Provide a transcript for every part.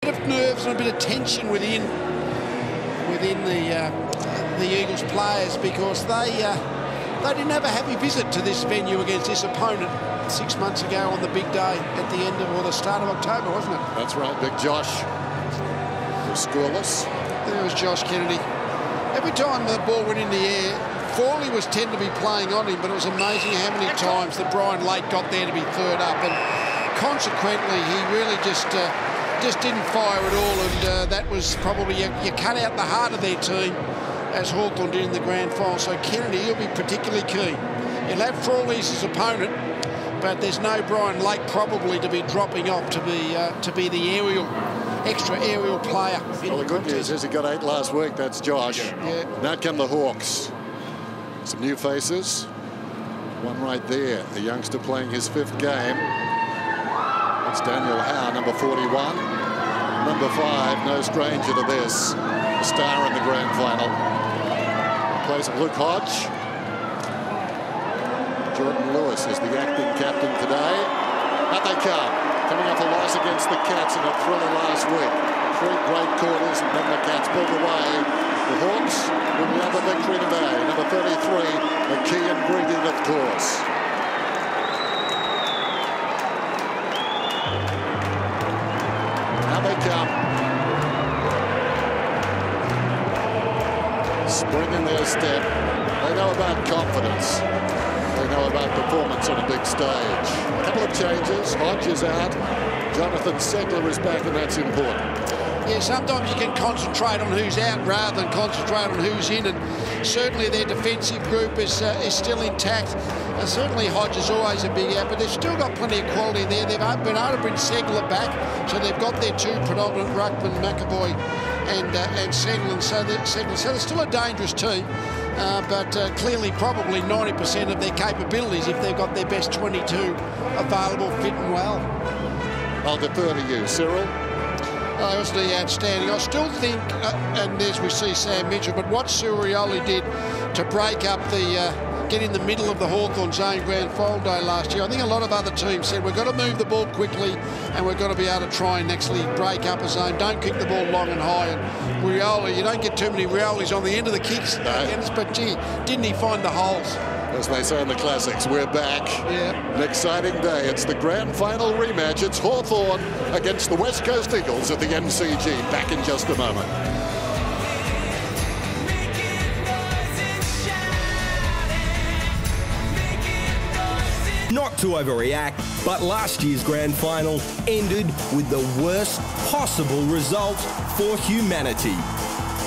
bit of nerves and a bit of tension within the Eagles players, because they didn't have a happy visit to this venue against this opponent 6 months ago on the big day at the end of, or the start of October, wasn't it? That's right, Big Josh was scoreless. There was Josh Kennedy. Every time the ball went in the air, Fawley was tend to be playing on him, but it was amazing how many times that Brian Lake got there to be third up, and consequently he really just didn't fire at all, and that was probably, you cut out the heart of their team, as Hawthorn did in the grand final. So Kennedy, he'll be particularly keen. He'll have Frawley as his opponent, but there's no Brian Lake probably to be dropping off to be the extra aerial player. Well, the good news is he got 8 last week. That's Josh. Yeah. Now come the Hawks. Some new faces. One right there, a youngster playing his 5th game. That's Daniel Howe, number 41. Number 5, no stranger to this. A star in the grand final. In place of Luke Hodge. Jordan Lewis is the acting captain today. Out they come. Coming off a loss against the Cats in a thriller last week. 3 great quarters, and then the Cats pulled away. The Hawks with another victory today. Number 33, a key ingredient, of course. Now they come. Spring in their step. They know about confidence. They know about performance on a big stage. A couple of changes. Hodge is out. Jonathan Segler is back, and that's important. Yeah, sometimes you can concentrate on who's out rather than concentrate on who's in, and certainly their defensive group is still intact. And certainly Hodge is always a big out, but they've still got plenty of quality there. They've been able to bring Segler back, so they've got their 2 predominant ruckman, McAvoy and Segler. So they're still a dangerous team. But clearly probably 90% of their capabilities if they've got their best 22 available, fit and well. I'll defer to you, Cyril. It was outstanding. I still think, and as we see Sam Mitchell, but what Surioli did to break up get in the middle of the Hawthorn zone grand final day last year, I think a lot of other teams said we've got to move the ball quickly and we've got to be able to try and actually break up a zone. Don't kick the ball long and high. And Rioli, you don't get too many Riolis on the end of the kicks. No. But gee, didn't he find the holes? As they say in the classics, we're back. Yeah. An exciting day. It's the grand final rematch. It's Hawthorn against the West Coast Eagles at the MCG. Back in just a moment. Not to overreact, but last year's grand final ended with the worst possible result for humanity.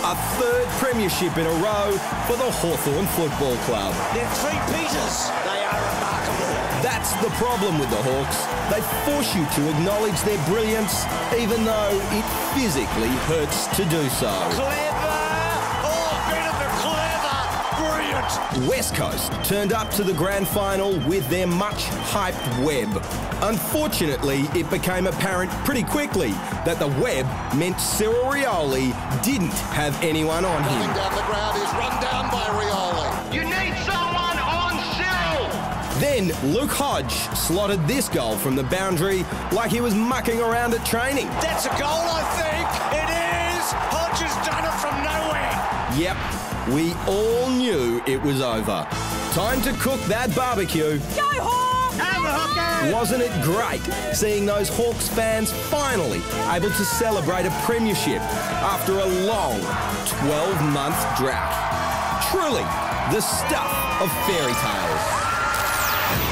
A 3rd premiership in a row for the Hawthorn Football Club. They're 3 Peters. They are remarkable. That's the problem with the Hawks. They force you to acknowledge their brilliance, even though it physically hurts to do so. Clever! Oh, bit of a clever! Brilliant! West Coast turned up to the grand final with their much-hyped web. Unfortunately, it became apparent pretty quickly that the web meant Cyril Rioli didn't have anyone on him. Running down the ground, he's run down by Rioli. You need someone on Cyril! Then Luke Hodge slotted this goal from the boundary like he was mucking around at training. That's a goal, I think. It is! Hodge has done it from nowhere. Yep, we all knew it was over. Time to cook that barbecue. Go Hawks! Wasn't it great seeing those Hawks fans finally able to celebrate a premiership after a long 12-month drought? Truly the stuff of fairy tales.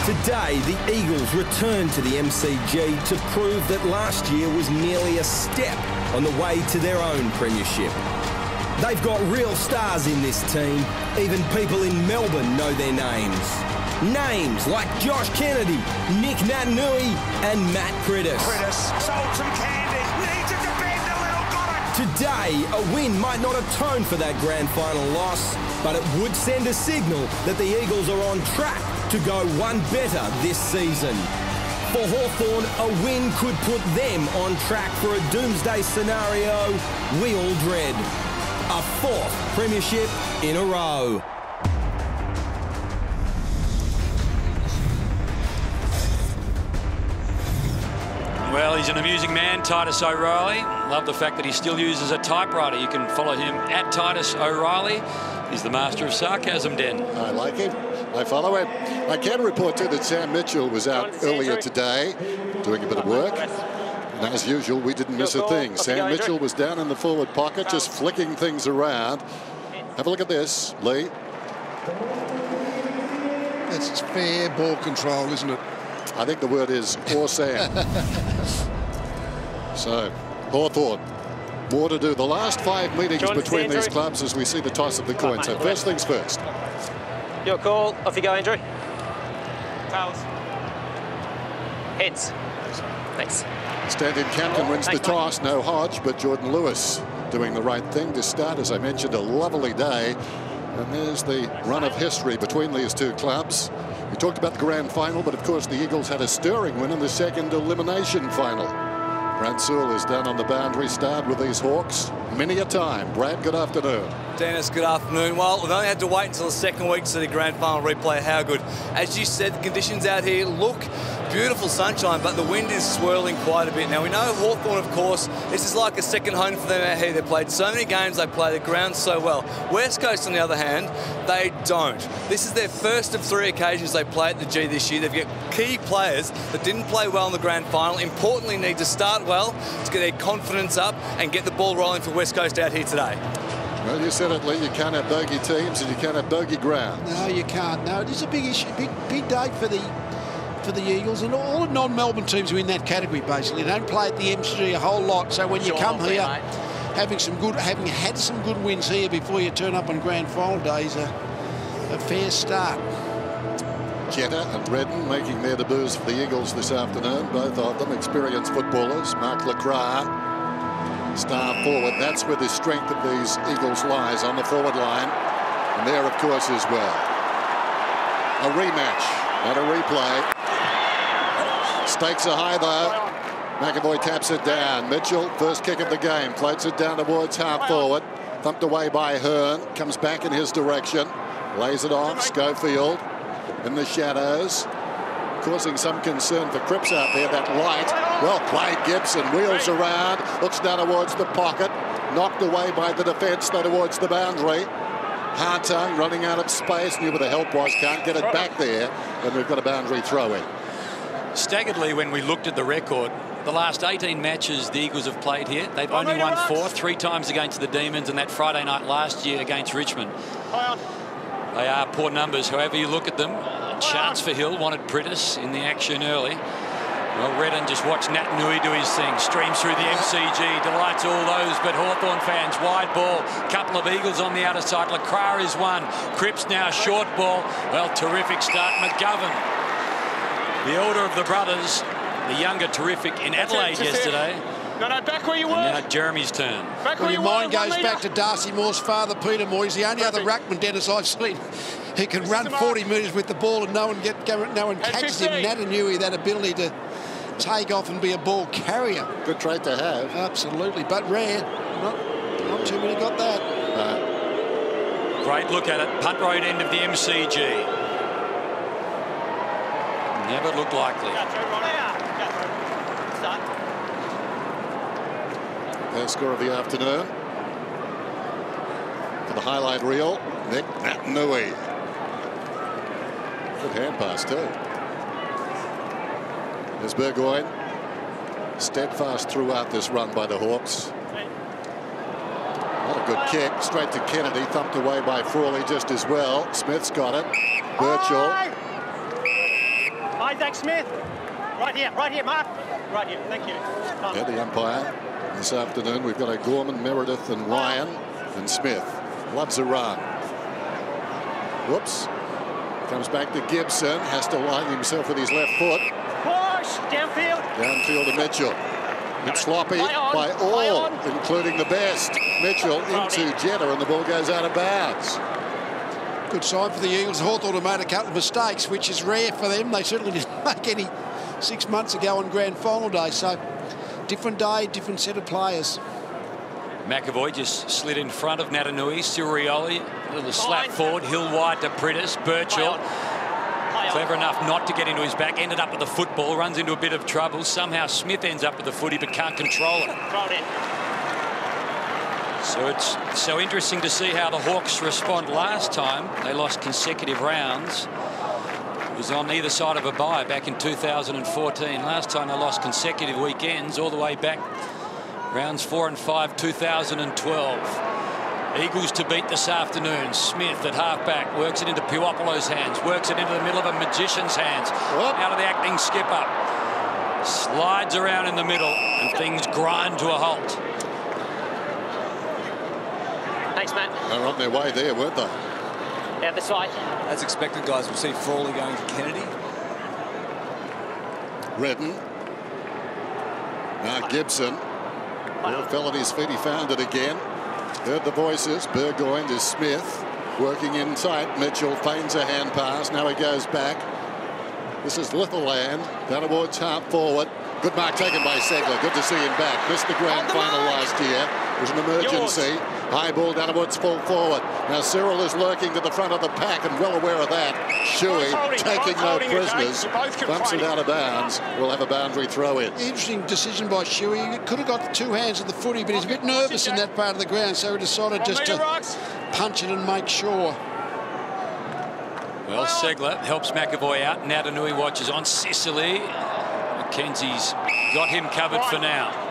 Today, the Eagles return to the MCG to prove that last year was merely a step on the way to their own premiership. They've got real stars in this team. Even people in Melbourne know their names. Names like Josh Kennedy, Nick Natanui and Matt Prittis. Sold some candy. Need to defend a little, got it. Today, a win might not atone for that grand final loss, but it would send a signal that the Eagles are on track to go one better this season. For Hawthorn, a win could put them on track for a doomsday scenario we all dread. A 4th premiership in a row. Well, he's an amusing man, Titus O'Reilly. Love the fact that he still uses a typewriter. You can follow him at Titus O'Reilly. He's the master of sarcasm, Den. I like him. I follow him. I can report too that Sam Mitchell was out earlier today doing a bit of work. And as usual, we didn't miss a thing. Sam Mitchell was down in the forward pocket, just flicking things around. Have a look at this, Lee. It's fair ball control, isn't it? I think the word is for Sam. So, Hawthorn, more to do. The last 5 meetings between these clubs as we see the toss of the coin. So first things first. Your call. Off you go, Andrew. Tails. Heads. Thanks. Stand-in captain wins the toss. No Hodge, but Jordan Lewis doing the right thing to start. As I mentioned, a lovely day. And there's the run of history between these two clubs. We talked about the grand final, but of course the Eagles had a stirring win in the second elimination final. Brad Sewell is down on the boundary, starred with these Hawks many a time. Brad, good afternoon. Dennis, good afternoon. Well, we've only had to wait until the second week to see the grand final replay. How good. As you said, the conditions out here look beautiful, sunshine, but the wind is swirling quite a bit. Now, we know Hawthorn, of course, this is like a second home for them out here. They've played so many games, they play the ground so well. West Coast, on the other hand, they don't. This is their first of 3 occasions they play at the G this year. They've got key players that didn't play well in the grand final, importantly need to start well to get their confidence up and get the ball rolling for West Coast out here today. Well, you said it, Lee, you can't have bogey teams and you can't have bogey grounds. No, you can't. No, it is a big issue, big day for the Eagles, and all the non-Melbourne teams are in that category basically. They don't play at the MCG a whole lot, so when you come here having had some good wins here before you turn up on grand final day is a fair start. Jetta and Redden making their debuts for the Eagles this afternoon, both of them experienced footballers. Mark Lacroix, star forward. That's where the strength of these Eagles lies, on the forward line, and there of course as well. A rematch, not a replay. Stakes are high though. McAvoy taps it down. Mitchell, first kick of the game, floats it down towards half forward. Thumped away by Hearn, comes back in his direction, lays it off. Schofield in the shadows, causing some concern for Cripps out there. That light, well played. Gibson wheels around, looks down towards the pocket, knocked away by the defence, though towards the boundary. Hartung running out of space, knew where the help was, can't get it back there, and we've got a boundary throw in. Staggeredly, when we looked at the record, the last 18 matches the Eagles have played here, they've only won 4, 3 times against the Demons, and that Friday night last year against Richmond. They are poor numbers, however you look at them. Chance for Hill, wanted Prittis in the action early. Well, Redden just watched Nat Nui do his thing. Streams through the MCG, delights all those, but Hawthorn fans, wide ball. Couple of Eagles on the outer side. Lacroix is one. Cripps now short ball. Well, terrific start. McGovern, the older of the brothers, the younger terrific in Adelaide yesterday. No, back where you were. And now Jeremy's turn. Well, your mind goes back to Darcy Moore's father, Peter Moore. He's the only other ruckman, Dennis, I've seen. He can run 40 metres with the ball and no one catches him. Natanui, that ability to take off and be a ball carrier. Good trait to have. Absolutely, but rare. Not too many got that. Great look at it. Punt road end of the MCG. Never looked likely. First score of the afternoon. For the highlight reel, Nick Natanui. Good hand pass too. There's Burgoyne. Steadfast throughout this run by the Hawks. What a good kick. Straight to Kennedy. Thumped away by Frawley just as well. Smith's got it. Birchall. Isaac Smith. Right here, Mark. Right here, thank you. Yeah, the umpire. This afternoon we've got a Gorman, Meredith and Ryan and Smith. Loves a run. Whoops. Comes back to Gibson. Has to line himself with his left foot. Push! Downfield. Downfield to Mitchell. It's sloppy by all, including the best. Mitchell into Jetta, and the ball goes out of bounds. Good sign for the Eagles. Hawthorn have made a couple of mistakes, which is rare for them. They certainly didn't make any 6 months ago on grand final day. So different day, different set of players. McAvoy just slid in front of Natanui. Sirioli, a little slap forward. Hill wide to Prittis. Birchall. Clever enough not to get into his back, ended up with the football, runs into a bit of trouble. Somehow Smith ends up with the footy but can't control it. So it's so interesting to see how the Hawks respond. Last time they lost consecutive rounds. It was on either side of a bye back in 2014. Last time they lost consecutive weekends all the way back rounds 4 and 5, 2012. Eagles to beat this afternoon. Smith at halfback works it into Puopolo's hands, works it into the middle of a magician's hands. Out of the acting skipper. Slides around in the middle and things grind to a halt. Thanks, Matt. They were on their way there, weren't they? Yeah, this way. As expected, guys, we'll see Frawley going to Kennedy. Redden. Now Gibson. Well, fell at his feet. He found it again. Heard the voices. Burgoyne to Smith. Working in tight. Mitchell feigns a hand pass. Now he goes back. This is Litherland. Down towards half forward. Good mark taken by Segler. Good to see him back. Missed the grand final last year. It was an emergency. High ball down towards full forward. Now Cyril is lurking to the front of the pack and well aware of that. Shuey taking no prisoners. Bumps it out of bounds. We'll have a boundary throw in. Interesting decision by Shuey. He could have got the two hands of the footy, but he's a bit nervous in that part of the ground, so he decided just to punch it and make sure. Well, Segler helps McAvoy out. Natanui watches on. Sicily. Mackenzie's got him covered for now.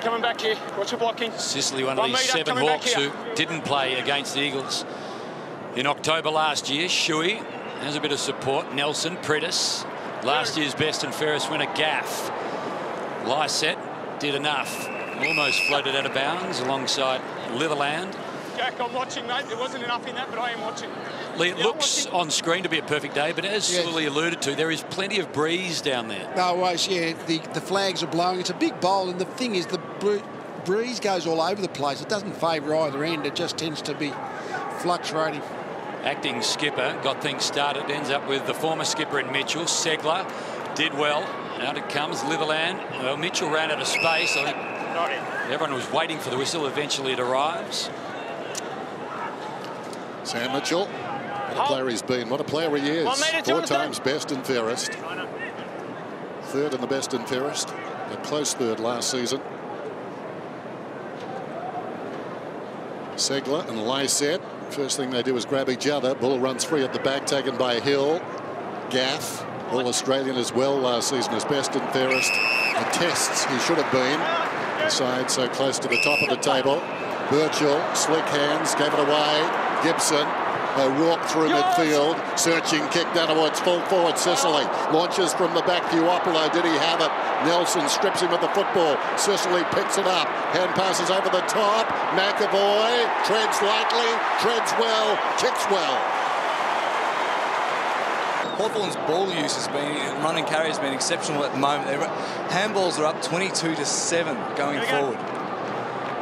Coming back here. Watch your blocking. Sicily, one of these 7 Hawks who didn't play against the Eagles in October last year. Shuey has a bit of support. Nelson, Pritis, last year's best and fairest winner, Gaff. Lysette did enough. Almost floated out of bounds alongside Litherland. Jack, I'm watching, mate. There wasn't enough in that, but I am watching. Lee, it looks on screen to be a perfect day, but as Sully alluded to, there is plenty of breeze down there. Always, yeah. The flags are blowing. It's a big bowl, and the thing is, the breeze goes all over the place. It doesn't favour either end. It just tends to be fluctuating. Acting skipper got things started. Ends up with the former skipper in Mitchell. Segler did well. Out it comes Litherland. Well, Mitchell ran out of space. I think everyone was waiting for the whistle. Eventually it arrives. Sam Mitchell. What a player he's been. What a player he is. 4 times best and fairest. 3rd in the best and fairest. A close 3rd last season. Segler and Lysette. First thing they do is grab each other. Ball runs free at the back, taken by Hill. Gaff, all Australian as well last season as best and fairest. The tests he should have been. The side so close to the top of the table. Birchall, slick hands, gave it away. Gibson, O'Rourke through midfield, searching kick down towards full forward. Sicily launches from the back. Puopolo, did he have it? Nelson strips him of the football. Sicily picks it up. Hand passes over the top. McAvoy treads lightly, treads well, kicks well. Hawthorn's ball use has been, running carry has been exceptional at the moment. Their handballs are up 22-7 going forward.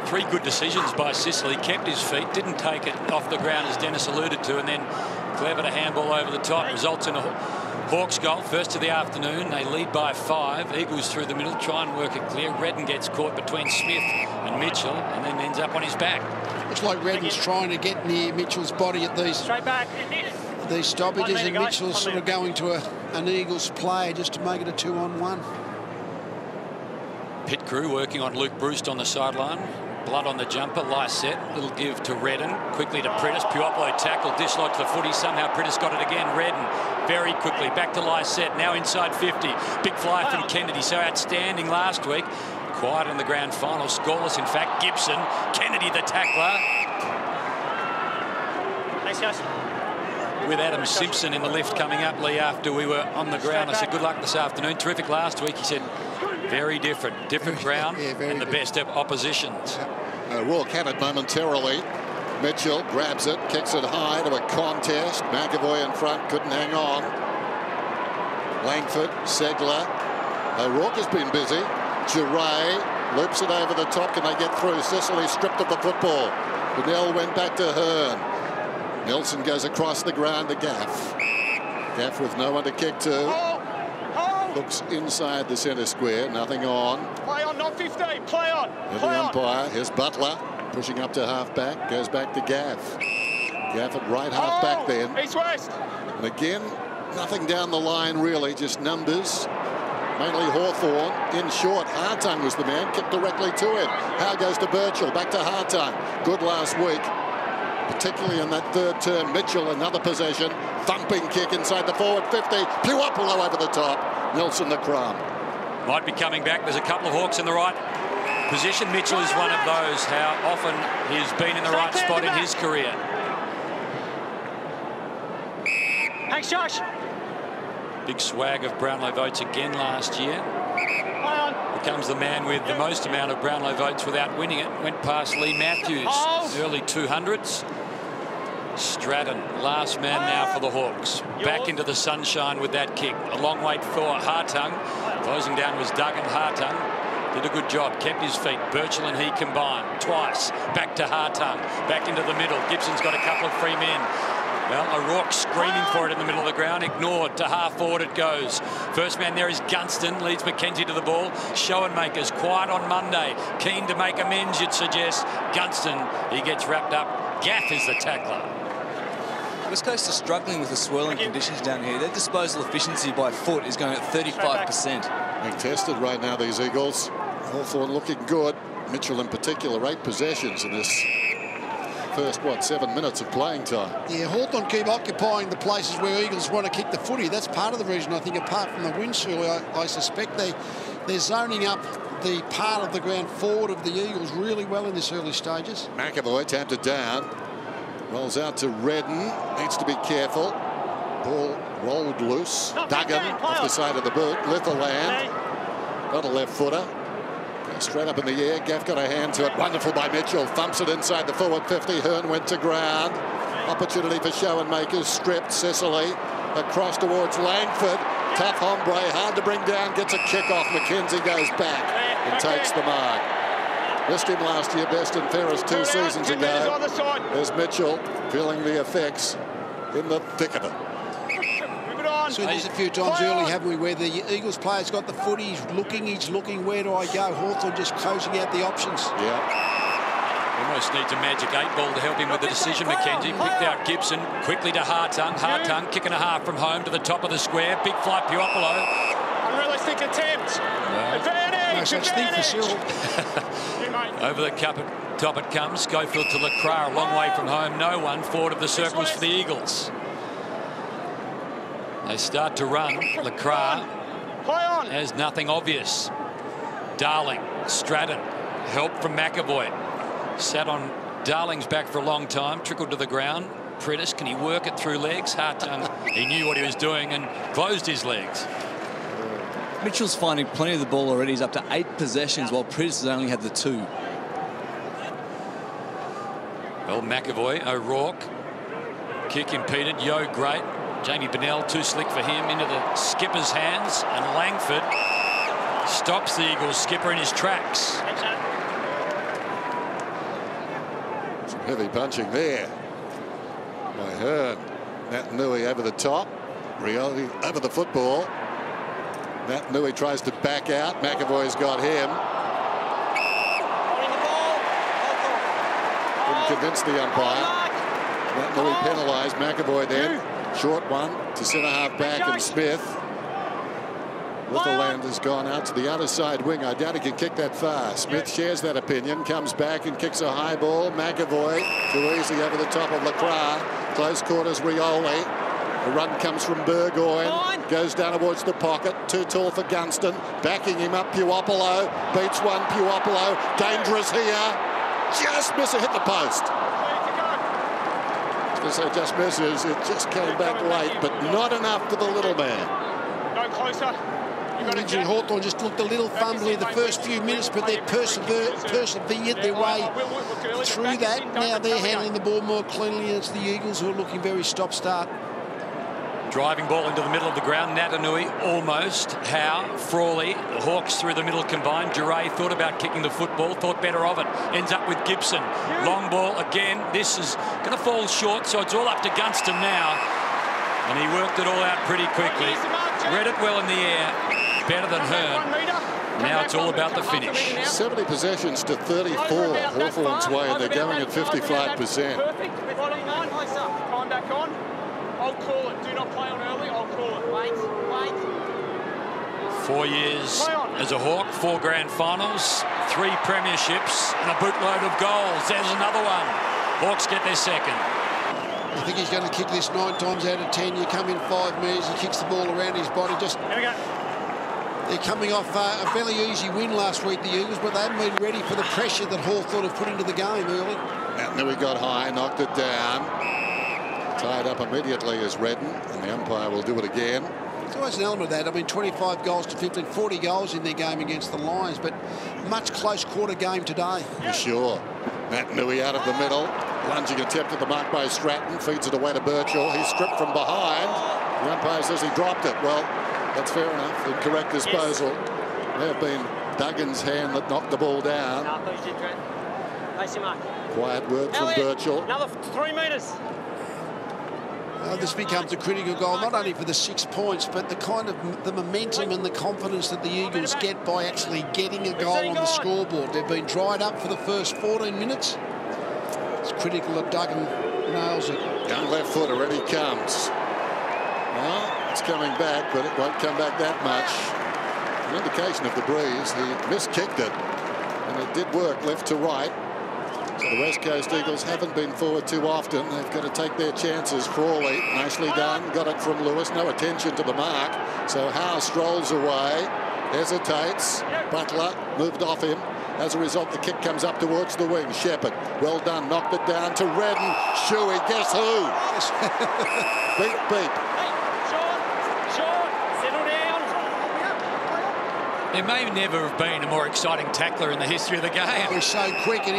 3 good decisions by Sicily. Kept his feet, didn't take it off the ground as Dennis alluded to, and then clever to handball over the top. Results in a Hawks goal. First of the afternoon. They lead by 5. Eagles through the middle, try and work it clear. Redden gets caught between Smith and Mitchell and then ends up on his back. Looks like Redden's trying to get near Mitchell's body at these stoppages, and Mitchell's sort of going to an Eagles player just to make it a 2-on-1. Pit crew working on Luke Bruce on the sideline. Blood on the jumper. Lysette. Little give to Redden. Quickly to Pritis. Puopolo tackle. Dislodged the footy. Somehow Pritis got it again. Redden very quickly. Back to Lysette. Now inside 50. Big fly from Kennedy. So outstanding last week. Quiet in the grand final. Scoreless, in fact. Gibson. Kennedy the tackler. Thanks, guys. With Adam Simpson in the lift coming up, Lee, after we were on the ground. I said, good luck this afternoon. Terrific last week. He said, very different ground and the best of oppositions. O'Rourke had it momentarily. Mitchell grabs it, kicks it high to a contest. McAvoy in front, couldn't hang on. Langford, Segler. O'Rourke has been busy. Giray loops it over the top. Can they get through? Sicily stripped of the football. Bonnell went back to Hearn. Nelson goes across the ground to Gaff. Gaff with no one to kick to. Looks inside the centre square, nothing on. Play on, not 15, play on. The umpire, here's Butler, pushing up to half back, goes back to Gaff. Gaff at right half back then. East-west. And again, nothing down the line really, just numbers. Mainly Hawthorn in short. Hartung was the man, kicked directly to him. Howe goes to Birchall, back to Hartung. Good last week, particularly in that third term. Mitchell, another possession. Thumping kick inside the forward 50. Puopolo over the top. Nelson the crumb. Might be coming back. There's a couple of Hawks in the right position. Mitchell is one of those. How often he's been in the right spot in his career. Thanks, Josh. Big swag of Brownlow votes again last year. Becomes the man with the most amount of Brownlow votes without winning it. Went past Lee Matthews, early 200s. Stratton, last man now for the Hawks. Back into the sunshine with that kick. A long wait for Hartung. Closing down was Duggan. Hartung did a good job, kept his feet. Birchall and he combined twice. Back to Hartung, back into the middle. Gibson's got a couple of free men. Well, O'Rourke screaming for it in the middle of the ground. Ignored. To half forward it goes. First man there is Gunston. Leads Mackenzie to the ball. Schoenmakers quiet on Monday. Keen to make amends, you'd suggest. Gunston, he gets wrapped up. Gaff is the tackler. West Coast are struggling with the swirling conditions down here. Their disposal efficiency by foot is going at 35%. Being tested right now, these Eagles. Hawthorn looking good. Mitchell in particular, 8 possessions in this first, 7 minutes of playing time. Yeah, Hawthorn keep occupying the places where Eagles want to kick the footy. That's part of the reason, I think, apart from the windshield, I suspect they're zoning up the part of the ground forward of the Eagles really well in this early stages. McAvoy tapped it down. Rolls out to Redden. Needs to be careful. Ball rolled loose. Duggan off the side of the boot. Litherland got a left footer. Straight up in the air. Gaff got a hand to it. Wonderful by Mitchell. Thumps it inside the forward 50. Hearn went to ground. Opportunity for Schoenmakers. Stripped. Sicily across towards Langford. Tough hombre. Hard to bring down. Gets a kick off. McKenzie goes back and takes the mark. Missed him last year, best and fairest 2 seasons ago. There's Mitchell feeling the effects in the thick of it. Seen this a few times early, haven't we, where the Eagles player's got the foot, he's looking, where do I go? Hawthorn just closing out the options. Yeah. Almost needs a magic 8-ball to help him with the decision, Mackenzie. Picked out Gibson, quickly to Hartung. Hartung kicking a half from home to the top of the square. Big fly, Puopolo. Unrealistic attempt. No such thing for Cyril. Over the top it comes. Schofield to Lacroix, a long way from home. No one forward of the circles for the Eagles. They start to run. Lacroix has nothing obvious. Darling, Stratton, help from McAvoy. Sat on Darling's back for a long time, trickled to the ground. Prentice, can he work it through legs? Hartung, he knew what he was doing and closed his legs. Mitchell's finding plenty of the ball already. He's up to 8 possessions, while Prentice has only had the 2. Well, McAvoy, O'Rourke, kick impeded. Yo, great. Jamie Bennell, too slick for him, into the skipper's hands, and Langford stops the Eagles skipper in his tracks. Some heavy punching there by Hearn. Nat Nui over the top. Rioli over the football. Nat Nui tries to back out. McAvoy's got him. Didn't convince the umpire. Nat Nui penalised. McAvoy then. Short one to centre half back and Smith. Litherland has gone out to the outer side wing. I doubt he can kick that far. Smith shares that opinion, comes back and kicks a high ball. McAvoy too easy over the top of Lacroix. Close quarters Rioli. The run comes from Burgoyne. Goes down towards the pocket. Too tall for Gunston. Backing him up Puopolo. Beats one Puopolo. Dangerous here. Just miss it, hit the post. So just misses. It just came back late, but not enough for the little man. Go closer. Originally, Hawthorn just looked a little fumbly the first few minutes, but they persevered their way through that. Now they're handling the ball more cleanly, and it's the Eagles who are looking very stop-start. Driving ball into the middle of the ground. Natanui almost. Howe, Frawley, Hawks through the middle combined. Duray thought about kicking the football, thought better of it. Ends up with Gibson. Long ball again. This is going to fall short, so it's all up to Gunston now. And he worked it all out pretty quickly. Read it well in the air. Better than Hearn. Now it's all about the finish. 70 possessions to 34 Hawthorn's way, and they're going at 55%. Perfect. Time back on. I'll call it. Do not play on early. I'll call it. Wait. 4 years as a Hawk, 4 grand finals, 3 premierships, and a bootload of goals. There's another one. Hawks get their second. I think he's going to kick this 9 times out of 10. You come in 5 metres, he kicks the ball around his body. Just Here we go. they're coming off a fairly easy win last week, the Eagles, but they haven't been ready for the pressure that Hawthorn have put into the game early. And then we got high, knocked it down. Tied up immediately as Redden, and the umpire will do it again. There's always an element of that. I mean, 25 goals to 15, 40 goals in their game against the Lions, but much close quarter game today. For sure. Matt Nui out of the middle. Lunging attempt at the mark by Stratton. Feeds it away to Birchall. He's stripped from behind. The umpire says he dropped it. Well, that's fair enough. Incorrect disposal. May have been Duggan's hand that knocked the ball down. Quiet word from Birchall. Another 3 metres. This becomes a critical goal, not only for the 6 points, but the kind of the momentum and the confidence that the Eagles get by actually getting a goal on the scoreboard. They've been dried up for the first 14 minutes. It's critical that Duggan nails it. Young left foot already comes. Well, it's coming back, but it won't come back that much. An indication of the breeze. He miskicked it, and it did work left to right. So the West Coast Eagles haven't been forward too often. They've got to take their chances. Frawley, nicely done. Got it from Lewis. No attention to the mark. So Howe strolls away, hesitates. Butler moved off him. As a result, the kick comes up towards the wing. Shepherd, well done. Knocked it down to Redden. Shuey, guess who? Beep, beep. There may never have been a more exciting tackler in the history of the game. He's so quick, and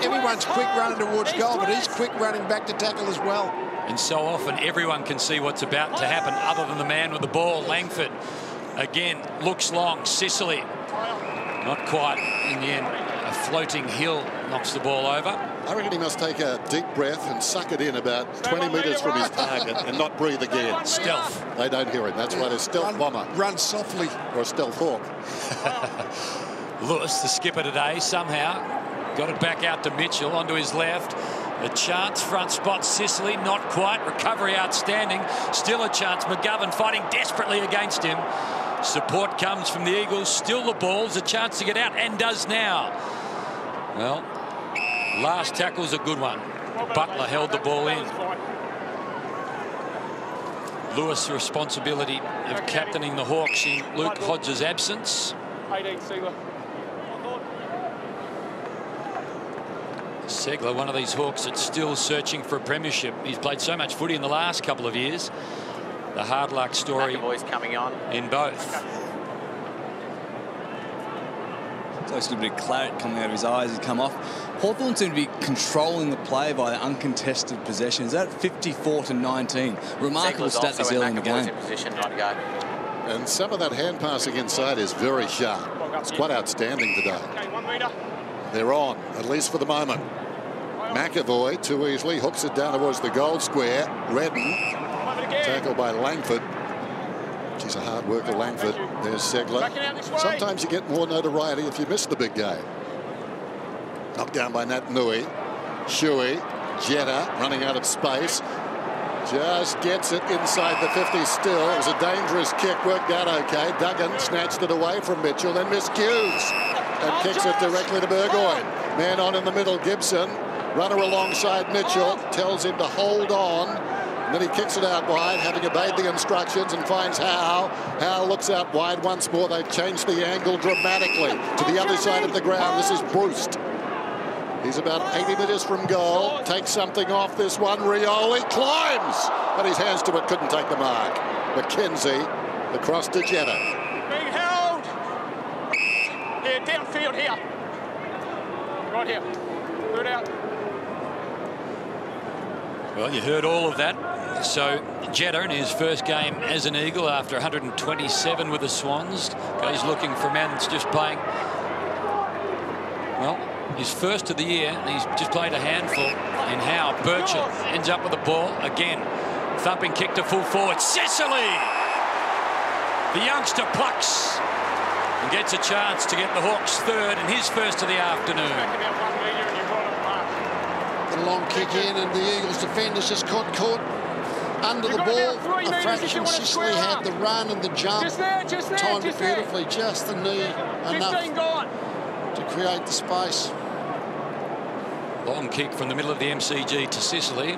everyone's quick running towards goal, but he's quick running back to tackle as well. And so often everyone can see what's about to happen other than the man with the ball. Langford again looks long. Sicily not quite in the end. A floating hill knocks the ball over. I reckon he must take a deep breath and suck it in about 20 metres from his target and not breathe again. Stealth. They don't hear him. That's why they're stealth bomber. Run softly. Or a stealth hawk. Lewis, the skipper today, somehow got it back out to Mitchell onto his left. A chance, front spot, Sicily, not quite. Recovery outstanding. Still a chance. McGovern fighting desperately against him. Support comes from the Eagles. Still the ball's a chance to get out, and does now. Well, last tackle's a good one. Butler held the ball in. Lewis, the responsibility of captaining the Hawks in Luke Hodges' absence. 18 Segler. Segler, one of these Hawks that's still searching for a premiership. He's played so much footy in the last couple of years. The hard luck story coming on in both. It's a little bit of claret coming out of his eyes and come off. Hawthorn seem to be controlling the play by the uncontested possessions. At 54-19. Remarkable stat this early in the game. And some of that hand passing inside is very sharp. It's quite outstanding today. Okay, 1 metre. They're on, at least for the moment. McAvoy too easily hooks it down towards the goal square. Redden, tackled by Langford. She's a hard worker, Langford. There's Segler. Sometimes you get more notoriety if you miss the big game. Knocked down by Nat Nui. Shuey, Jetta running out of space. Just gets it inside the 50 still. It was a dangerous kick, worked out okay. Duggan snatched it away from Mitchell, then miscues and kicks it directly to Burgoyne. Man on in the middle, Gibson. Runner alongside Mitchell, tells him to hold on. And then he kicks it out wide, having obeyed the instructions, and finds Howe. Howe looks out wide once more. They've changed the angle dramatically to the other side of the ground. This is Bruce. He's about 80 metres from goal. Takes something off this one. Rioli climbs, but his hands to it couldn't take the mark. McKenzie across to Jetta. Being held. Here, downfield here. Right here. Put it out. Well, you heard all of that. So Jetta in his first game as an Eagle after 127 with the Swans goes looking for a man that's just playing, well, his first of the year, and he's just played a handful. And Howe, Birchall ends up with the ball again. Thumping kick to full forward. Sicily! The youngster plucks And gets a chance to get the Hawks third and his first of the afternoon. The long kick in, and the Eagles defenders just caught under the ball. A fraction. Sicily had the run and the jump. Timed it beautifully. Just the knee enough to create the space. Long kick from the middle of the MCG to Sicily.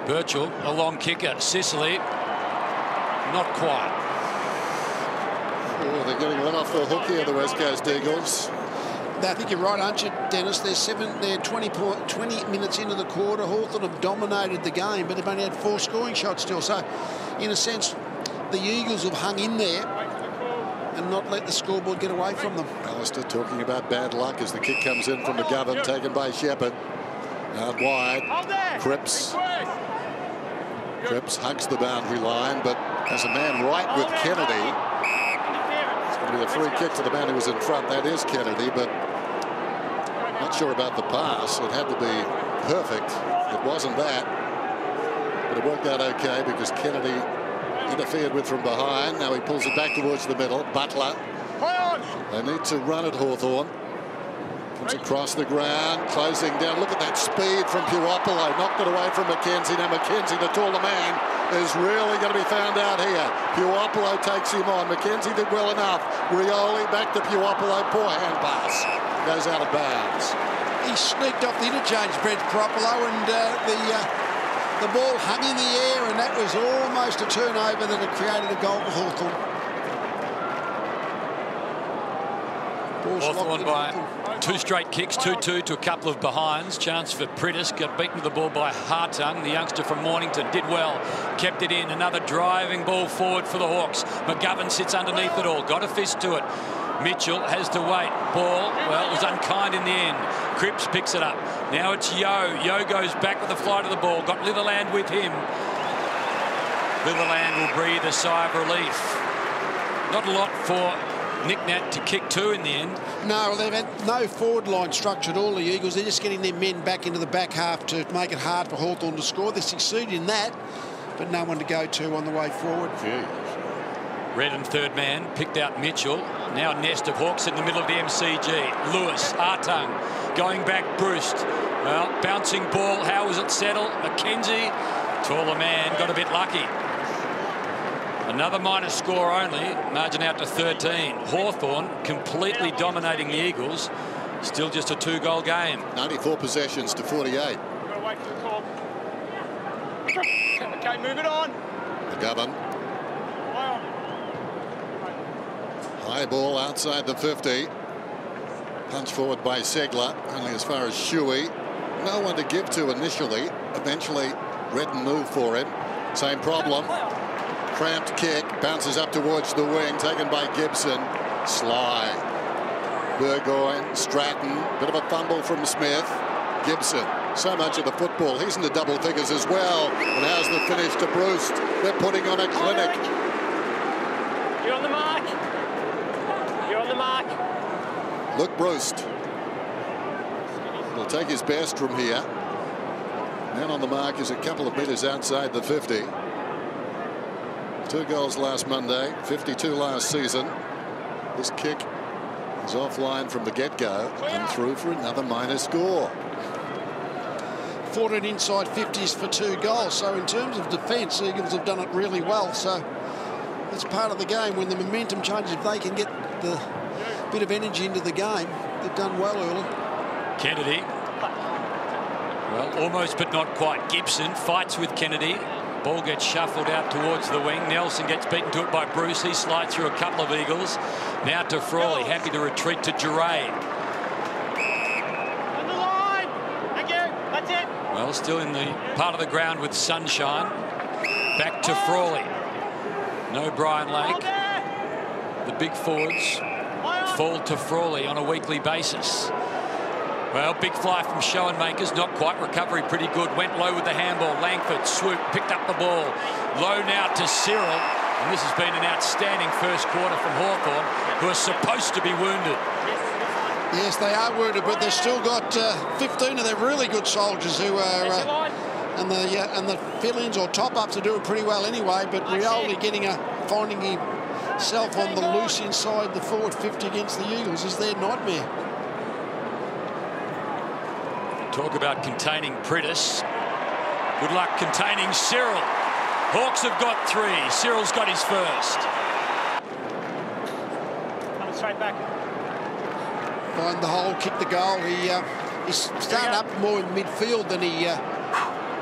Birchall, a long kicker. Sicily, not quite. Oh, they're getting one off the hook here, the West Coast Eagles. I think you're right, aren't you, Dennis? They're 20 minutes into the quarter. Hawthorn have dominated the game, but they've only had 4 scoring shots still. So, in a sense, the Eagles have hung in there and not let the scoreboard get away from them. Alistair talking about bad luck as the kick comes in from McGovern, taken by Shepherd. Out wide. Cripps hugs the boundary line, but as a man right with Kennedy, it's going to be a free kick to the man who was in front. That is Kennedy, but not sure about the pass. It had to be perfect. It wasn't that, but it worked out okay because Kennedy interfered with from behind. Now he pulls it back towards the middle. Butler. They need to run at Hawthorn. Comes across the ground, closing down. Look at that speed from Puopolo. Knocked it away from McKenzie. Now McKenzie, the taller man, is really going to be found out here. Puopolo takes him on. McKenzie did well enough. Rioli back to Puopolo. Poor hand pass. Goes out of bounds. He sneaked off the interchange, Brett Puopolo, and the ball hung in the air, and that was almost a turnover that had created a goal for Hawthorn. Hawthorn by 2 straight kicks, 2-2 to a couple of behinds. Chance for Prittis, got beaten to the ball by Hawthorn. The youngster from Mornington did well, kept it in. Another driving ball forward for the Hawks. McGovern sits underneath it all, got a fist to it. Mitchell has to wait. Ball, well, it was unkind in the end. Cripps picks it up. Now it's Yo. Yo goes back with the flight of the ball. Got Litherland with him. Litherland will breathe a sigh of relief. Not a lot for Nick Nat to kick 2 in the end. No, they've had no forward line structure at all, the Eagles. They're just getting their men back into the back half to make it hard for Hawthorn to score. They succeed in that, but no one to go to on the way forward. Redden, third man, picked out Mitchell. Now a nest of Hawks in the middle of the MCG. Lewis, Artung, going back, Bruce. Well, bouncing ball. How was it settled? McKenzie, taller man, got a bit lucky. Another minor score only, margin out to 13. Hawthorn completely dominating the Eagles. Still just a 2-goal game. 94 possessions to 48. Wait for the call. Okay, move it on. McGovern. High ball outside the 50. Punch forward by Segler, only as far as Shuey. No one to give to initially. Eventually, Redden moved for him. Same problem. Cramped kick, bounces up towards the wing, taken by Gibson. Sly. Burgoyne, Stratton, bit of a fumble from Smith. Gibson, so much of the football. He's in the double figures as well. And how's the finish to Bruce? They're putting on a clinic. You're on the mark. You're on the mark. Look, Bruce. He'll take his best from here. Man on the mark is a couple of metres outside the 50. 2 goals last Monday, 52 last season. This kick is offline from the get-go and through for another minor score. 14 inside 50s for 2 goals. So in terms of defence, Eagles have done it really well. So it's part of the game. When the momentum changes, if they can get the bit of energy into the game, they've done well early. Kennedy. Well, almost but not quite. Gibson fights with Kennedy. Ball gets shuffled out towards the wing. Nelson gets beaten to it by Bruce. He slides through a couple of Eagles. Now to Frawley, happy to retreat to Duray. On the line. Thank you. That's it. Well, still in the part of the ground with sunshine. Back to Frawley. No Brian Lake. The big forwards fall to Frawley on a weekly basis. Well, big fly from Schoenmakers, not quite. Recovery pretty good. Went low with the handball. Langford swooped, picked up the ball. Low now to Cyril. And this has been an outstanding first quarter from Hawthorn, who are supposed to be wounded. Yes, they are wounded, but they've still got 15 of their really good soldiers who are... and the fill-ins or top-ups are doing pretty well anyway, but Rioli finding himself on the loose inside the forward 50 against the Eagles is their nightmare. Talk about containing Pritis. Good luck containing Cyril. Hawks have got 3. Cyril's got his first. Coming straight back. Find the hole, kick the goal. He's starting up more in midfield than he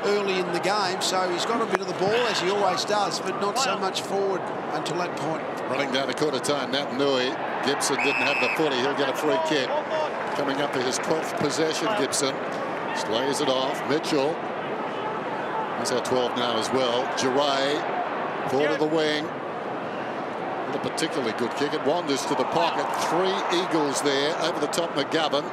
early in the game, so he's got a bit of the ball, as he always does, but not so much forward until that point. Running down to quarter time, Naitanui. Gibson didn't have the footy. He'll get a free kick. Coming up to his 12th possession, Gibson. Slays it off. Mitchell. He's at 12 now as well. Giray, forward of the wing. Not a particularly good kick. It wanders to the pocket. 3 Eagles there. Over the top, McGovern.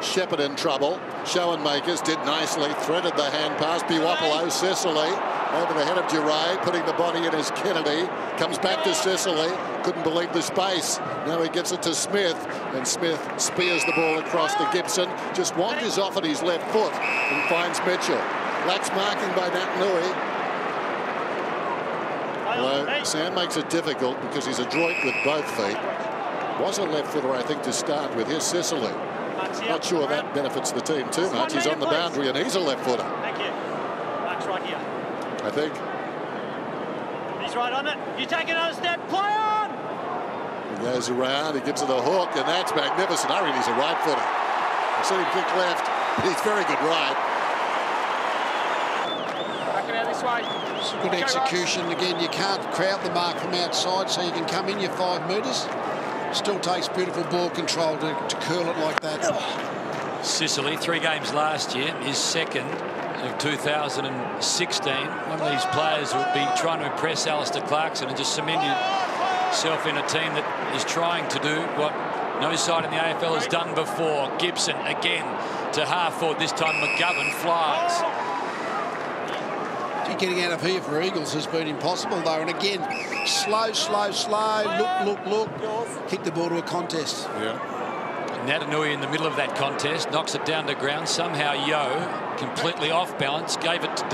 Shepherd in trouble. Schoenmakers did nicely. Threaded the hand pass. Buopolo. Sicily. Over the head of Giray. Putting the body in is Kennedy. Comes back to Sicily. Couldn't believe the space. Now he gets it to Smith. And Smith spears the ball across to Gibson. Just wanders off at his left foot and finds Mitchell. Lax marking by Naitanui. Although Sam makes it difficult because he's adroit with both feet. Was a left footer, I think, to start with. Here's Sicily. Not sure that benefits the team too much. He's on the boundary and he's a left footer. Thank you. Max right here. I think. He's right on it. You take another step. Play on! He goes around. He gives it a hook, and that's magnificent. I reckon he's a right footer. I've seen him kick left. He's very good right. Back it out this way. It's good execution. Again, you can't crowd the mark from outside, so you can come in your 5 metres. Still takes beautiful ball control to curl it like that. Sicily, 3 games last year, his second of 2016. One of these players would be trying to impress Alistair Clarkson and just cement himself in a team that is trying to do what no side in the AFL has done before. Gibson again to half forward. This time McGovern flies. Getting out of here for Eagles has been impossible, though. And again, slow. Look. Kick the ball to a contest. Yeah. Naitanui in the middle of that contest knocks it down to ground. Somehow Yo, completely off balance, gave it to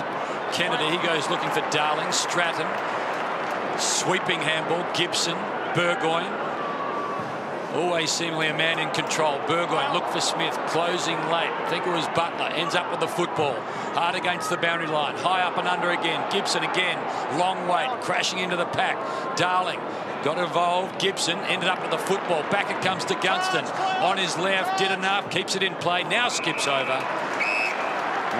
Kennedy. He goes looking for Darling. Stratton. Sweeping handball. Gibson. Burgoyne. Always seemingly a man in control. Burgoyne looked for Smith, closing late. I think it was Butler. Ends up with the football. Hard against the boundary line. High up and under again. Gibson again. Long wait. Crashing into the pack. Darling got involved. Gibson ended up with the football. Back it comes to Gunston. On his left. Did enough. Keeps it in play. Now skips over.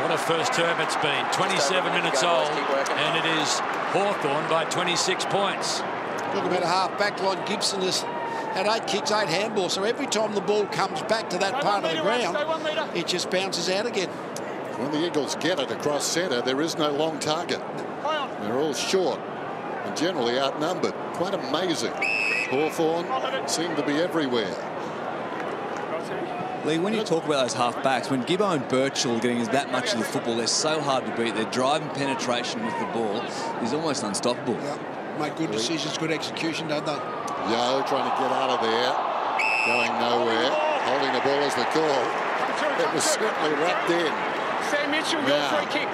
What a first term it's been. 27 minutes old. And it is Hawthorn by 26 points. Talking about a half back line. Gibson has had 8 kicks, 8 handballs. So every time the ball comes back to that part of the ground, it just bounces out again. When the Eagles get it across centre, there is no long target. They're all short and generally outnumbered. Quite amazing. Hawthorn seem to be everywhere. Lee, when you talk about those half-backs, when Gibbo and Birchall are getting that much of the football, they're so hard to beat. Their drive and penetration with the ball is almost unstoppable. Yeah. Make good decisions, good execution, don't they? Yo trying to get out of there, going nowhere, holding the ball as the call. It was certainly wrapped in. Sam Mitchell, your free kick.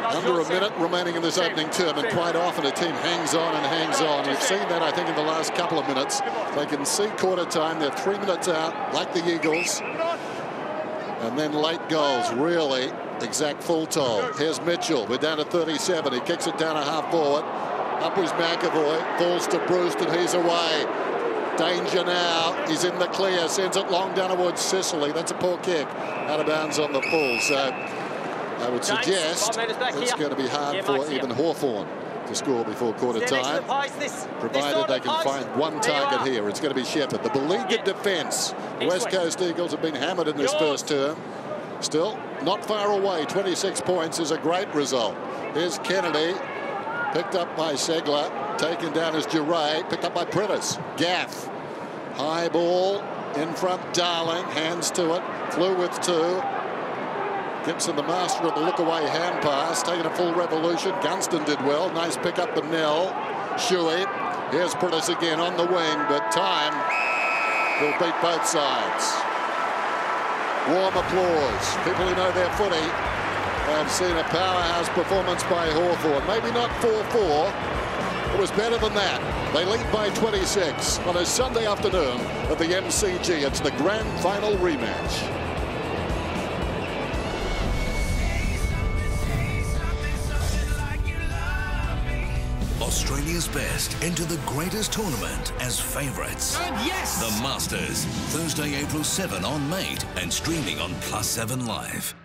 Under a minute remaining in this opening term, and quite often a team hangs on and hangs on. We've seen that, I think, in the last couple of minutes. They can see quarter time. They're 3 minutes out, like the Eagles. And then late goals, really exact full toll. Here's Mitchell. We're down to 37. He kicks it down a half forward. Up is McAvoy, falls to Bruce, and he's away. Danger now. He's in the clear, sends it long down towards Sicily. That's a poor kick. Out of bounds on the full. So I would suggest it's going to be hard for even Hawthorn to score before quarter time, provided they can find one target here. It's going to be Shepherd. The beleaguered defence. The West Coast Eagles have been hammered in this first term. Still not far away. 26 points is a great result. Here's Kennedy. Picked up by Segler, taken down as Giray, picked up by Pritis. Gaff, high ball, in front Darling, hands to it, flew with 2. Gibson, the master of the look-away hand pass, taking a full revolution. Gunston did well, nice pick up the Nell. Shuey, here's Pritis again on the wing, but time will beat both sides. Warm applause, people who know their footy. I've seen a powerhouse performance by Hawthorn. Maybe not 4-4, It was better than that. They lead by 26 on a Sunday afternoon at the MCG. It's the grand final rematch. Australia's best enter the greatest tournament as favourites. And yes! The Masters, Thursday, April 7 on Mate and streaming on +7 Live.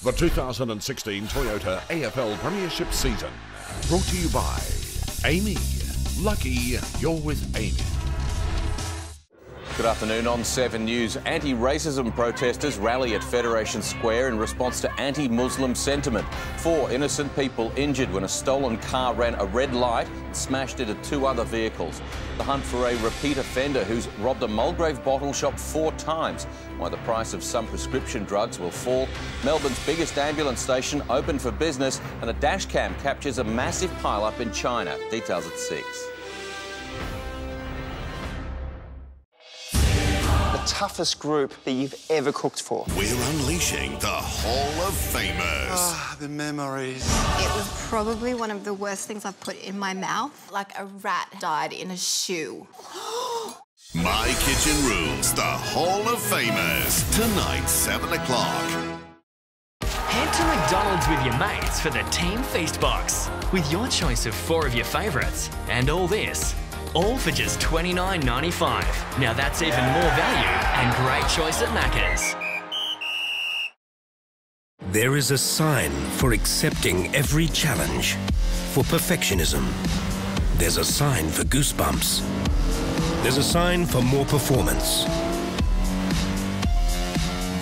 The 2016 Toyota AFL Premiership season. Brought to you by Amy. Lucky you're with Amy. Good afternoon on 7 News. Anti-racism protesters rally at Federation Square in response to anti-Muslim sentiment. 4 innocent people injured when a stolen car ran a red light and smashed into 2 other vehicles. The hunt for a repeat offender who's robbed a Mulgrave bottle shop 4 times. Why the price of some prescription drugs will fall. Melbourne's biggest ambulance station open for business, and a dash cam captures a massive pile-up in China. Details at 6. Toughest group that you've ever cooked for? We're unleashing the Hall of Famers. Ah, the memories. It was probably one of the worst things I've put in my mouth. Like a rat died in a shoe. My Kitchen Rules, the Hall of Famers. Tonight, 7 o'clock. Head to McDonald's with your mates for the Team Feast Box. With your choice of 4 of your favourites. And all this. All for just $29.95. Now that's even more value and great choice at Macca's. There is a sign for accepting every challenge, for perfectionism. There's a sign for goosebumps. There's a sign for more performance.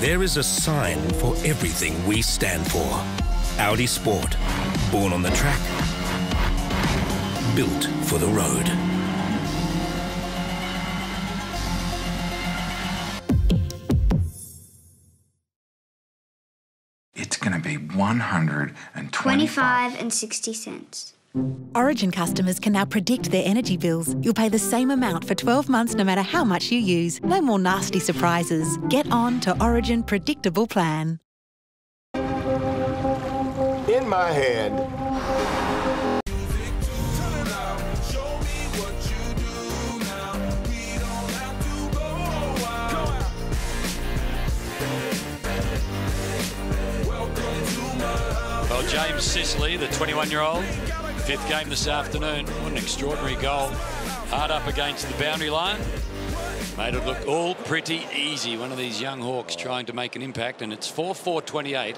There is a sign for everything we stand for. Audi Sport, born on the track, built for the road. It's going to be $125.60. Origin customers can now predict their energy bills. You'll pay the same amount for 12 months no matter how much you use. No more nasty surprises. Get on to Origin Predictable Plan. In my hand. Well, James Sicily, the 21-year-old, 5th game this afternoon. What an extraordinary goal. Hard up against the boundary line. Made it look all pretty easy. One of these young Hawks trying to make an impact, and it's 4-4-28.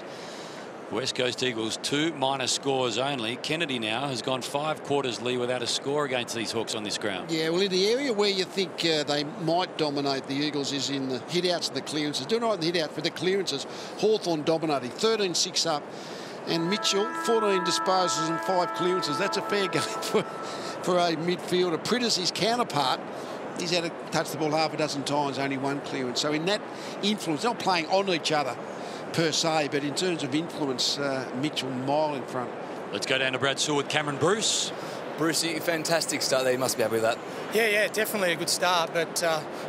West Coast Eagles 2 minor scores only. Kennedy now has gone 5 quarters, Lee, without a score against these Hawks on this ground. Yeah, well, in the area where you think they might dominate the Eagles is in the hit-outs and the clearances. Doing all right in the hit-out for the clearances. Hawthorn dominating, 13-6 up. And Mitchell, 14 disposals and 5 clearances. That's a fair game for a midfielder. Pritters, his counterpart, he's had to touch the ball half a dozen times, only 1 clearance. So in that influence, not playing on each other per se, but in terms of influence, Mitchell mile in front. Let's go down to Brad Sewell with Cameron Bruce. Brucey, fantastic start there. You must be happy with that. Yeah, definitely a good start. But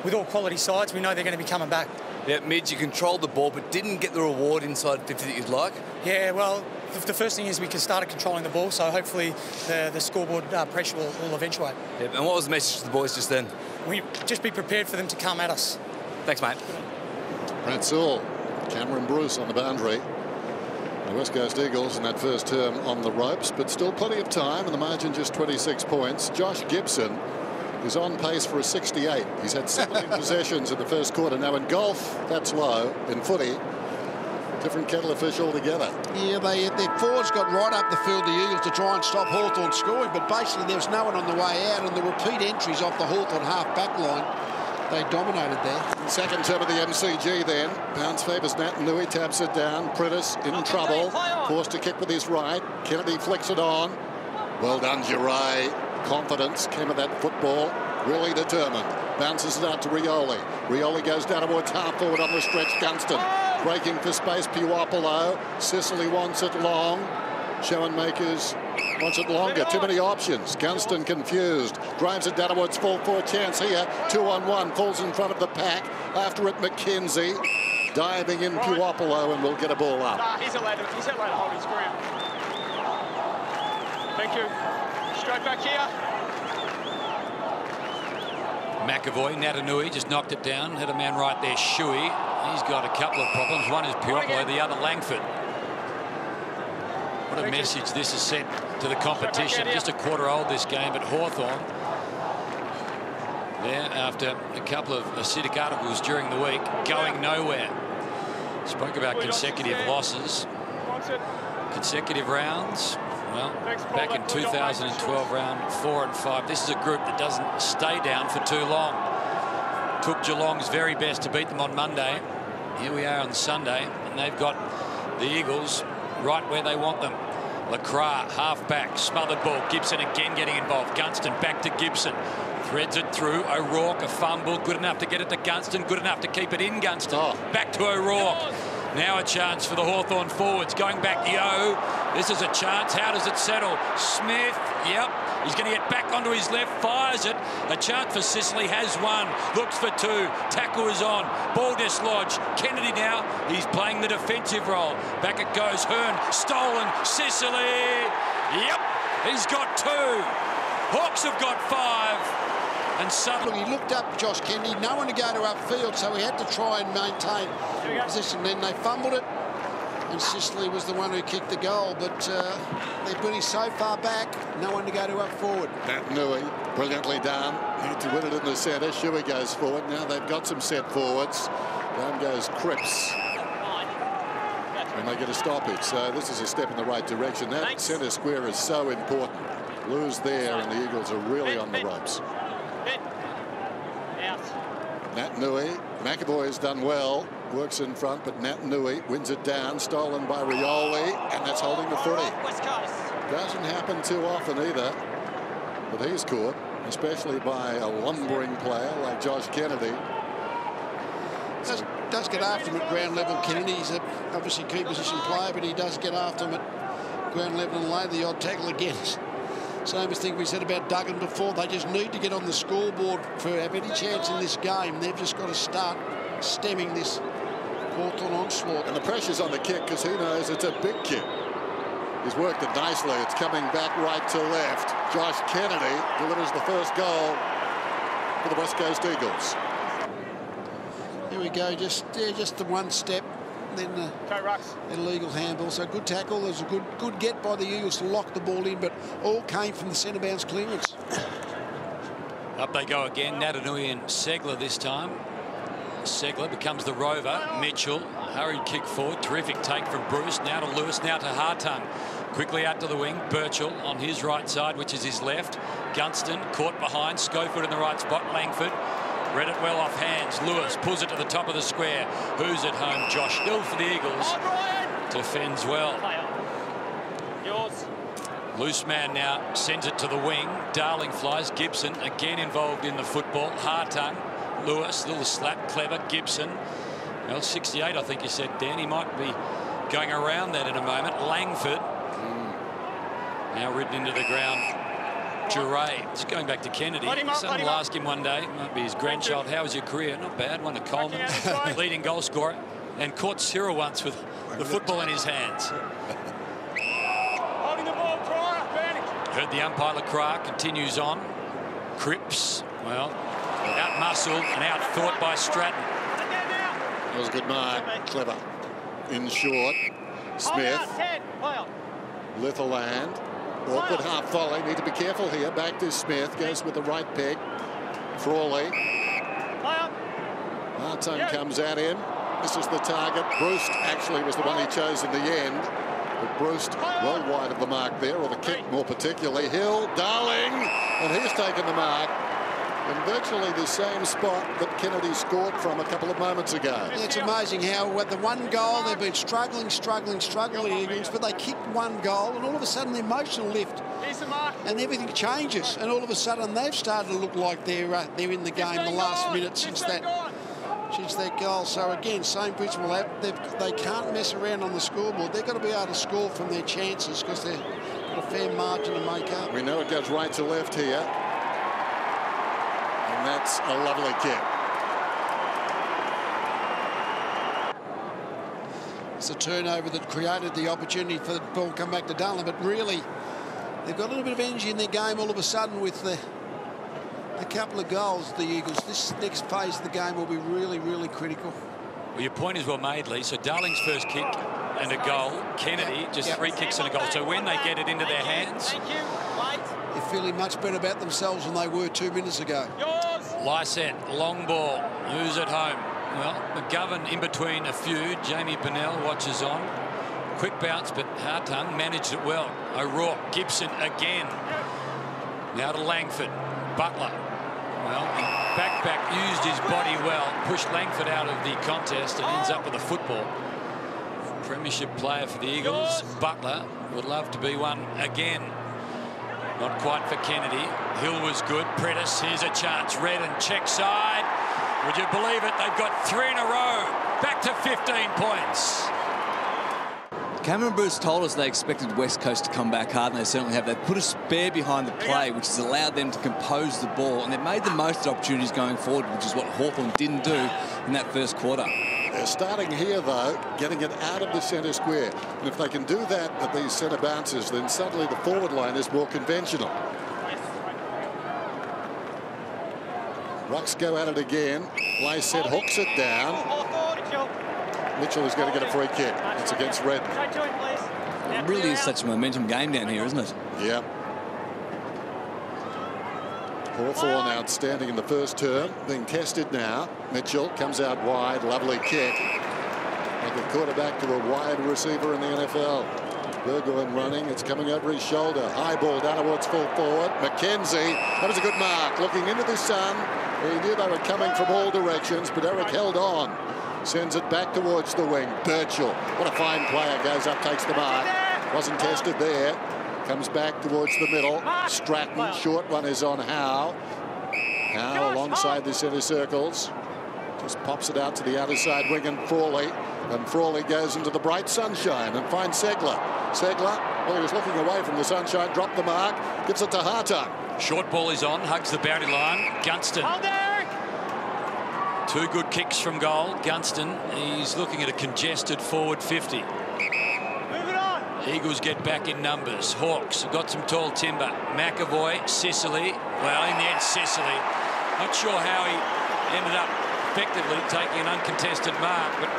with all quality sides, we know they're going to be coming back. Yeah, Midge, you controlled the ball, but didn't get the reward inside 50 that you'd like. Yeah, well, the first thing is we can start controlling the ball, so hopefully the scoreboard pressure will eventuate. Yeah, and what was the message to the boys just then? We just be prepared for them to come at us. Thanks, mate. Brad Sewell, Cameron Bruce on the boundary. The West Coast Eagles in that first term on the ropes, but still plenty of time, and the margin just 26 points. Josh Gibson is on pace for a 68. He's had 17 possessions in the first quarter. Now in golf, that's low. In footy, different kettle of fish altogether. Yeah, their forwards got right up the field, the Eagles, to try and stop Hawthorn scoring, but basically there was no one on the way out, and the repeat entries off the Hawthorn half-back line, they dominated there. Second term of the MCG then. Pounds favours Nat Nui, taps it down. Pritis in trouble, forced to kick with his right. Kennedy flicks it on. Well done, Giray. Confidence came of that football. Really determined. Bounces it out to Rioli. Rioli goes down towards half forward on the stretch. Gunston breaking for space. Puopolo. Sicily wants it long. Schoenmakers wants it longer. Too many options. Gunston confused. Drives it down towards full forward chance here. 2-on-1. Falls in front of the pack. After it, McKenzie. Diving in Puopolo and will get a ball up. He's allowed to hold his ground. Thank you. Straight back here. McAvoy, Natanui just knocked it down. Had a man right there, Shuey. He's got a couple of problems. One is Piopolo, the other Langford. What a message this has sent to the competition. Just a quarter old this game at Hawthorn. There, after a couple of acidic articles during the week, going nowhere. Spoke about consecutive losses. Consecutive rounds. Well, back in 2012, round 4 and 5. This is a group that doesn't stay down for too long. Took Geelong's very best to beat them on Monday. Here we are on Sunday, and they've got the Eagles right where they want them. LaCroix, half-back, smothered ball. Gibson again getting involved. Gunston back to Gibson. Threads it through. O'Rourke, a fumble. Good enough to get it to Gunston. Good enough to keep it in Gunston. Back to O'Rourke. Now a chance for the Hawthorn forwards. Going back, Yo. This is a chance. How does it settle? Smith, yep. He's going to get back onto his left. Fires it. A chance for Sicily. Has one. Looks for two. Tackle is on. Ball dislodged. Kennedy now. He's playing the defensive role. Back it goes. Hearn. Stolen. Sicily. Yep. He's got two. Hawks have got 5. And suddenly he looked up Josh Kennedy, no one to go to upfield, so he had to try and maintain position. Then they fumbled it, and Sicily was the one who kicked the goal. But they've been so far back, no one to go to up forward. That Nui, brilliantly done. Need to win it in the centre. Shuey goes forward. Now they've got some set forwards. Down goes Cripps. And they get a stoppage. So this is a step in the right direction. That centre square is so important. Lose there, and the Eagles are really on the ropes. Nat Nui, McAvoy has done well, works in front, but Nat Nui wins it down, stolen by Rioli, and that's holding the footy. Doesn't happen too often either, but he's caught, especially by a lumbering player like Josh Kennedy. Does get after him at ground level, Kennedy. He's obviously a key position player, but he does get after him at ground level and lay the odd tackle again. Same as thing we said about Duggan before. They just need to get on the scoreboard for have any chance in this game. They've just got to start stemming this Hawthorn onslaught. And the pressure's on the kick because he knows it's a big kick. He's worked it nicely. It's coming back right to left. Josh Kennedy delivers the first goal for the West Coast Eagles. Here we go. Just the one step. Then illegal handball. So good tackle. There's a good get by the Eagles to lock the ball in, but all came from the centre bounce clearance. Up they go again. Natanui and Segler this time. Segler becomes the rover. Mitchell, hurried kick forward. Terrific take from Bruce. Now to Lewis. Now to Hartung. Quickly out to the wing. Birchall on his right side, which is his left. Gunston caught behind. Schofield in the right spot. Langford. Read it well off hands. Lewis pulls it to the top of the square. Who's at home? Josh Hill for the Eagles. Defends well. Yours. Loose man now sends it to the wing. Darling flies. Gibson again involved in the football. Hartung. Lewis, little slap. Clever. Gibson. Well, 68, I think you said, Dan. He might be going around that in a moment. Langford. Now ridden into the ground. Duray. It's going back to Kennedy. Someone will ask him one day, might be his grandchild, how was your career? Not bad. Won a Coleman, leading goal scorer, and caught Cyril once with the football in his hands. Holding the ball, Heard the umpire. LaCroix continues on. Cripps, well, out-muscled and out-thought by Stratton. That was a good mark. Clever. In short. Smith. Litherland. Awkward half volley. Need to be careful here. Back to Smith. Goes with the right pick. Frawley. Hartung comes at him. This is the target. Bruce actually was the one he chose in the end. But Bruce well wide of the mark there, or the kick more particularly. Hill, Darling, and he's taken the mark in virtually the same spot that Kennedy scored from a couple of moments ago. Yeah, it's amazing how with the one goal they've been struggling, the Eagles, but they kicked one goal and all of a sudden the emotional lift and everything changes, and all of a sudden they've started to look like they're in the game the last minute since that goal. So again, same principle. They can't mess around on the scoreboard. They've got to be able to score from their chances because they've got a fair margin to make up. We know it goes right to left here. And that's a lovely kick. It's a turnover that created the opportunity for the ball to come back to Darling, but really they've got a little bit of energy in their game all of a sudden with a couple of goals, the Eagles. This next phase of the game will be really, really critical. Well, your point is well made, Lee. So Darling's first kick and a goal. Kennedy, just 3 kicks and a goal. So when they get it into their hands... They're feeling much better about themselves than they were 2 minutes ago. Lysette, long ball. Who's at home? Well, McGovern in between a few. Jamie Bennell watches on. Quick bounce, but Hawthorn managed it well. O'Rourke, Gibson again. Now to Langford. Butler. Well, back used his body well. Pushed Langford out of the contest and ends up with a football. Premiership player for the Eagles. Butler would love to be one again. Not quite for Kennedy. Hill was good. Prentice, here's a chance. Redden, check side. Would you believe it? They've got 3 in a row. Back to 15 points. Cameron Bruce told us they expected West Coast to come back hard, and they certainly have. They've put a spare behind the play, which has allowed them to compose the ball, and they've made the most of opportunities going forward, which is what Hawthorn didn't do in that first quarter. They're starting here, though, getting it out of the centre square. And if they can do that at these centre bounces, then suddenly the forward line is more conventional. Rucks go at it again. Lysette hooks it down. Mitchell is going to get a free kick. It's against Redden. It really is such a momentum game down here, isn't it? Yeah. Hawthorn outstanding in the first term, being tested now. Mitchell comes out wide, lovely kick. Like a quarterback to a wide receiver in the NFL. Burgoyne running, it's coming over his shoulder. High ball down towards full forward. McKenzie, that was a good mark. Looking into the sun, he knew they were coming from all directions, but Eric held on. Sends it back towards the wing. Birchall, what a fine player, goes up, takes the mark. Wasn't tested there. Comes back towards the middle. Stratton, short one is on Howe. Howe alongside the centre circles. Just pops it out to the outer side wing and Frawley. And Frawley goes into the bright sunshine and finds Segler. Segler, well, he was looking away from the sunshine, dropped the mark, gives it to Hawthorn. Short ball is on, hugs the boundary line. Gunston. 2 good kicks from goal. Gunston, he's looking at a congested forward 50. Eagles get back in numbers. Hawks have got some tall timber. McAvoy, Sicily. Well, in the end, Sicily. Not sure how he ended up effectively taking an uncontested mark, but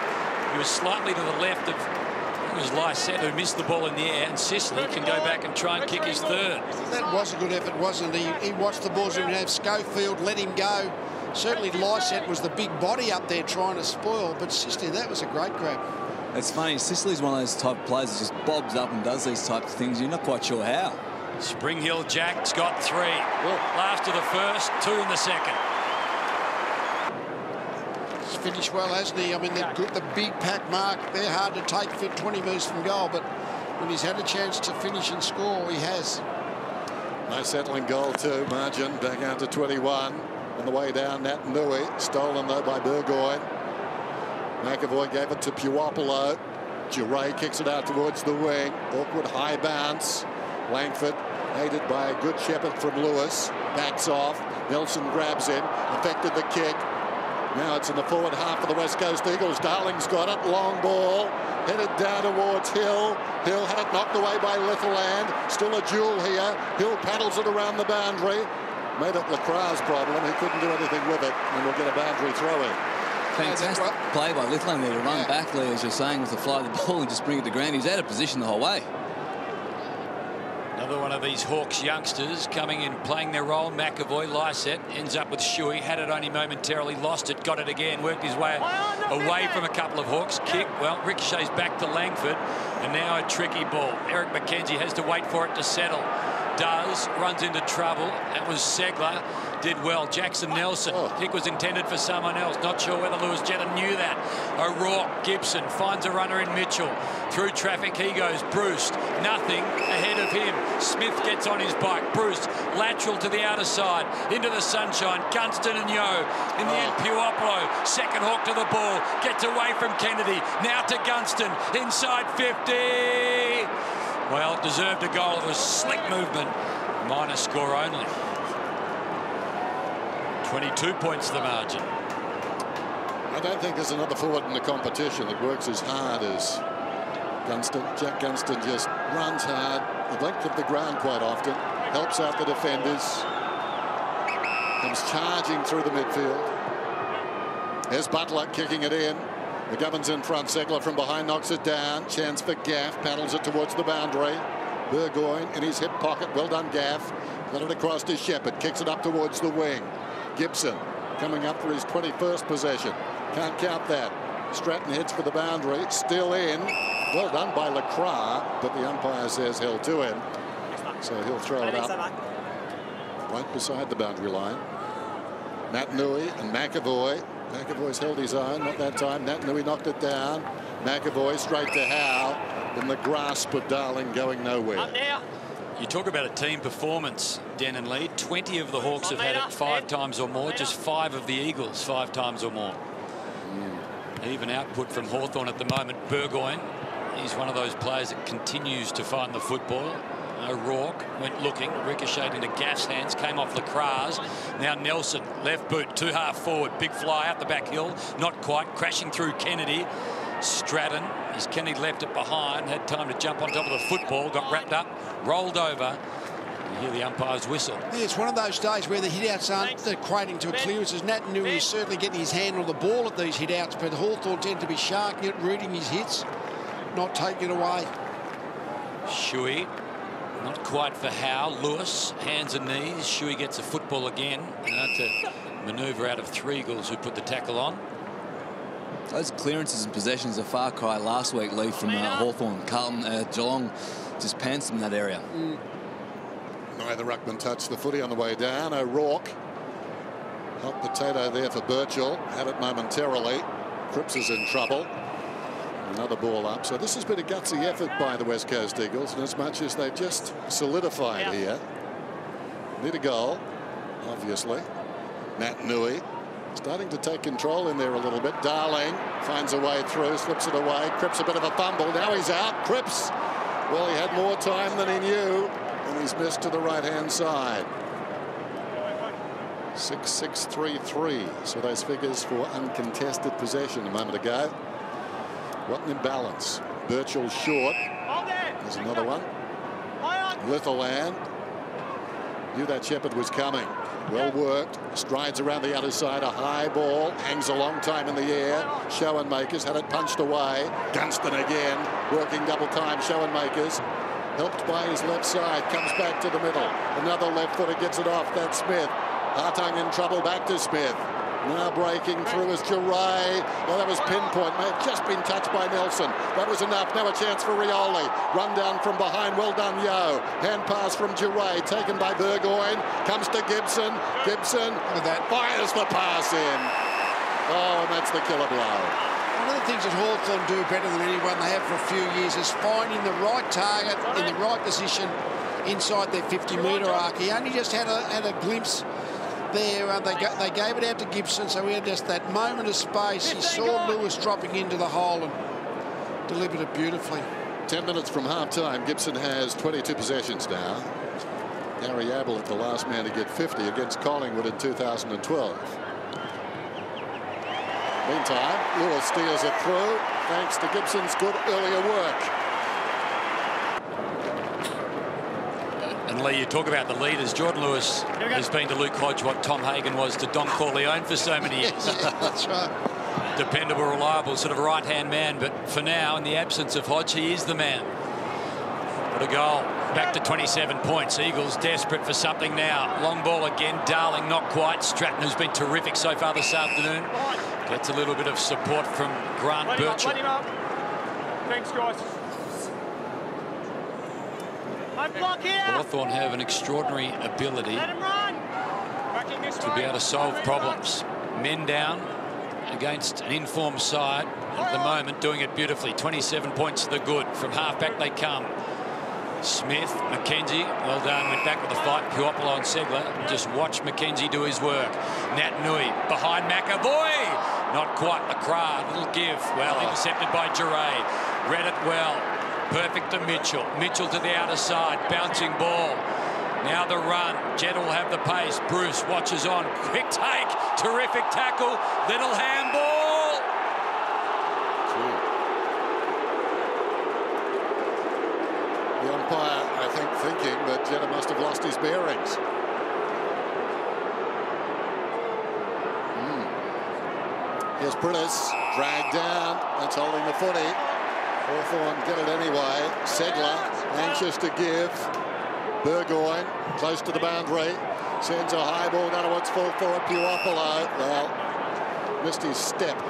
he was slightly to the left of, it was Lysette who missed the ball in the air, and Sicily can go back and try and kick his third. That was a good effort, wasn't it? He watched the balls and have Schofield let him go. Certainly Lysette was the big body up there trying to spoil, but Sicily, that was a great grab. It's funny, Sicily's one of those type of players that just bobs up and does these types of things. You're not quite sure how. Spring Hill Jack's got 3. Last of the first, 2 in the second. He's finished well, hasn't he? I mean, the big pack mark, they're hard to take for 20 metres from goal, but when he's had a chance to finish and score, he has. Nice settling goal too, margin back out to 21. On the way down, Nat Nui, stolen though by Burgoyne. McAvoy gave it to Puopolo. Duray kicks it out towards the wing. Awkward high bounce. Langford, aided by a good shepherd from Lewis, backs off. Nelson grabs him, affected the kick. Now it's in the forward half of the West Coast Eagles. Darling's got it, long ball, headed down towards Hill. Hill had it knocked away by Litherland. Still a duel here. Hill paddles it around the boundary. Made it Lacra's problem. He couldn't do anything with it, and we'll get a boundary throw in. Fantastic play by Litherland there to run back, Lee, as you're saying, with the fly of the ball and just bring it to ground. He's out of position the whole way. Another one of these Hawks youngsters coming in, playing their role. McAvoy, Lysette, ends up with Shuey. Had it only momentarily, lost it, got it again, worked his way away from a couple of Hawks. Kick, well, ricochets back to Langford, and now a tricky ball. Eric McKenzie has to wait for it to settle. Does, runs into trouble. That was Segler. Did well. Jackson Nelson. Kick was intended for someone else. Not sure whether Lewis Jetta knew that. O'Rourke, Gibson finds a runner in Mitchell. Through traffic he goes. Bruce, nothing ahead of him. Smith gets on his bike. Bruce, lateral to the outer side. Into the sunshine. Gunston and Yo. In the end, Puopolo. Second hawk to the ball. Gets away from Kennedy. Now to Gunston. Inside 50. Well, it deserved a goal. It was slick movement. Minor score only. 22 points the margin. I don't think there's another forward in the competition that works as hard as Gunston. Jack Gunston just runs hard, the length of the ground quite often. Helps out the defenders. Comes charging through the midfield. Here's Butler kicking it in. McGovern's in front. Segler from behind knocks it down. Chance for Gaff. Paddles it towards the boundary. Burgoyne in his hip pocket. Well done, Gaff. Got it across to Shepherd. Kicks it up towards the wing. Gibson coming up for his 21st possession. Can't count that. Stratton heads for the boundary. Still in. Well done by Lacroix, but the umpire says held to him. So he'll throw it up right beside the boundary line. Nat Nui and McAvoy. McAvoy's held his own, not that time. Nat Nui knocked it down. McAvoy straight to Howe in the grasp of Darling, going nowhere. Up there. You talk about a team performance, Den and Lee. 20 of the Hawks have had it 5 times or more. Just 5 of the Eagles 5 times or more. Even output from Hawthorn at the moment. Burgoyne, he's one of those players that continues to find the football. O'Rourke went looking, ricocheted into Gaff's hands, came off Lacroix's. Now Nelson, left boot, 2 half forward, big fly out the back hill, not quite, crashing through Kennedy. Stratton, as Kennedy left it behind, had time to jump on top of the football, got wrapped up, rolled over. You hear the umpire's whistle. Yeah, it's one of those days where the hit-outs aren't equating to a clearance. As Nat Nui is certainly getting his hand on the ball at these hit-outs, but Hawthorn tend to be sharking it, rooting his hits, not taking it away. Shuey, not quite for Howe. Lewis, hands and knees. Shuey gets a football again. To manoeuvre out of 3 Eagles who put the tackle on. Those clearances and possessions are far cry last week, Lee, from Hawthorn. Carlton, Geelong just pants them in that area. Neither ruckman touched the footy on the way down. O'Rourke, hot potato there for Birchall. Had it momentarily. Cripps is in trouble. Another ball up. So this has been a gutsy effort by the West Coast Eagles, and as much as they've just solidified here. Need a goal, obviously. Nat Nui starting to take control in there a little bit. Darling finds a way through, slips it away. Cripps a bit of a fumble. Now he's out. Cripps, well, he had more time than he knew, and he's missed to the right-hand side. 6-6-3-3. So those figures for uncontested possession a moment ago. What an imbalance. Birchall short. There's another one. Littleland knew that Shepherd was coming. Well worked. Strides around the other side. A high ball. Hangs a long time in the air. Schoenmakers had it punched away. Gunston again. Working double time. Schoenmakers helped by his left side. Comes back to the middle. Another left footer gets it off. That's Smith. Hartung in trouble. Back to Smith. Now breaking through is Giray. Well, that was pinpoint. May have just been touched by Nelson. That was enough. Now a chance for Rioli. Run down from behind. Well done, Yo. Hand pass from Giray. Taken by Burgoyne. Comes to Gibson. Gibson fires the pass in. Oh, and that's the killer blow. One of the things that Hawthorn do better than anyone they have for a few years is finding the right target in the right position inside their 50-metre arc. He only just had a glimpse there. They gave it out to Gibson, so he had just that moment of space. He saw Lewis dropping into the hole and delivered it beautifully. 10 minutes from half-time. Gibson has 22 possessions now. Harry Abel, the last man to get 50 against Collingwood in 2012. Meantime, Lewis steers it through thanks to Gibson's good earlier work. And Lee, you talk about the leaders. Jordan Lewis has been to Luke Hodge what Tom Hagen was to Don Corleone for so many years. That's right. Dependable, reliable, sort of right-hand man. But for now, in the absence of Hodge, he is the man. What a goal. Back to 27 points. Eagles desperate for something now. Long ball again. Darling not quite. Stratton, who's been terrific so far this afternoon, gets a little bit of support from Grant Birchall. Thanks, guys. Hawthorn have an extraordinary ability to be able to solve problems. Men down against an informed side at the moment, doing it beautifully. 27 points to the good. From half-back they come. Smith, McKenzie, well done, went back with the fight. Puopolo and Segler, just watch McKenzie do his work. Nat Nui behind McAvoy. Not quite Lacroix, little give. Well, intercepted by Giray. Read it well. Perfect to Mitchell. Mitchell to the outer side. Bouncing ball. Now the run. Jett will have the pace. Bruce watches on. Quick take. Terrific tackle. Little handball. The umpire, I think, thinking that Jetta must have lost his bearings. Here's Prittis, dragged down. That's holding the footy. Hawthorn get it anyway. Segler, anxious to give. Burgoyne, close to the boundary. Sends a high ball down towards full forward. Puopolo, well, missed his step.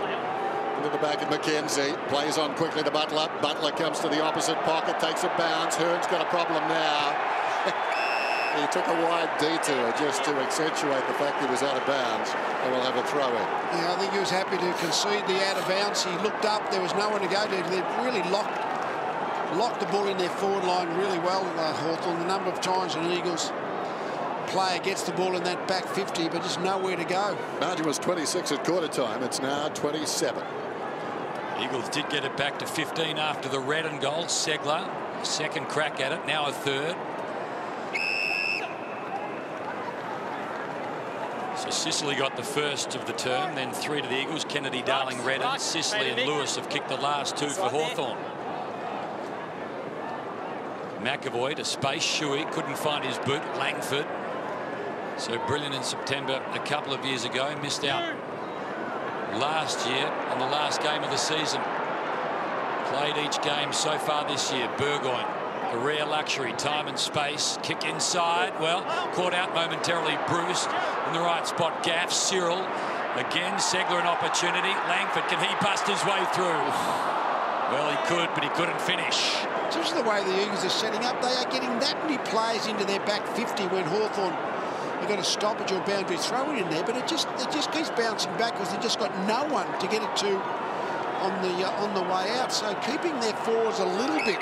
Into the back of McKenzie. Plays on quickly to Butler. Butler comes to the opposite pocket, takes a bounce. Hearn's got a problem now. He took a wide detour just to accentuate the fact he was out of bounds, and we'll have a throw in. Yeah, I think he was happy to concede the out of bounds. He looked up, there was no one to go to. They really locked the ball in their forward line really well, Hawthorn. The number of times an Eagles player gets the ball in that back 50, but just nowhere to go. Margin was 26 at quarter time. It's now 27. Eagles did get it back to 15 after the Redden goal. Segler, second crack at it, now a third. So Sicily got the first of the term, then 3 to the Eagles. Kennedy, Darling, Redden, Sicily and Lewis have kicked the last 2 for Hawthorn. McAvoy to space. Shuey couldn't find his boot. Langford, so brilliant in September a couple of years ago, missed out last year in the last game of the season. Played each game so far this year. Burgoyne, a rare luxury, time and space. Kick inside, well, caught out momentarily. Bruce in the right spot. Gaff, Cyril again. Segler an opportunity. Langford, can he bust his way through? Well, he could, but he couldn't finish. Just the way the Eagles are setting up, they are getting that many players into their back 50 when Hawthorn have got a stoppage or boundary throw in there, but it just keeps bouncing back because they've just got no one to get it to on the way out. So keeping their forwards a little bit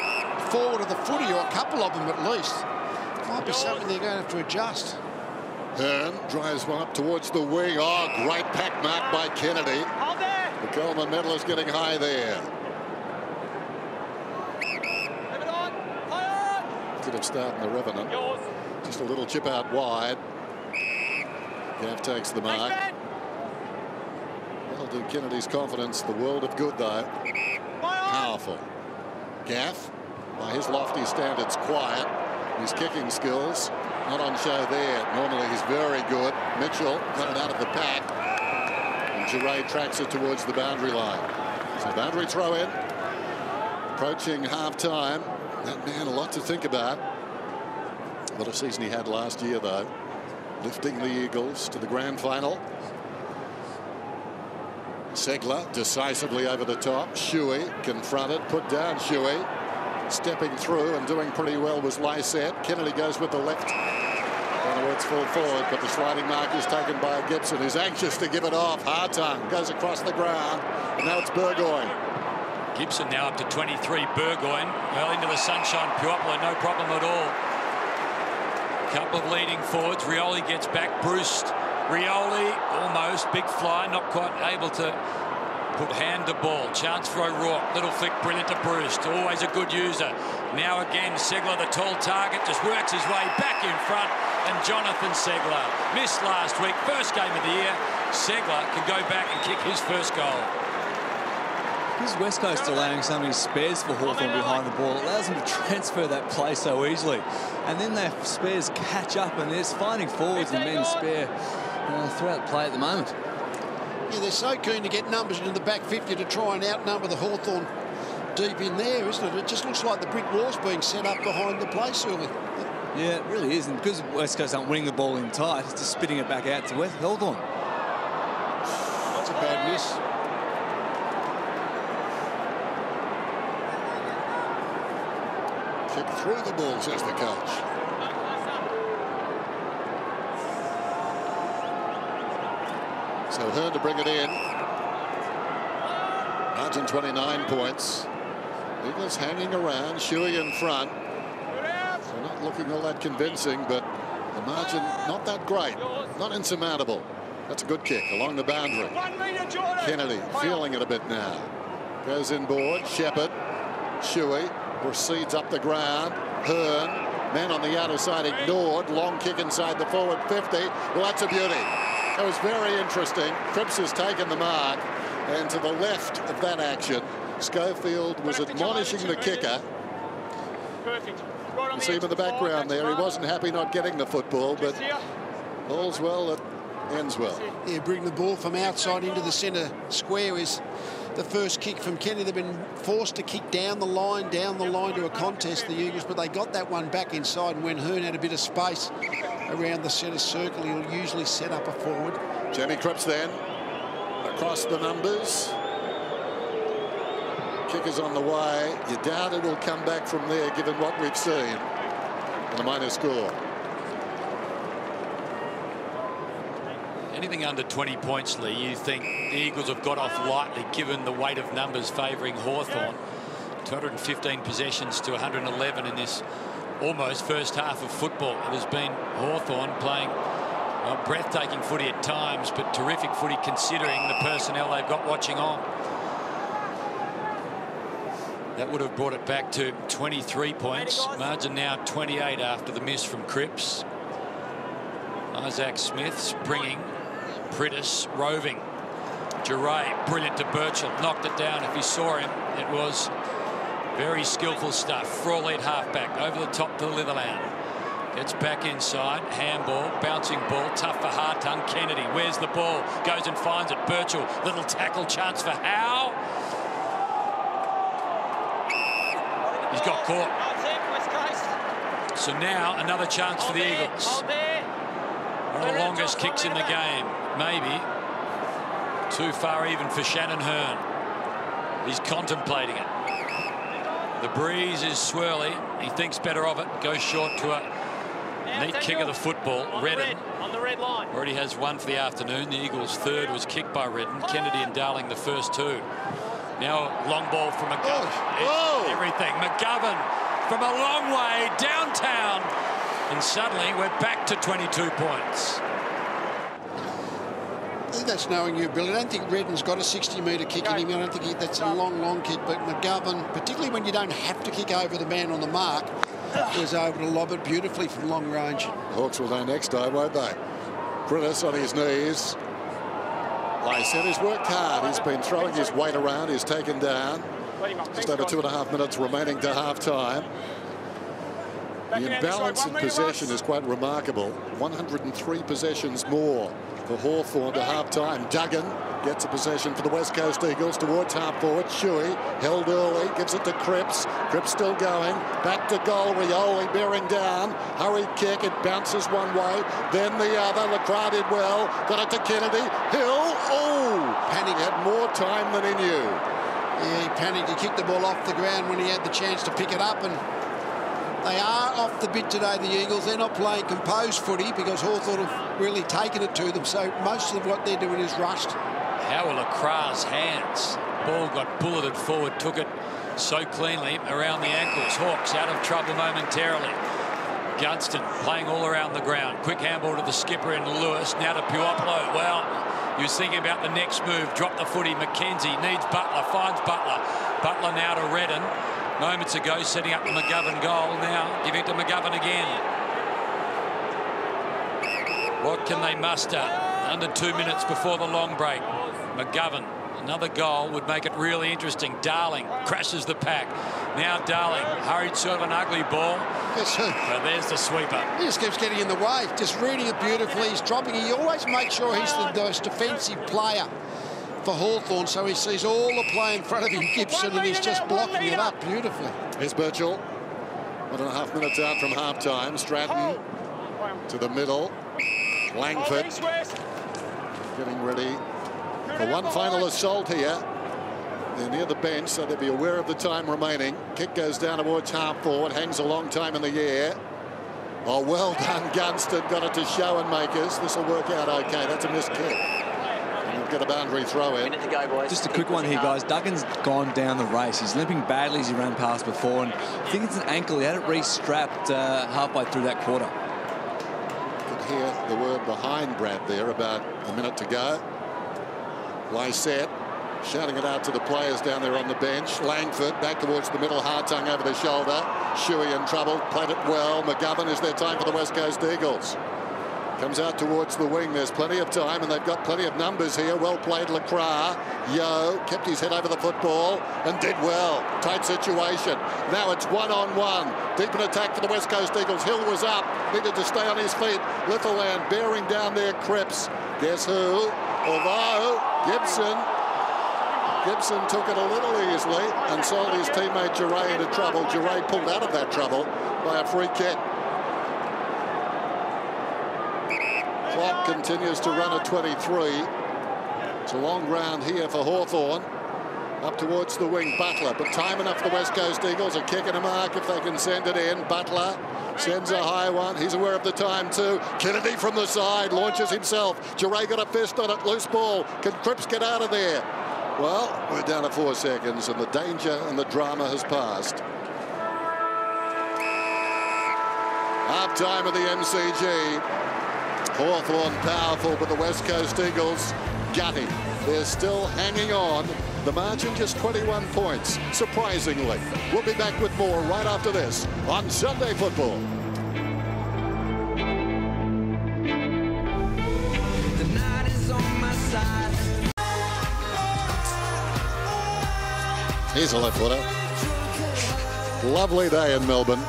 forward of the footy, or a couple of them at least, might be something they're going to have to adjust. Hearn drives one up towards the wing. Oh, great pack mark by Kennedy. The Coleman medalist getting high there. Could have started the Revenant. Just a little chip out wide. Gaff takes the mark. That'll do Kennedy's confidence the world of good, though. Powerful. Gaff, by his lofty standards, quiet. His kicking skills not on show there. Normally he's very good. Mitchell got it out of the pack. And Giray tracks it towards the boundary line. So boundary throw in. Approaching half-time. That man, a lot to think about. What a season he had last year, though. Lifting the Eagles to the grand final. Segler decisively over the top. Shuey confronted, put down Shuey. Stepping through and doing pretty well was Lysette. Kennedy goes with the left. Down towards full forward, but the sliding mark is taken by Gibson, who's anxious to give it off. Hartung goes across the ground, and now it's Burgoyne. Gibson now up to 23. Burgoyne, well, into the sunshine. Puopolo, no problem at all. Couple of leading forwards. Rioli gets back. Bruce. Rioli, almost. Big fly, not quite able to put hand to ball. Chance for O'Rourke. Little flick, brilliant to Bruce. Always a good user. Now again, Segler, the tall target, just works his way back in front. And Jonathan Segler missed last week. First game of the year. Segler can go back and kick his first goal. Because West Coast allowing so many spares for Hawthorn behind the ball, it allows them to transfer that play so easily. And then their spares catch up, and there's finding forwards and men spare throughout the play at the moment. Yeah, they're so keen to get numbers into the back 50 to try and outnumber the Hawthorn deep in there, isn't it? It just looks like the brick wall's being set up behind the place early. Yeah, it really is. And because West Coast aren't winning the ball in tight, it's just spitting it back out to Hawthorn. That's a bad miss. Kick through the ball, says the coach. So Hearn to bring it in. Margin 29 points. Eagles hanging around, Shuey in front. So not looking all that convincing, but the margin not that great, not insurmountable. That's a good kick along the boundary. Kennedy feeling it a bit now. Goes inboard, Shepherd, Shuey proceeds up the ground. Hearn, man on the outer side ignored. Long kick inside the forward 50. Well, that's a beauty. That was very interesting. Cripps has taken the mark, and to the left of that action, Schofield was admonishing the kicker. You see him in the background there. He wasn't happy not getting the football, but all's well that ends well. Yeah, bring the ball from outside into the centre square is the first kick from Kenny. They've been forced to kick down the line to a contest, the Eagles, but they got that one back inside, and when Hearn had a bit of space around the centre circle, he'll usually set up a forward. Jenny Cripps then across the numbers. Kick is on the way. You doubt it will come back from there, given what we've seen in the minor score. Anything under 20 points, Lee, you think the Eagles have got off lightly, given the weight of numbers favouring Hawthorn. 215 possessions to 111 in this almost first half of football. It has been Hawthorn playing breathtaking footy at times, but terrific footy considering the personnel they've got watching on. That would have brought it back to 23 points. Margin now 28 after the miss from Cripps. Isaac Smith springing. Prittis roving. Giray brilliant to Birchall. Knocked it down. If you saw him, it was very skillful stuff. Frawley halfback over the top to Litherland. Gets back inside. Handball. Bouncing ball. Tough for Hartung. Kennedy. Where's the ball? Goes and finds it. Birchall. Little tackle chance for Howe. He's got caught. So now another chance for the Eagles. One of the longest kicks in the game. Maybe too far even for Shannon Hearn. He's contemplating it. The breeze is swirly. He thinks better of it. Goes short to a neat kick of the football. Redden on the red line. Already has one for the afternoon. The Eagles' third was kicked by Redden. Kennedy and Darling the first two. Now long ball from McGovern. Everything. McGovern from a long way downtown. And suddenly we're back to 22 points. I think that's knowing your ability. I don't think Redden's got a 60-metre kick in him. I don't think that's a long kick. But McGovern, particularly when you don't have to kick over the man on the mark, was able to lob it beautifully from long range. Hawks will know next time, won't they? Prittis on his knees. Lycett has worked hard. He's been throwing his weight around. He's taken down. Just over 2.5 minutes remaining to half-time. The imbalance in possession is quite remarkable. 103 possessions more for Hawthorn to half-time. Duggan gets a possession for the West Coast Eagles towards half-forward. Shuey held early, gives it to Cripps. Cripps still going. Back to goal. Rioli bearing down. Hurried kick. It bounces one way, then the other. Lacroix did well. Got it to Kennedy. Hill. Oh! Panic had more time than he knew. Yeah, he panicked. He kicked the ball off the ground when he had the chance to pick it up, and they are off the bit today, the Eagles. They're not playing composed footy because Hawthorn have really taken it to them. So most of what they're doing is rushed. How were Lacroix's hands? Ball got bulleted forward, took it so cleanly around the ankles. Hawks out of trouble momentarily. Gunston playing all around the ground. Quick handball to the skipper and Lewis. Now to Puopolo. Well, he was thinking about the next move. Drop the footy. McKenzie needs Butler. Finds Butler. Butler now to Redden. Moments ago setting up the McGovern goal. Now giving it to McGovern again. What can they muster under 2 minutes before the long break? McGovern, another goal would make it really interesting. Darling crashes the pack. Now Darling, hurried sort of an ugly ball. Yes, but there's the sweeper. He just keeps getting in the way, just reading it beautifully. He's dropping. He always makes sure he's the most defensive player for Hawthorn, so he sees all the play in front of him, Gibson, and he's just blocking it up beautifully. Here's Birchall. 1.5 minutes out from half-time. Stratton to the middle. Langford getting ready for one final assault here. They're near the bench, so they'll be aware of the time remaining. Kick goes down towards half-forward, hangs a long time in the air. Oh, well done, Gunston. Got it to Schoenmakers. This will work out okay. That's a missed kick. Get a boundary throw in. Just a quick one here, guys. Duggan's gone down the race. He's limping badly as he ran past before, and I think it's an ankle. He had it re-strapped halfway through that quarter. Could hear the word behind Brad there about a minute to go. Lycett shouting it out to the players down there on the bench. Langford back towards the middle, Hartung over the shoulder. Shuey in trouble, played it well. McGovern, is there time for the West Coast Eagles? Comes out towards the wing. There's plenty of time, and they've got plenty of numbers here. Well played, Lacroix. Yo kept his head over the football and did well. Tight situation. Now it's one-on-one. Deep in attack for the West Coast Eagles. Hill was up. Needed to stay on his feet. Litherland bearing down their Cripps. Guess who? Although Gibson took it a little easily and sold his teammate Giray into trouble. Giray pulled out of that trouble by a free kick. Clock continues to run at 23. It's a long round here for Hawthorn. Up towards the wing, Butler, but time enough for the West Coast Eagles. A kick and a mark if they can send it in. Butler sends a high one. He's aware of the time too. Kennedy from the side launches himself. Giray got a fist on it. Loose ball. Can Cripps get out of there? Well, we're down to 4 seconds, and the danger and the drama has passed. Half time of the MCG. Hawthorn powerful, but the West Coast Eagles gutting. They're still hanging on. The margin just 21 points, surprisingly. We'll be back with more right after this on Sunday Football. The night is on my side. Here's a left footer. Lovely day in Melbourne.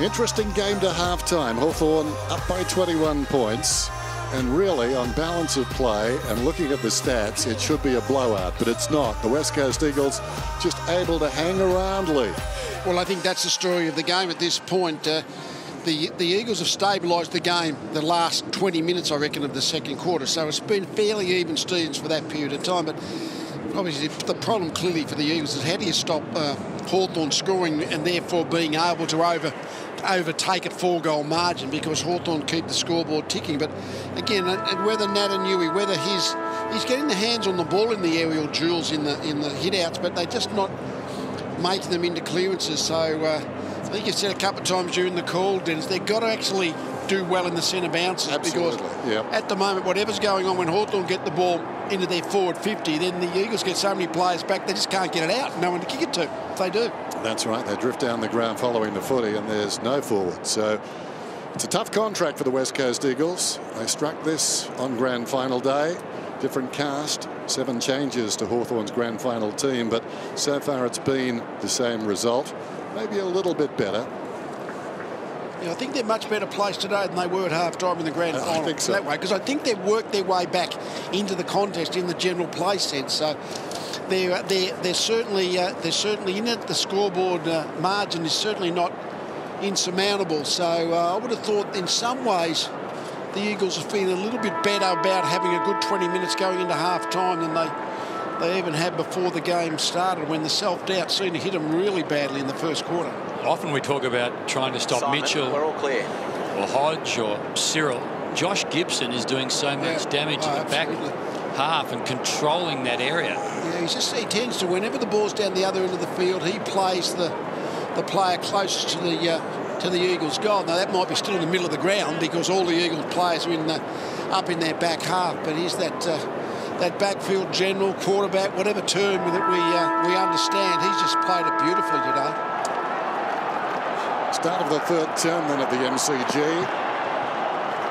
Interesting game to half-time. Hawthorn up by 21 points. And really, on balance of play and looking at the stats, it should be a blowout, but it's not. The West Coast Eagles just able to hang around, Lee. Well, I think that's the story of the game at this point. The Eagles have stabilised the game the last 20 minutes, I reckon, of the second quarter. So it's been fairly even Stevens for that period of time. But obviously, the problem clearly for the Eagles is how do you stop Hawthorn scoring and therefore being able to overtake a 4-goal margin, because Hawthorn keep the scoreboard ticking. But again, and whether Natanui, whether he's getting the hands on the ball in the aerial duels in the hit-outs, but they're just not making them into clearances. So I think you said a couple of times during the call, Dennis, they've got to actually do well in the centre bounces. Absolutely. Because at the moment, whatever's going on, when Hawthorn get the ball into their forward 50, then the Eagles get so many players back, they just can't get it out. No one to kick it to if they do. That's right. They drift down the ground following the footy, and there's no forward. So it's a tough contract for the West Coast Eagles. They struck this on grand final day. Different cast, 7 changes to Hawthorn's grand final team, but so far it's been the same result. Maybe a little bit better. Yeah, I think they're much better placed today than they were at half-time in the grand final. I think so. That way, because I think they've worked their way back into the contest in the general play sense. So they're certainly in it. The scoreboard margin is certainly not insurmountable. So I would have thought in some ways the Eagles have been a little bit better about having a good 20 minutes going into half-time than they even had before the game started, when the self-doubt seemed to hit them really badly in the first quarter. Often we talk about trying to stop Simon, Mitchell we're all clear. or Hodge or Cyril. Josh Gibson is doing so much damage in the back half and controlling that area. Yeah, he tends to, whenever the ball's down the other end of the field, he plays the player closest to the Eagles' goal. Now that might be still in the middle of the ground because all the Eagles players are up in their back half, but he's that backfield general, quarterback, whatever term that we understand. He's just played it beautifully today. Start of the third term then at the MCG.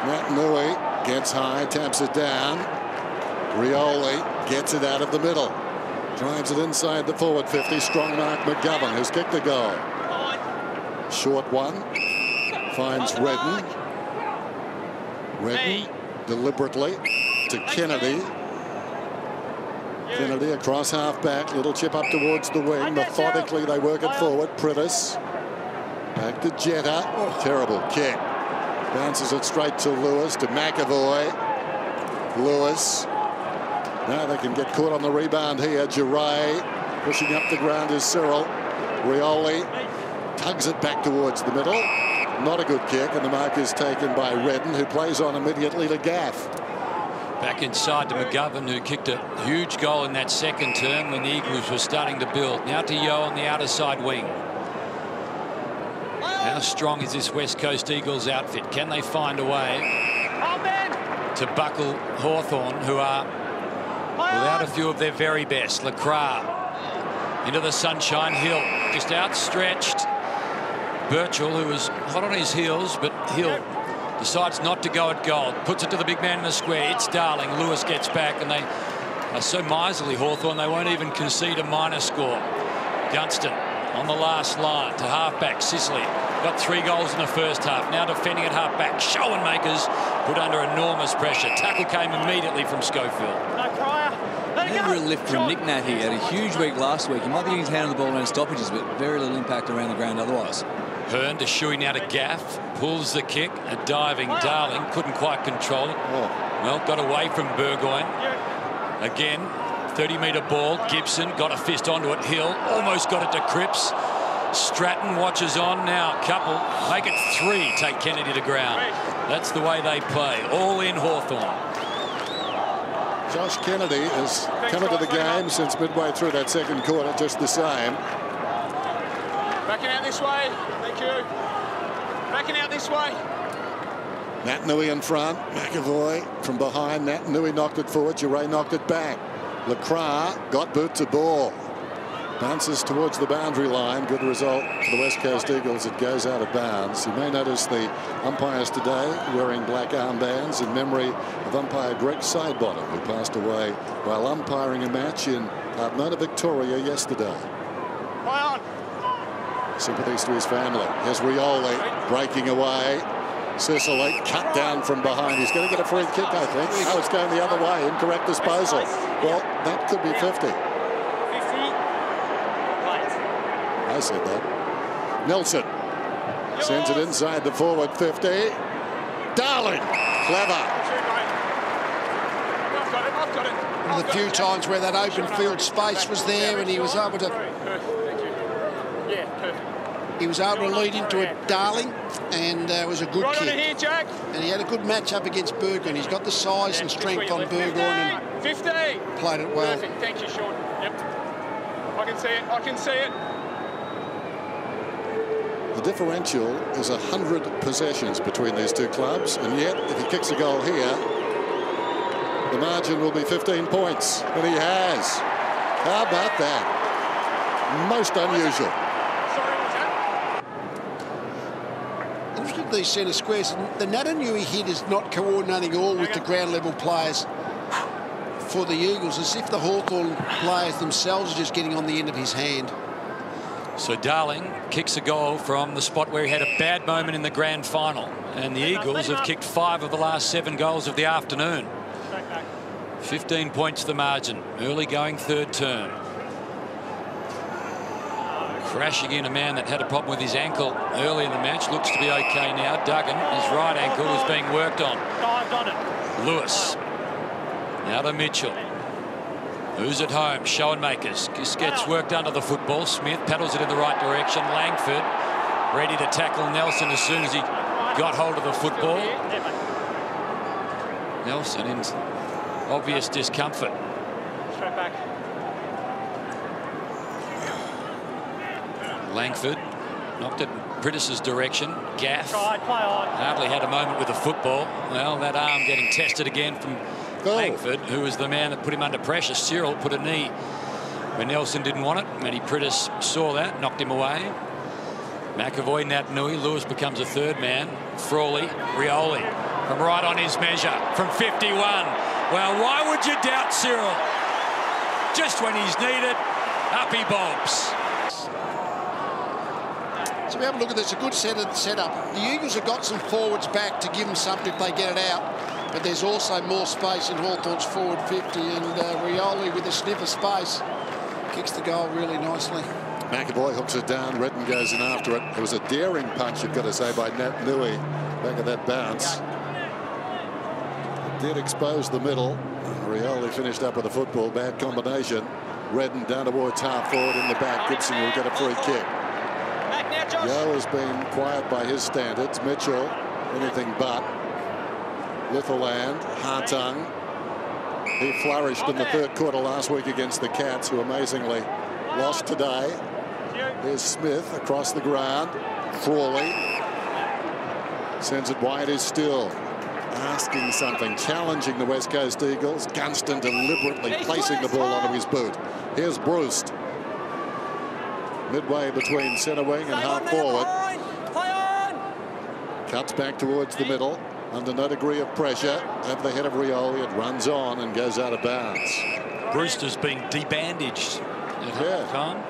Natanui gets high, taps it down. Rioli gets it out of the middle. Drives it inside the forward 50. Strong mark McGovern, who's kicked the goal. Short one. Finds Redden. Redden deliberately to Kennedy. Kennedy across half back. Little chip up towards the wing. Methodically they work it forward. Pritis. Back to Jetta. Terrible kick. Bounces it straight to Lewis, to McAvoy. Lewis. Now they can get caught on the rebound here. Giray pushing up the ground is Cyril. Rioli tugs it back towards the middle. Not a good kick, and the mark is taken by Redden, who plays on immediately to Gaff. Back inside to McGovern, who kicked a huge goal in that second term when the Eagles were starting to build. Now to Yo on the outer side wing. How strong is this West Coast Eagles outfit? Can they find a way to buckle Hawthorn, who are without a few of their very best? Lacroix into the sunshine. Hill just outstretched. Birchall, who was hot on his heels, but Hill decides not to go at goal. Puts it to the big man in the square. It's Darling. Lewis gets back, and they are so miserly, Hawthorn, they won't even concede a minor score. Gunston on the last line to halfback Sicily. Got 3 goals in the first half. Now defending at halfback. Showenmakers put under enormous pressure. Tackle came immediately from Schofield. Never a lift from Nick Nat here. Had a huge week last week. He might be getting his hand on the ball around stoppages, but very little impact around the ground otherwise. Hearn to Shuey now to Gaff. Pulls the kick. A diving Darling. Couldn't quite control it. Well, got away from Burgoyne. Again, 30-metre ball. Gibson got a fist onto it. Hill almost got it to Cripps. Stratton watches on now. Couple. Make it 3. Take Kennedy to ground. That's the way they play. All in Hawthorn. Josh Kennedy has come into the game since midway through that second quarter, just the same. Backing out this way. Thank you. Backing out this way. Nat Nui in front. McAvoy from behind. Nat Nui knocked it forward. Duray knocked it back. Lacroix got boot to ball. Bounces towards the boundary line. Good result for the West Coast Eagles. It goes out of bounds. You may notice the umpires today wearing black armbands in memory of umpire Greg Sidebottom, who passed away while umpiring a match in Mona Victoria yesterday. Sympathies to his family. Here's Rioli breaking away. Sicily cut down from behind. He's going to get a free kick, I think. Oh, it's going the other way. Incorrect disposal. Well, that could be 50. I said that. Nelson sends it inside the forward 50. Darling. Clever. One of the few times where that open field space was there and he was able to... He was able to lead into it, Darling, and it was a good kick. Here, Jack. And he had a good match up against Burgoyne. He's got the size and strength on Burgoyne and 50. Played it well. Perfect. Thank you, Sean. Yep. I can see it. I can see it. The differential is 100 possessions between these two clubs, and yet if he kicks a goal here, the margin will be 15 points, and he has. How about that? Most unusual. These centre squares, the Natanui hit is not coordinating all with the ground level players for the Eagles, as if the Hawthorn players themselves are just getting on the end of his hand. So Darling kicks a goal from the spot where he had a bad moment in the grand final, and the Eagles have kicked 5 of the last 7 goals of the afternoon. 15 points the margin. Early going third term. Crashing in a man that had a problem with his ankle early in the match. Looks to be okay now. Duggan, his right ankle is being worked on. Lewis. Now to Mitchell. Who's at home? Showenmakers. Just gets worked under the football. Smith paddles it in the right direction. Langford ready to tackle Nelson as soon as he got hold of the football. Nelson in obvious discomfort. Straight back. Langford knocked it in Prittis's direction. Gaff hardly had a moment with the football. Well, that arm getting tested again from Langford, who was the man that put him under pressure. Cyril put a knee when Nelson didn't want it. Matty Prittis saw that, knocked him away. McAvoy, Natanui. Lewis becomes a third man. Frawley, Rioli from right on his measure from 51. Well, why would you doubt Cyril? Just when he's needed, up he bobs. So we have a look at this. A good setup. The Eagles have got some forwards back to give them something if they get it out. But there's also more space in Hawthorn's forward 50. And Rioli with a sniff of space kicks the goal really nicely. McAvoy hooks it down. Redden goes in after it. It was a daring punch, you've got to say, by Nat Nui back at that bounce. It did expose the middle. Rioli finished up with a football. Bad combination. Redden down towards half forward in the back. Gibson will get a free kick. Yeo has been quiet by his standards. Mitchell, anything but. Littleland, Hartung. He flourished in the third quarter last week against the Cats, who amazingly lost today. Here's Smith across the ground. Frawley sends it wide. Is still asking something, challenging the West Coast Eagles. Gunston deliberately placing the ball onto his boot. Here's Bruce. Midway between centre wing and half forward. Cuts back towards the middle. Under no degree of pressure. Over the head of Rioli. It runs on and goes out of bounds. Brewster's been debandaged at half-time.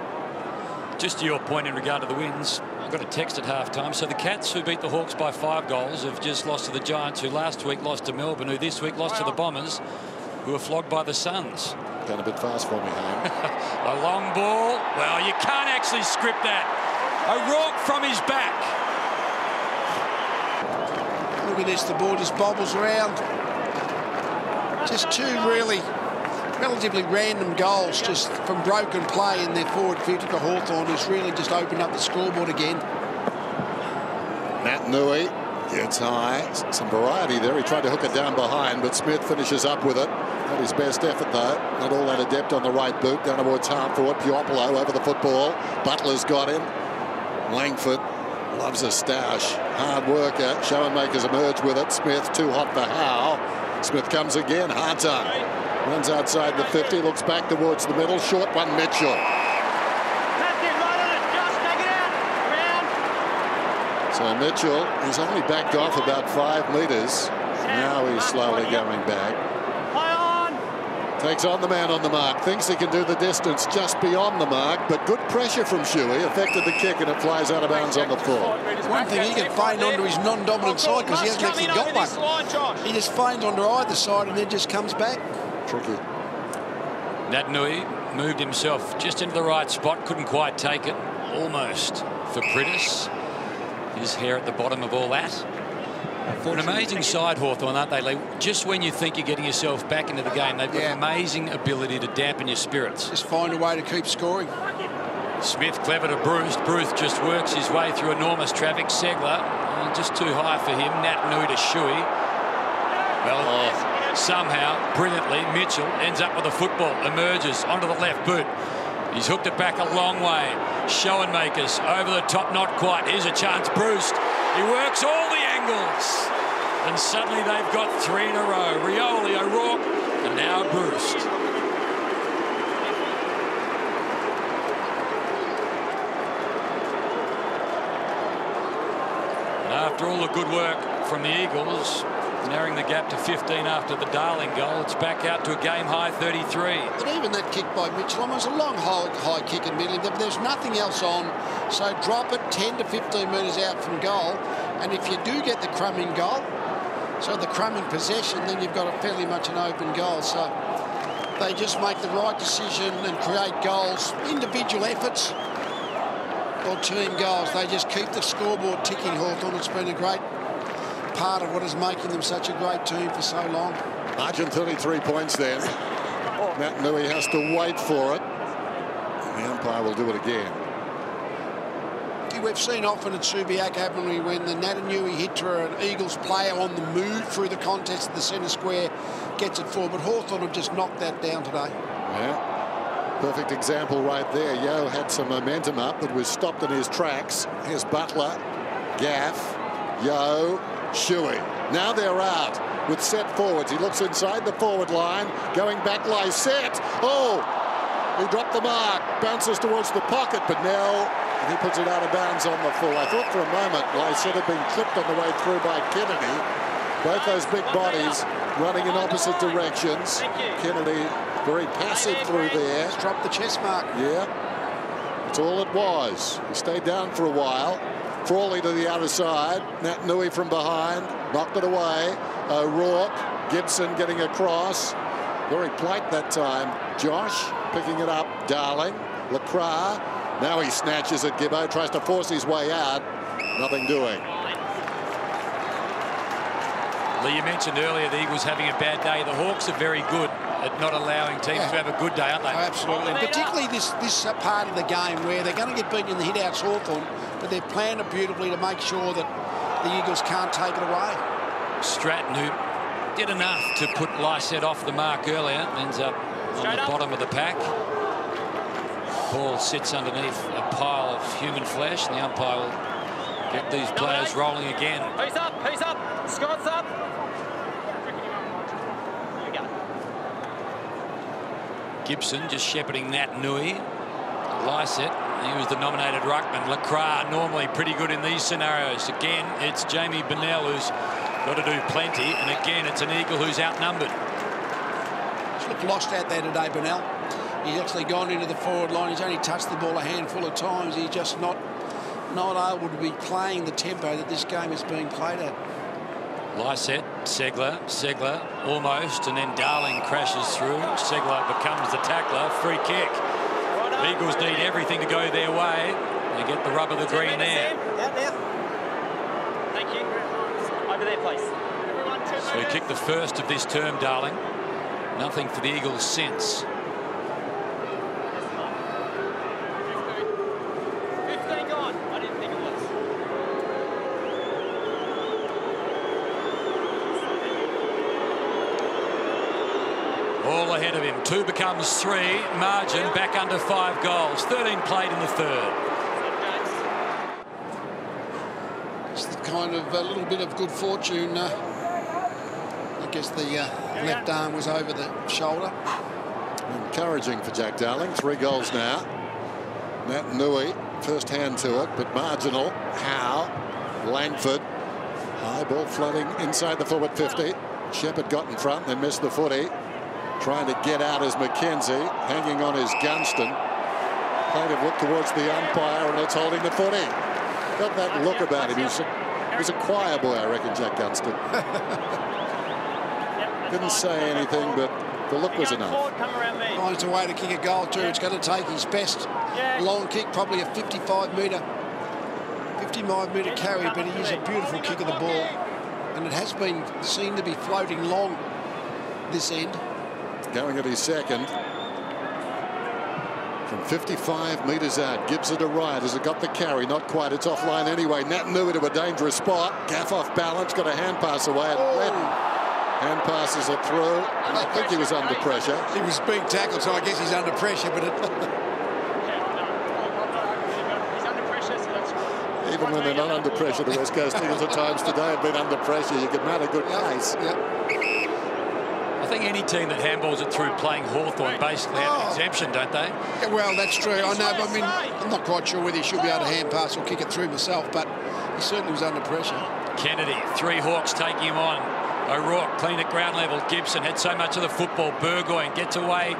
Just to your point in regard to the wins, I got a text at half-time. So the Cats, who beat the Hawks by 5 goals, have just lost to the Giants, who last week lost to Melbourne, who this week lost to the Bombers, who were flogged by the Suns. Gone a bit fast for me, Hayne. A long ball. Well, you can't actually script that. O'Rourke from his back. Look at this, the ball just bobbles around. Just two really relatively random goals just from broken play in their forward 50 for Hawthorn, who's really just opened up the scoreboard again. Matt Nui gets high. Some variety there. He tried to hook it down behind, but Smith finishes up with it. Not his best effort, though. Not all that adept on the right boot. Down towards half forward. Puopolo over the football. Butler's got him. Langford loves a stoush. Hard worker. Showenmakers emerge with it. Smith too hot for Howe. Smith comes again. Hard-time. Runs outside the 50. Looks back towards the middle. Short one, Mitchell. So Mitchell, he's only backed off about 5 metres. Now he's slowly going back. Takes on the man on the mark. Thinks he can do the distance just beyond the mark, but good pressure from Shuey. Affected the kick and it flies out of bounds on the full. One thing, he can feign onto his non-dominant side because he hasn't actually got one. He just feigns onto either side and then just comes back. Tricky. Nat Nui moved himself just into the right spot. Couldn't quite take it. Almost for Pritis. His hair at the bottom of all that. An amazing side, Hawthorn, aren't they, Lee? Just when you think you're getting yourself back into the game, they've got amazing ability to dampen your spirits. Just find a way to keep scoring. Smith clever to Bruce. Bruce just works his way through enormous traffic. Segler, just too high for him. Nat Nui to Shuey. Well, somehow, brilliantly, Mitchell ends up with the football. Emerges onto the left boot. He's hooked it back a long way. Showenmakers over the top, not quite. Here's a chance. Bruce. He works all the angles. And suddenly they've got 3 in a row. Rioli, O'Rourke, and now Bruce. And after all the good work from the Eagles, narrowing the gap to 15 after the Darling goal, it's back out to a game-high 33. And even that kick by Mitchell, it was a long high kick in middle, but there's nothing else on. So drop it 10 to 15 metres out from goal. And if you do get the crumbing goal, so the crumbing possession, then you've got a fairly much an open goal. So they just make the right decision and create goals, individual efforts or team goals. They just keep the scoreboard ticking, Hawthorn. It's been a great part of what is making them such a great team for so long. Margin 33 points then. Matt Nui has to wait for it. And the umpire will do it again. We've seen often at Subiac, haven't we, when the Natanui hitter, an Eagles player on the move through the contest of the centre square, gets it forward. But Hawthorn have just knocked that down today. Yeah. Perfect example right there. Yo had some momentum up but was stopped in his tracks. Here's Butler, Gaff, Yo, Shuey. Now they're out with set forwards. He looks inside the forward line. Going back, lies set. Oh, he dropped the mark. Bounces towards the pocket, but now he puts it out of bounds on the full. I thought for a moment Lysette had been clipped on the way through by Kennedy. Both those big bodies running in opposite directions. Kennedy very passive through there. Just dropped the chest mark. Yeah, that's all it was. He stayed down for a while. Frawley to the other side. Nat Nui from behind. Knocked it away. O'Rourke. Gibson getting across. Very plight that time. Josh picking it up. Darling. Lacroix. Now he snatches at Gibbo. Tries to force his way out. Nothing doing. Lee, you mentioned earlier the Eagles having a bad day. The Hawks are very good at not allowing teams to have a good day, aren't they? Oh, absolutely. And particularly this part of the game where they're going to get beaten in the hit-outs, Hawthorn, but they've planned it beautifully to make sure that the Eagles can't take it away. Stratton, who did enough to put Lysette off the mark earlier, ends up on the bottom of the pack. Ball sits underneath a pile of human flesh, and the umpire will get these players rolling again. Who's up? Who's up? Scott's up. Gibson just shepherding Nat Nui. Lysette He was the nominated ruckman. Lacroix normally pretty good in these scenarios. Again, it's Jamie Bennell who's got to do plenty, and again, it's an Eagle who's outnumbered. He's looked lost out there today, Bennell. He's actually gone into the forward line. He's only touched the ball a handful of times. He's just not able to be playing the tempo that this game is being played at. Lysette, Segler almost, and then Darling crashes through. Segler becomes the tackler. Free kick. Eagles need everything to go their way. They get the rub of the green there. Thank you. Over there, please. So he kicked the first of this term, Darling. Nothing for the Eagles since. 15 gone. I didn't think it was. All ahead of him. 2 becomes 3. Margin back under 5 goals. 13 played in the third. It's the kind of a little bit of good fortune. I guess the left arm was over the shoulder. Encouraging for Jack Darling. 3 goals now. Nat Nui, first hand to it, but marginal. Howe, Langford. High ball flooding inside the forward 50. Shepherd got in front, then missed the footy. Trying to get out is McKenzie, hanging on his Gunston. Played a look towards the umpire, and it's holding the footy. Got that look about him. He was a choir boy, I reckon, Jack Gunston. Didn't say anything, but the look was enough. Finds a way to kick a goal too. It's going to take his best long kick, probably a 55-metre carry, but he is a beautiful kick of the ball, and it has been seen to be floating long this end. Going at his second. From 55 metres out, gives it a ride. Has it got the carry? Not quite. It's offline anyway. Nat Nui to a dangerous spot. Gaff off balance. Got a hand pass away. And Redden hand passes it through. And I think he was under pressure. He was being tackled, so I guess he's under pressure. But even when they're not under pressure, the West Coast Eagles at times today have been under pressure. You could mount a good case. I think any team that handballs it through playing Hawthorn basically have an exemption, don't they? Yeah, well, that's true. I know, but I mean, I'm not quite sure whether he should be able to hand pass or kick it through myself, but he certainly was under pressure. Kennedy, 3 Hawks taking him on. O'Rourke clean at ground level. Gibson had so much of the football. Burgoyne gets away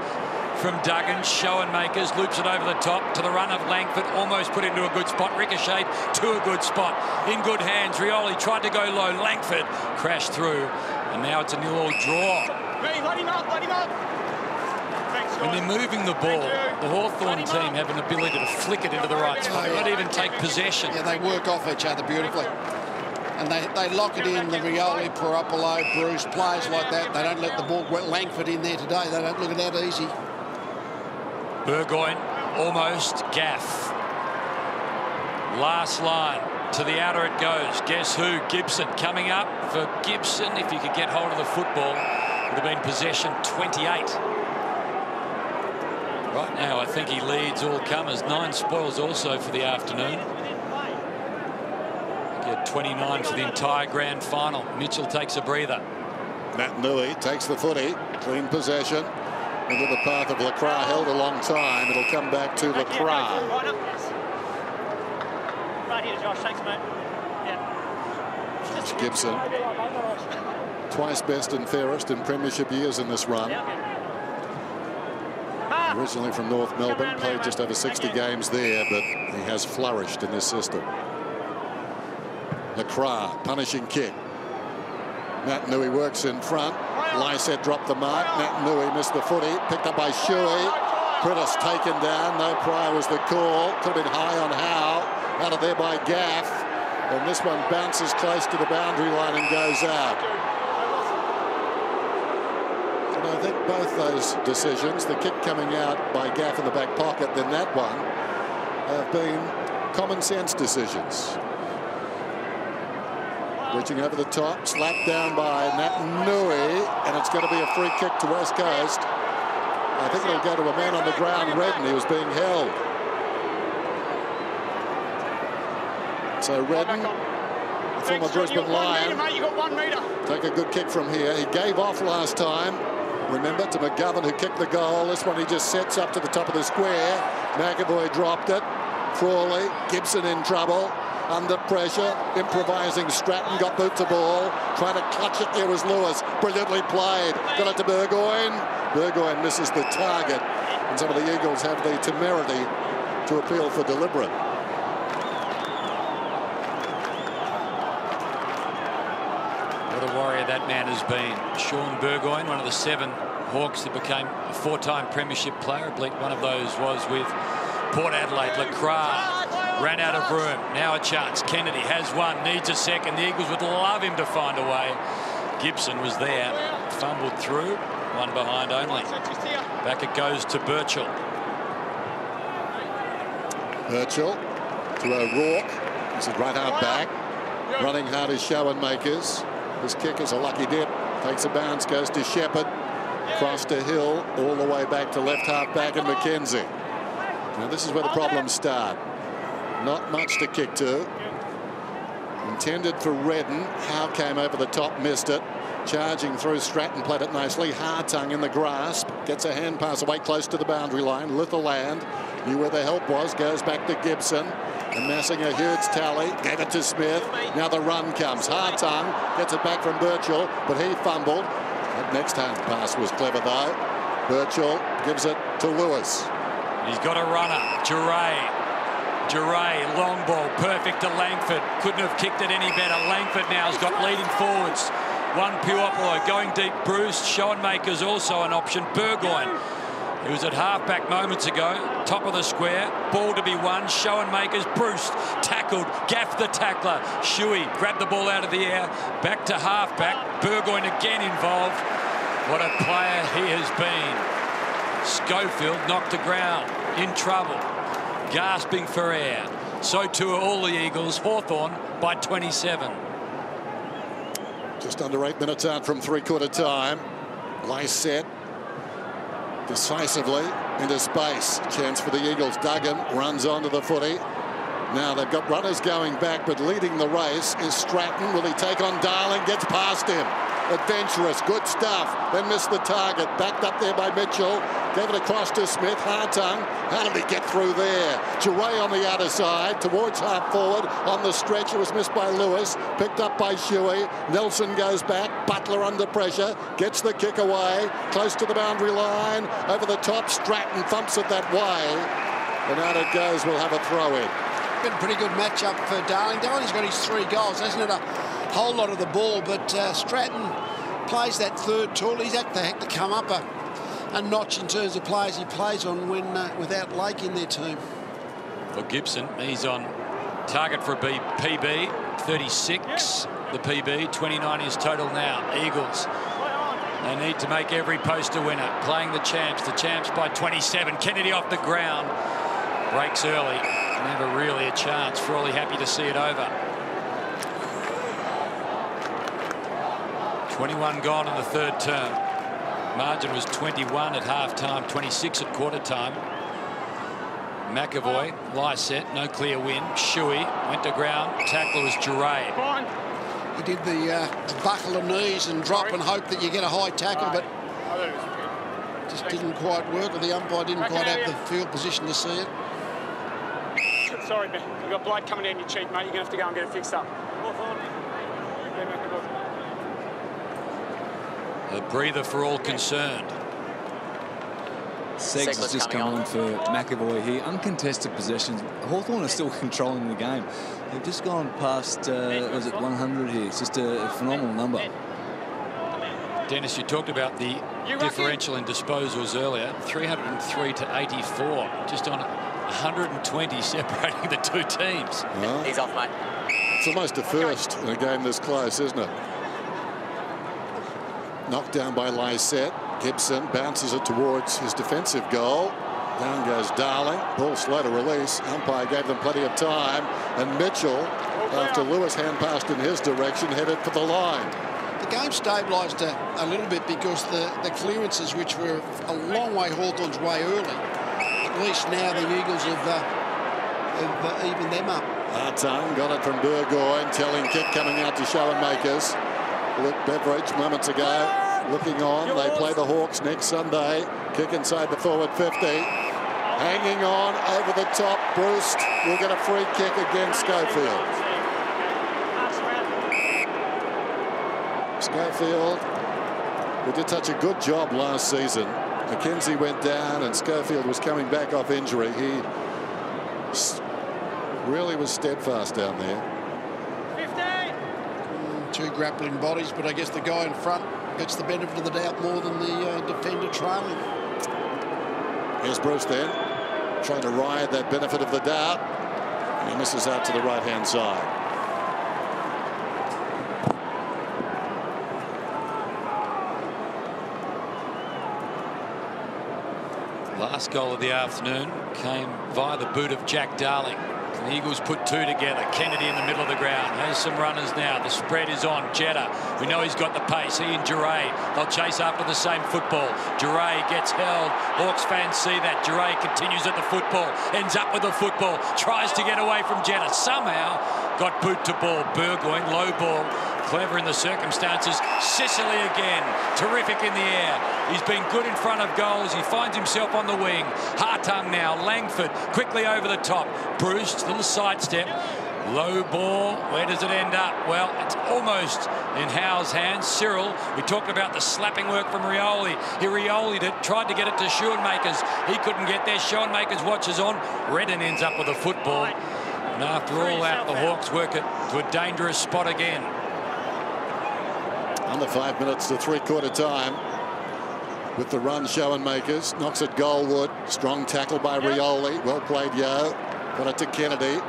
from Duggan. Schoenmakers loops it over the top to the run of Langford. Almost put into a good spot. Ricochet to a good spot. In good hands. Rioli tried to go low. Langford crashed through. And now it's a 0-0 draw. Let him up, let him up. When they're moving the ball, the Hawthorn team have an ability to flick it into the right spot. They don't even take possession. Yeah, they work off each other beautifully. And they lock it in, the Rioli, Paropolo, Bruce, players like that. They don't let the ball get Langford in there today. They don't look at that easy. Burgoyne, almost. Gaff. Last line. To the outer it goes. Guess who? Gibson coming up for Gibson. If you could get hold of the football, would have been possession 28. Right now, I think he leads all comers. 9 spoils also for the afternoon. Get 29 for the entire grand final. Mitchell takes a breather. Nat Nui takes the footy. Clean possession. Into the path of Lacroix. Held a long time. It'll come back to Lacroix. Right here, Josh. Thanks, mate. Yeah. Josh Gibson. Twice best and fairest in premiership years in this run. Originally from North Melbourne, played just over 60 games there, but he has flourished in this system. Lacroix, punishing kick. Nat Nui works in front. Lysette dropped the mark. Nat Nui missed the footy. Picked up by Shuey. Prittis taken down. No prior was the call. Could have been high on Howe. Out of there by Gaff. And this one bounces close to the boundary line and goes out. And I think both those decisions, the kick coming out by Gaff in the back pocket, then that one, have been common sense decisions. Reaching over the top, slapped down by Nat Nui, and it's going to be a free kick to West Coast. I think it'll go to a man on the ground, Redden. He was being held. So Redden, the former Brisbane Lion, take a good kick from here. He gave off last time, remember, to McGovern, who kicked the goal. This one he just sets up to the top of the square. McAvoy dropped it. Frawley, Gibson in trouble. Under pressure, improvising. Stratton got boot to ball, trying to clutch it. There was Lewis, brilliantly played. Got it to Burgoyne. Burgoyne misses the target, and some of the Eagles have the temerity to appeal for deliberate. What a warrior that man has been. Sean Burgoyne, one of the 7 Hawks that became a 4-time premiership player. I believe one of those was with Port Adelaide. Lacroix ran out of room. Now a chance. Kennedy has one, needs a second. The Eagles would love him to find a way. Gibson was there, fumbled through, one behind only. Back it goes to Birchall. Birchall to O'Rourke. He's a right half back. Running hard as Schoenmakers. His kick is a lucky dip. Takes a bounce, goes to Shepherd. Cross to Hill, all the way back to left half back and McKenzie. Now this is where the problems start. Not much to kick to. Intended for Redden. Howe came over the top, missed it. Charging through, Stratton played it nicely. Hartung in the grasp. Gets a hand pass away close to the boundary line. Litherland knew where the help was. Goes back to Gibson. Amassing a huge tally. Gave it to Smith. Now the run comes. Hartung gets it back from Birchall, but he fumbled. That next hand pass was clever though. Birchall gives it to Lewis. He's got a runner. Duray, long ball, perfect to Langford. Couldn't have kicked it any better. Langford now has got leading forwards. One Puopolo going deep. Bruce, Schoenmakers also an option. Burgoyne, he was at halfback moments ago. Top of the square. Ball to be won. Schoenmakers, Bruce tackled. Gaff the tackler. Shuey grabbed the ball out of the air. Back to halfback. Burgoyne again involved. What a player he has been. Schofield knocked the ground. In trouble. Gasping for air. So too are all the Eagles. Hawthorn by 27. Just under 8 minutes out from 3/4 time. Lysette decisively into space. Chance for the Eagles. Duggan runs onto the footy. Now they've got runners going back, but leading the race is Stratton. Will he take on Darling? Gets past him. Adventurous, good stuff. Then missed the target. Backed up there by Mitchell. Gave it across to Smith. Hartung. How did he get through there? Duray on the outer side towards half forward. On the stretch, it was missed by Lewis. Picked up by Shuey. Nelson goes back. Butler under pressure. Gets the kick away. Close to the boundary line. Over the top. Stratton thumps it that way. And out it goes. We'll have a throw in. Been a pretty good matchup for Darling. Darling's got his 3 goals. Hasn't had a whole lot of the ball, but Stratton plays that third tool. He's had to come up a notch in terms of players he plays on when without Lake in their team. For Gibson, he's on target for a PB, 36 the PB, 29 is total now. Eagles, they need to make every post a winner. Playing the champs by 27. Kennedy off the ground, breaks early, never really a chance. Frawley happy to see it over. 21 gone in the 3rd term. Margin was 21 at half-time, 26 at quarter-time. McAvoy, Lysette, no clear win. Shuey went to ground. Tackler was Duray. He did the buckle of knees and drop and hope that you get a high tackle, but just didn't quite work, or the umpire didn't quite have the field position to see it. Sorry, man. You've got blood coming down your cheek, mate. You're going to have to go and get it fixed up. A breather for all concerned. Seggs has just come on for McAvoy here. Uncontested possessions. Hawthorn are still controlling the game. They've just gone past, was it 100 here? It's just a phenomenal number. Dennis, you talked about the differential in disposals earlier. 303 to 84. Just on 120 separating the 2 teams. Well, he's off, mate. It's almost a first in a game this close, isn't it? Knocked down by Lysette. Gibson bounces it towards his defensive goal. Down goes Darling. Ball slow to release. Umpire gave them plenty of time. And Mitchell, after Lewis hand passed in his direction, headed for the line. The game stabilised a little bit because the clearances, which were a long way Hawthorn's way early, at least now the Eagles have evened them up. Hartung got it from Burgoyne. Telling kick coming out to Schoenmakers. Luke Beveridge moments ago looking on. They play the Hawks next Sunday. Kick inside the forward 50. Hanging on over the top. Bruce will get a free kick against Schofield. Schofield, who did such a good job last season. McKenzie went down and Schofield was coming back off injury. He really was steadfast down there. 15. Two grappling bodies, but I guess the guy in front gets the benefit of the doubt more than the defender trailing. Here's Bruce then, trying to ride that benefit of the doubt. And he misses out to the right-hand side. Last goal of the afternoon came via the boot of Jack Darling. The Eagles put two together. Kennedy in the middle of the ground. There's some runners now. The spread is on. Jetta, we know he's got the pace. He and Duray, they'll chase after the same football. Duray gets held. Hawks fans see that. Duray continues at the football. Ends up with the football. Tries to get away from Jetta. Somehow got boot to ball. Burgoyne, low ball. Clever in the circumstances. Sicily again. Terrific in the air. He's been good in front of goals. He finds himself on the wing. Hawthorn now. Langford quickly over the top. Bruce, little sidestep. Low ball. Where does it end up? Well, it's almost in Howe's hands. Cyril, we talked about the slapping work from Rioli. He Rioli'd it, tried to get it to Schoenmakers. He couldn't get there. Schoenmakers watches on. Redden ends up with a football. And after all that, the Hawks work it to a dangerous spot again. Under 5 minutes to three-quarter time. With the run, Schoenmakers knocks it goalward. Strong tackle by Rioli. Well played, Yo. Got it to Kennedy.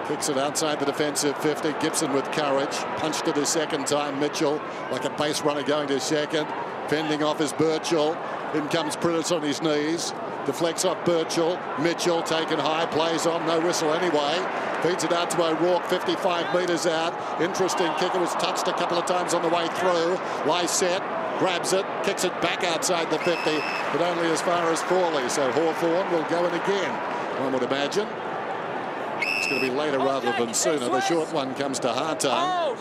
Kicks it outside the defensive 50. Gibson with courage. Punched it a second time. Mitchell, like a base runner going to second. Fending off is Birchall. In comes Prentice on his knees. Deflects off Birchall. Mitchell taken high. Plays on. No whistle anyway. Feeds it out to O'Rourke, 55 metres out. Interesting kick. It was touched a couple of times on the way through. Lysette grabs it, kicks it back outside the 50, but only as far as Frawley. So Hawthorn will go in again, one would imagine. It's going to be later rather than sooner. The short one comes to Hawthorn.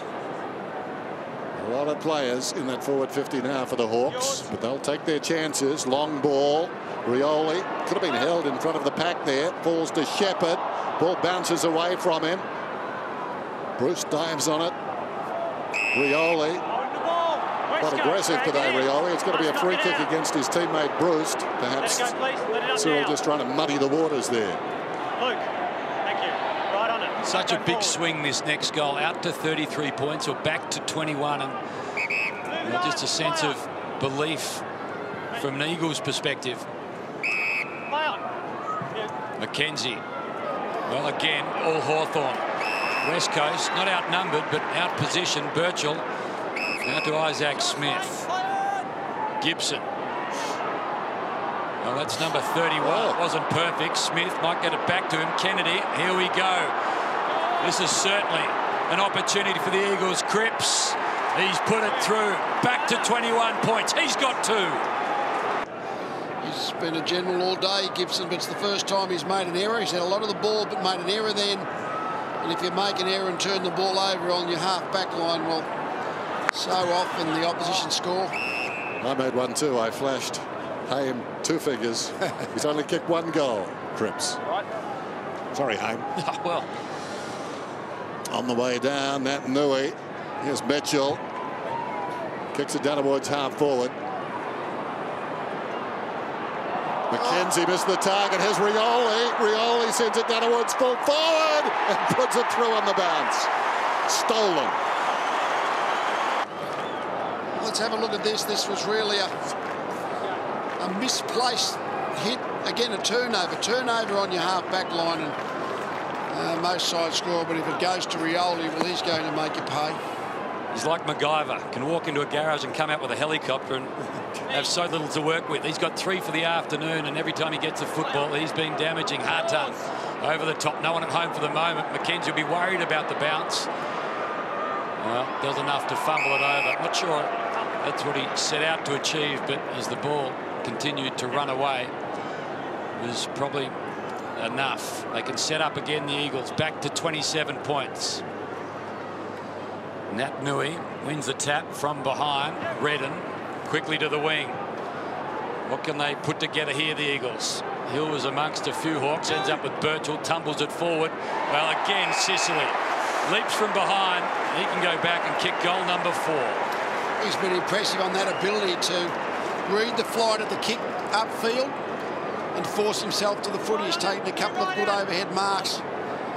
A lot of players in that forward 50 now for the Hawks, but they'll take their chances. Long ball. Rioli could have been held in front of the pack there. Falls to Shepherd. Ball bounces away from him. Bruce dives on it. Rioli. Quite aggressive today, Rioli. It's going to be a free kick against his teammate Bruce. Perhaps Cyril just trying to muddy the waters there. Luke, thank you. Right on it. Such a big swing this next goal. Out to 33 points or back to 21. And just a sense of belief from an Eagles perspective. McKenzie. Well, again, all Hawthorn. West Coast, not outnumbered, but outpositioned. Birchall. Now to Isaac Smith. Gibson. Well, that's number 31. It wasn't perfect. Smith might get it back to him. Kennedy, here we go. This is certainly an opportunity for the Eagles. Cripps, he's put it through. Back to 21 points. He's got two. He's been a general all day, Gibson, but it's the first time he's made an error. He's had a lot of the ball, but made an error then. And if you make an error and turn the ball over on your half-back line, well, so often the opposition score. I made one too. I flashed Haim two figures. He's only kicked one goal, Cripps. Sorry, Haim. Well. On the way down, Nat Nui. Here's Mitchell. Kicks it down towards half forward. McKenzie missed the target. Here's Rioli. Rioli sends it down towards full forward and puts it through on the bounce. Stolen. Let's have a look at this. This was really a misplaced hit. Again, a turnover. Turnover on your half-back line, and most sides score. But if it goes to Rioli, well, he's going to make you pay. He's like MacGyver. Can walk into a garage and come out with a helicopter and have so little to work with. He's got 3 for the afternoon, and every time he gets a football, he's been damaging. Hawthorn over the top. No one at home for the moment. McKenzie will be worried about the bounce. Well, does enough to fumble it over. Not sure that's what he set out to achieve, but as the ball continued to run away, it was probably enough. They can set up again, the Eagles, back to 27 points. Nat Nui wins the tap from behind. Redden quickly to the wing. What can they put together here, the Eagles? Hill was amongst a few Hawks, ends up with Birchall, tumbles it forward. Well, again, Sicily leaps from behind. He can go back and kick goal number 4. He's been impressive on that ability to read the flight of the kick upfield and force himself to the footy. He's taken a couple of good overhead marks.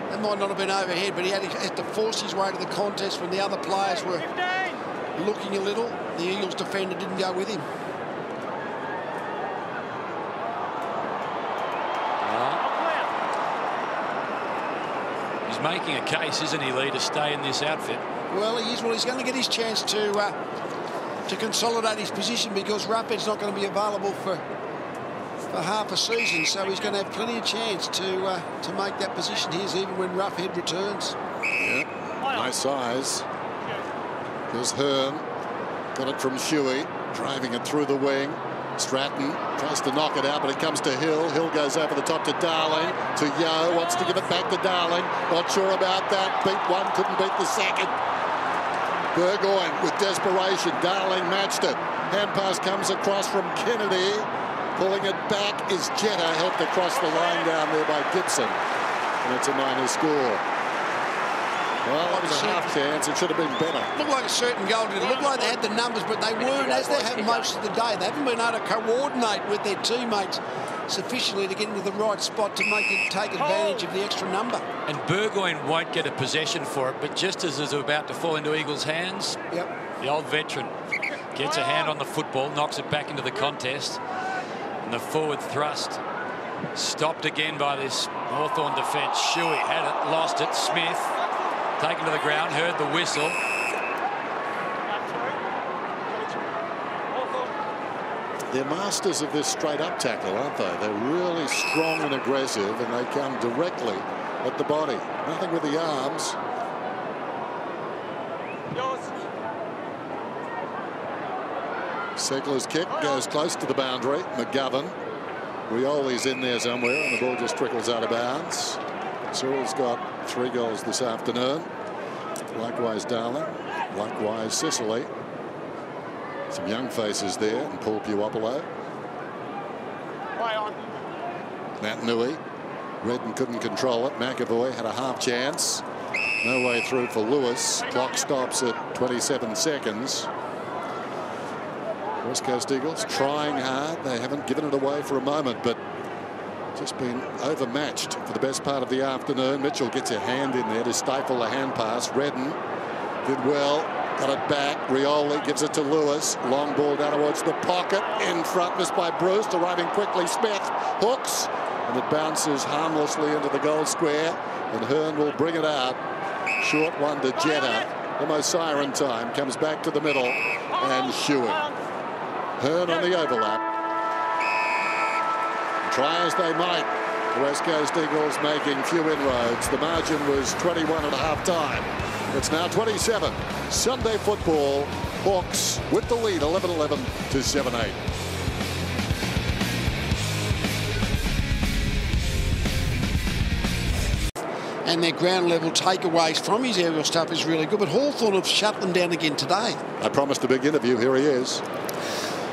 That might not have been overhead, but he had to force his way to the contest when the other players were looking a little. The Eagles defender didn't go with him. He's making a case, isn't he, Lee, to stay in this outfit? Well, he is. Well, he's going to get his chance to consolidate his position because Ruppet's not going to be available for half a season, so he's going to have plenty of chance to make that position here, even when Roughhead returns. Yeah, nice size. There's Hearn, got it from Shuey, driving it through the wing. Stratton tries to knock it out, but it comes to Hill. Hill goes over the top to Darling, to Yo, wants to give it back to Darling. Not sure about that. Beat one, couldn't beat the second. Burgoyne with desperation. Darling matched it. Hand pass comes across from Kennedy. Pulling it back is Jetta, helped across the line down there by Gibson. And it's a minor score. Well, it was a half chance. It should have been better. Looked like a certain goal. It looked like they had the numbers, but they weren't, as they have most of the day. They haven't been able to coordinate with their teammates sufficiently to get into the right spot to take advantage of the extra number. And Burgoyne won't get a possession for it, but just as it's about to fall into Eagles' hands, the old veteran gets a hand on the football, knocks it back into the contest, and the forward thrust stopped again by this Hawthorn defence. Shuey had it, lost it. Smith taken to the ground, heard the whistle. They're masters of this straight-up tackle, aren't they? They're really strong and aggressive, and they come directly at the body. Nothing with the arms. Segler's kick goes close to the boundary. McGovern. Rioli's in there somewhere, and the ball just trickles out of bounds. Cyril's got 3 goals this afternoon. Likewise Darling. Likewise Sicily. Some young faces there, and Paul Puopolo. Matt Nui. Redden couldn't control it. McAvoy had a half chance. No way through for Lewis. Clock stops at 27 seconds. West Coast Eagles trying hard. They haven't given it away for a moment, but just been overmatched for the best part of the afternoon. Mitchell gets a hand in there to stifle the hand pass. Redden did well. Got it back. Rioli gives it to Lewis. Long ball down towards the pocket. In front, missed by Bruce. Arriving quickly. Smith hooks. And it bounces harmlessly into the goal square. And Hearn will bring it out. Short one to Jetta. Almost siren time. Comes back to the middle. And Shuey. Hearn on the overlap. Try as they might. The West Coast Eagles making few inroads. The margin was 21 at half time. It's now 27. Sunday football. Hawks with the lead 11-11 to 7-8. And their ground level takeaways from his aerial stuff is really good. But Hawthorn have shut them down again today. I promised a big interview. Here he is.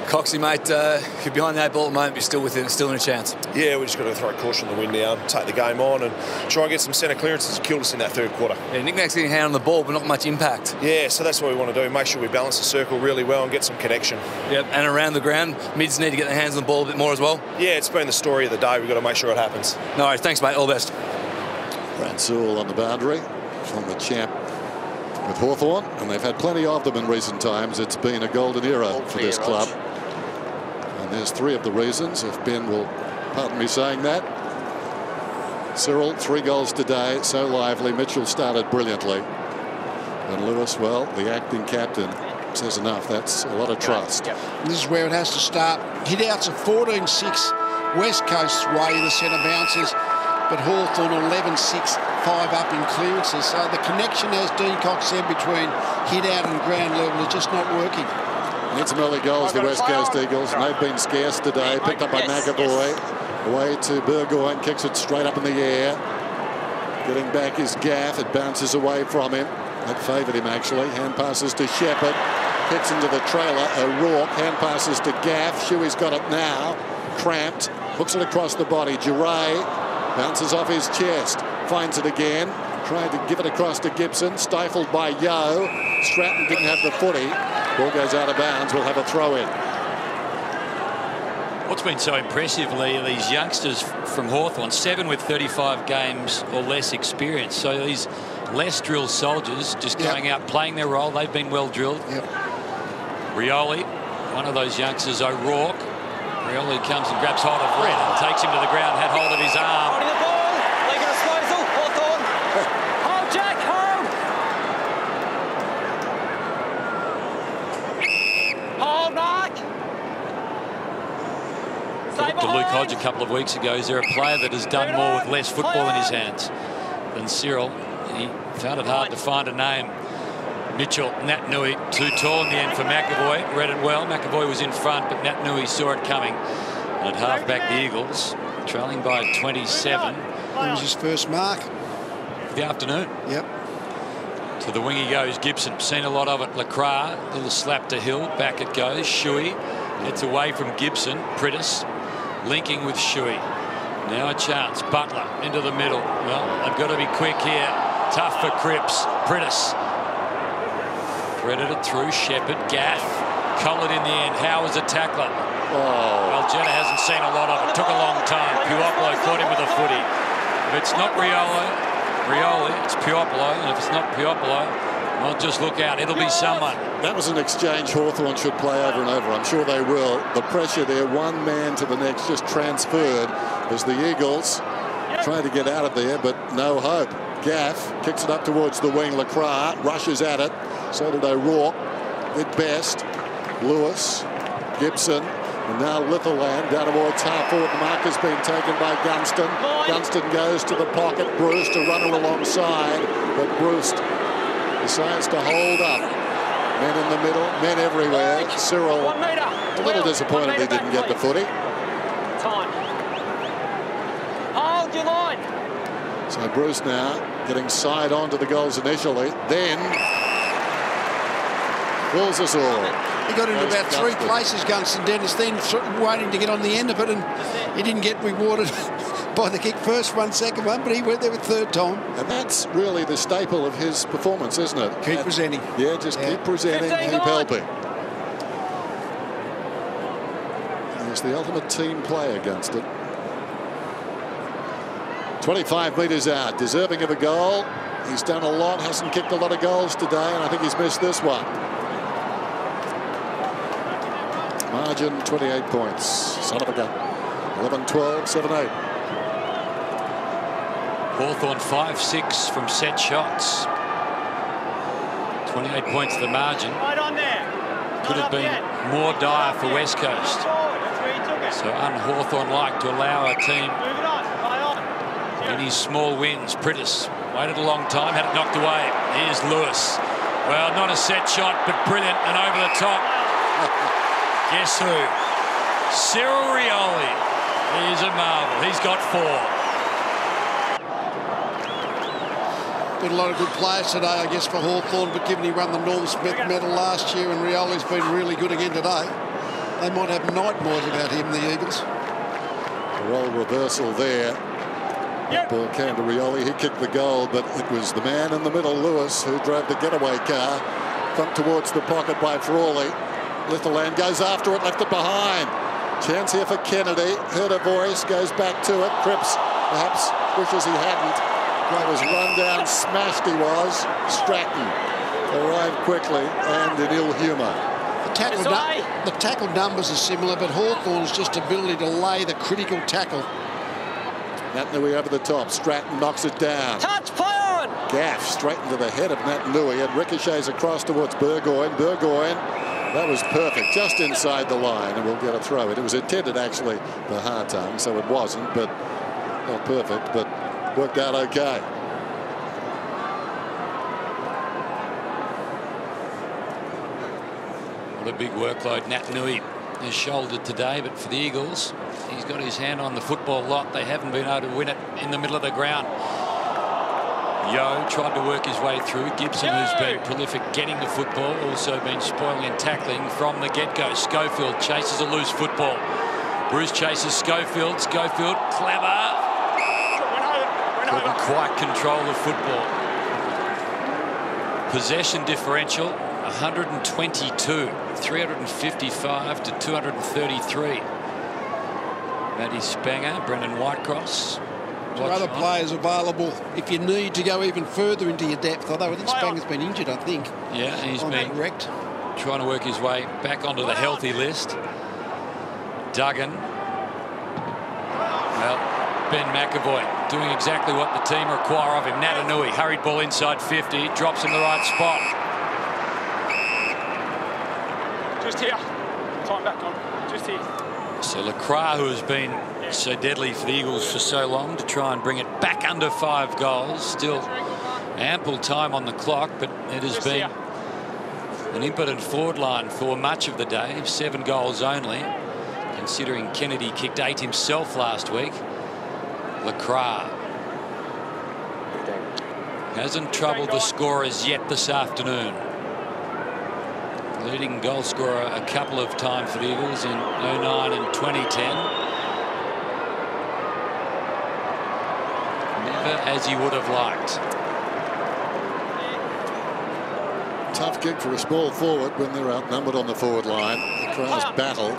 Coxie, mate, if you're behind that ball at the moment, you're still in a chance. Yeah, we just got to throw caution to the wind now, take the game on and try and get some centre clearances. Killed us in that third quarter. Yeah, Nick-Nack's getting a hand on the ball, but not much impact. Yeah, so that's what we want to do. Make sure we balance the circle really well and get some connection. Yep, and around the ground, mids need to get their hands on the ball a bit more as well. Yeah, it's been the story of the day. We've got to make sure it happens. No worries. Thanks, mate. All the best. Brad Sewell on the boundary from the champ with Hawthorn, and they've had plenty of them in recent times. It's been a golden era for this club. And there's 3 of the reasons, if Ben will pardon me saying that. Cyril, 3 goals today, so lively. Mitchell started brilliantly. And Lewis, well, the acting captain, says enough. That's a lot of trust. This is where it has to start. Hit outs of 14-6 West Coast's way in the centre bounces, but Hawthorn 11-6, 5 up in clearances. So the connection, as Dean Cox said, between hit out and ground level is just not working. Need some early goals, the West Coast Eagles, and they've been scarce today. Picked up by McAvoy. Away to Burgoyne, kicks it straight up in the air. Getting back is Gaff. It bounces away from him. That favoured him, actually. Hand passes to Shepherd. Kicks into the trailer. O'Rourke. Hand passes to Gaff. Shuey's got it now. Cramped. hooks it across the body. Duray bounces off his chest, finds it again, tried to give it across to Gibson, stifled by Yo. Stratton didn't have the footy. Ball goes out of bounds. We'll have a throw in. What's been so impressive, Lee, are these youngsters from Hawthorn, 7 with 35 games or less experience. So these less drilled soldiers just going out playing their role. They've been well drilled. Rioli, one of those youngsters, O'Rourke. Rioli comes and grabs hold of Red and takes him to the ground, had hold of his arm. Holding the ball, leg of disposal, Hawthorn. Hold, Jack, hold. Hold, Mark. To Luke Hodge a couple of weeks ago, is there a player that has done more with less football in his hands than Cyril? He found it hard to find a name. Mitchell, Nat Nui, too tall in the end for McAvoy. Read it well. McAvoy was in front, but Nat Nui saw it coming. And at half-back, the Eagles, trailing by 27. That was his first mark. For the afternoon. Yep. To the wing he goes, Gibson. Seen a lot of it. Lacroix, little slap to Hill. Back it goes. Shuey gets away from Gibson. Prittis linking with Shuey. Now a chance. Butler into the middle. Well, they've got to be quick here. Tough for Cripps. Prittis. Threaded it through. Shepherd. Gaff. Collared in the end. Howe was a tackler. Well, Jenna hasn't seen a lot of it. Took a long time. Puopolo caught him with a footy. If it's not Rioli, it's Puopolo. And if it's not Puopolo, well, just look out. It'll be someone. That was an exchange Hawthorn should play over and over. I'm sure they will. The pressure there, one man to the next, just transferred as the Eagles try to get out of there, but no hope. Gaff kicks it up towards the wing. Lacroix rushes at it. So did O'Rourke. At best. Lewis. Gibson. And now Litherland down towards half forward. The mark has been taken by Gunston. Gunston goes to the pocket. Bruce to run her alongside. But Bruce decides to hold up. Men in the middle. Men everywhere. Cyril a little disappointed he didn't get the footy. Time. Hold your line. So Bruce now getting side on to the goals initially. Then pulls us all. He got into about 3 places, Gunston Dennis, then waiting to get on the end of it, and he didn't get rewarded by the kick first one, second one, but he went there with third time. And that's really the staple of his performance, isn't it? Keep presenting. Yeah, just keep presenting, keep helping. He's the ultimate team player, Gunston. 25 metres out, deserving of a goal. He's done a lot, hasn't kicked a lot of goals today, and I think he's missed this one. Margin 28 points. Son of a gun. 11-12, 7-8. Hawthorn 5-6 from set shots. 28 points the margin. Right on there. Could have been more dire for West Coast. So un-Hawthorn-like to allow a team any small wins. Prittis waited a long time, had it knocked away. Here's Lewis. Well, not a set shot, but brilliant and over the top. Guess who? Cyril Rioli. He's a marvel. He's got 4. Been a lot of good players today, I guess, for Hawthorn, but given he won the Norm Smith medal last year and Rioli's been really good again today, they might have nightmares about him, the Eagles. A role reversal there. Ball came to Rioli. He kicked the goal, but it was the man in the middle, Lewis, who drove the getaway car. Thumped towards the pocket by Frawley. Litherland goes after it, left it behind. Chance here for Kennedy. Heard a voice, goes back to it. Cripps perhaps wishes he hadn't. That was run down, smashed he was. Stratton arrived quickly and in ill humour. The tackle numbers are similar, but Hawthorn's just ability to lay the critical tackle. Nat Nui over the top. Stratton knocks it down. Touch, play on! Gaff straight into the head of Nat Nui and ricochets across towards Burgoyne. Burgoyne, that was perfect, just inside the line, and we'll get a throw. It was intended actually for Hartung, so it wasn't, but not perfect, but worked out okay. What a big workload Nat Nui has shouldered today, but for the Eagles, he's got his hand on the football lot. They haven't been able to win it in the middle of the ground. Yo tried to work his way through. Gibson, who's been prolific getting the football, also been spoiling and tackling from the get-go. Schofield chases a loose football. Bruce chases Schofield. Schofield, clever. Couldn't quite control the football. Possession differential, 122. 355 to 233. Matty Spanger, Brendan Whitecross. There are other players available if you need to go even further into your depth. Although I think Spanger's been injured, I think. Yeah, he's been wrecked. Trying to work his way back onto the healthy list. Duggan. Well, Ben McAvoy doing exactly what the team require of him. Natanui, hurried ball inside 50, drops in the right spot. Just here. Time back on. Just here. So Lacroix, who has been so deadly for the Eagles for so long, to try and bring it back under 5 goals. Still ample time on the clock, but it has been an impotent forward line for much of the day. 7 goals only, considering Kennedy kicked 8 himself last week. Lacroix hasn't troubled the scorers yet this afternoon. Leading goal scorer a couple of times for the Eagles in 09 and 2010. Never as he would have liked. Tough gig for a small forward when they're outnumbered on the forward line. The crowd's battled.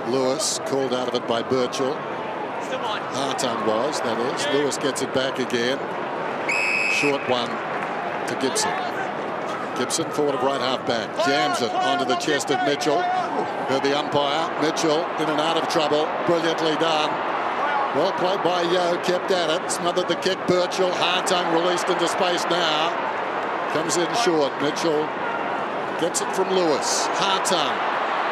Lewis called out of it by Birchall. Hawthorn was, that is. Lewis gets it back again. Short one to Gibson. Gibson forward of right half back. Jams it onto the chest of Mitchell. Heard the umpire. Mitchell in and out of trouble. Brilliantly done. Well played by Yo. Kept at it. Smothered the kick. Birchall. Hawthorn released into space now. Comes in short. Mitchell gets it from Lewis. Hawthorn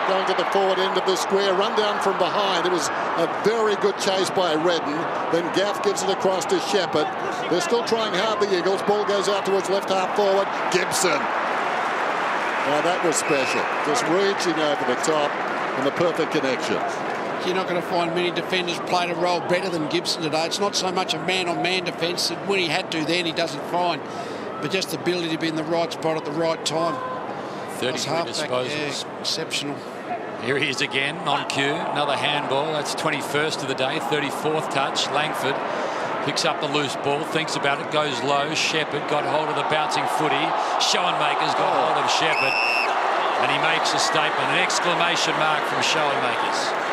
going to the forward end of the square. Run down from behind. It was a very good chase by Redden. Then Gaff gives it across to Shepherd. They're still trying hard, the Eagles. Ball goes out towards left half forward. Gibson. Now that was special. Just reaching over the top and the perfect connection. You're not going to find many defenders played a role better than Gibson today. It's not so much a man-on-man defence. When he had to then, he doesn't find. But just the ability to be in the right spot at the right time. 33 disposals. Yeah, exceptional. Here he is again on cue. Another handball. That's 21st of the day. 34th touch. Langford picks up the loose ball. Thinks about it. Goes low. Shepherd got hold of the bouncing footy. Schoenmakers got hold of Shepherd. And he makes a statement. An exclamation mark from Schoenmakers.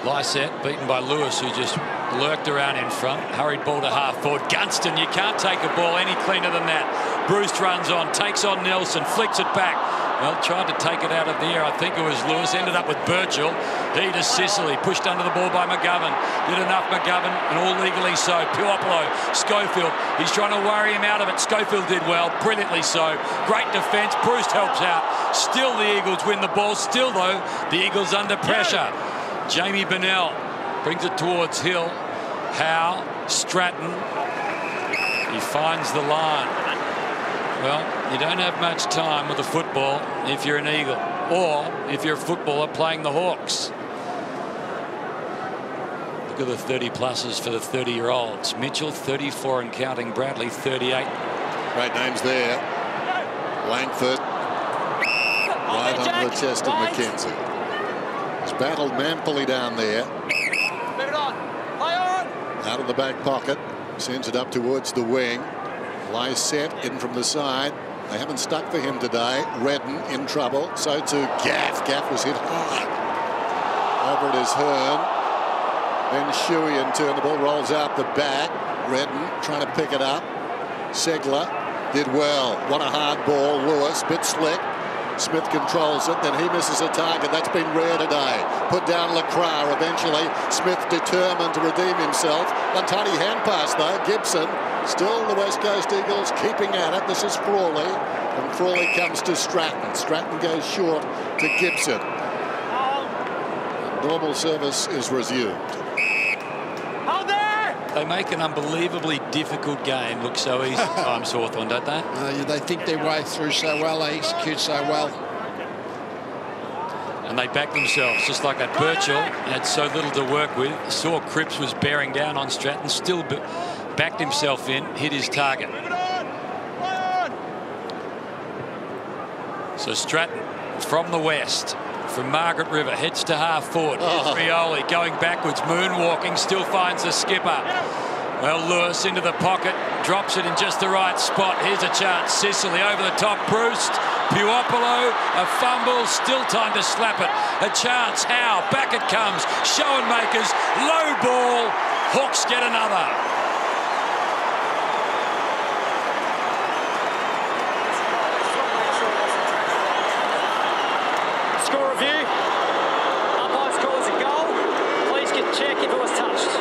Lysette beaten by Lewis, who just lurked around in front. Hurried ball to half forward. Gunston, you can't take a ball any cleaner than that. Bruce runs on, takes on Nelson, flicks it back. Well, tried to take it out of the air. I think it was Lewis. Ended up with Birchall. He to Sicily. Pushed under the ball by McGovern. Did enough McGovern, and all legally so. Puopolo, Schofield. He's trying to worry him out of it. Schofield did well, brilliantly so. Great defence. Bruce helps out. Still the Eagles win the ball. Still, though, the Eagles under pressure. Jamie Bennell brings it towards Hill. Howe, Stratton. He finds the line. Well, you don't have much time with a football if you're an Eagle, or if you're a footballer playing the Hawks. Look at the 30-pluses for the 30-year-olds. Mitchell, 34 and counting. Bradley, 38. Great names there. Langford. Right under the chest of McKenzie. He's battled manfully down there. Move it on. Play on. Out of the back pocket. Sends it up towards the wing. Lysette in from the side. They haven't stuck for him today. Redden in trouble. So too Gaff. Gaff was hit hard. Over it is Hearn. Then Shuey in turn. The ball rolls out the back. Redden trying to pick it up. Segler did well. What a hard ball. Lewis, bit slick. Smith controls it, then he misses a target. That's been rare today. Put down Lacroix eventually. Smith determined to redeem himself. Untidy hand pass though. Gibson. Still the West Coast Eagles keeping at it. This is Frawley. And Frawley comes to Stratton. Stratton goes short to Gibson. Normal service is resumed. They make an unbelievably difficult game look so easy at times, Hawthorn, don't they? They think their way through so well. They execute so well. And they back themselves, just like that. Birchall had so little to work with. Saw Cripps was bearing down on Stratton, still backed himself in, hit his target. So Stratton from the west, from Margaret River, heads to half forward. Here's Rioli going backwards, moonwalking, still finds the skipper. Well, Lewis into the pocket, drops it in just the right spot. Here's a chance. Sicily over the top. Proust, Puopolo, a fumble, still time to slap it. A chance. Howe, back it comes. Schoenmakers, low ball. Hawks get another. Score review. Umpire's call as a goal. Please check if it was touched.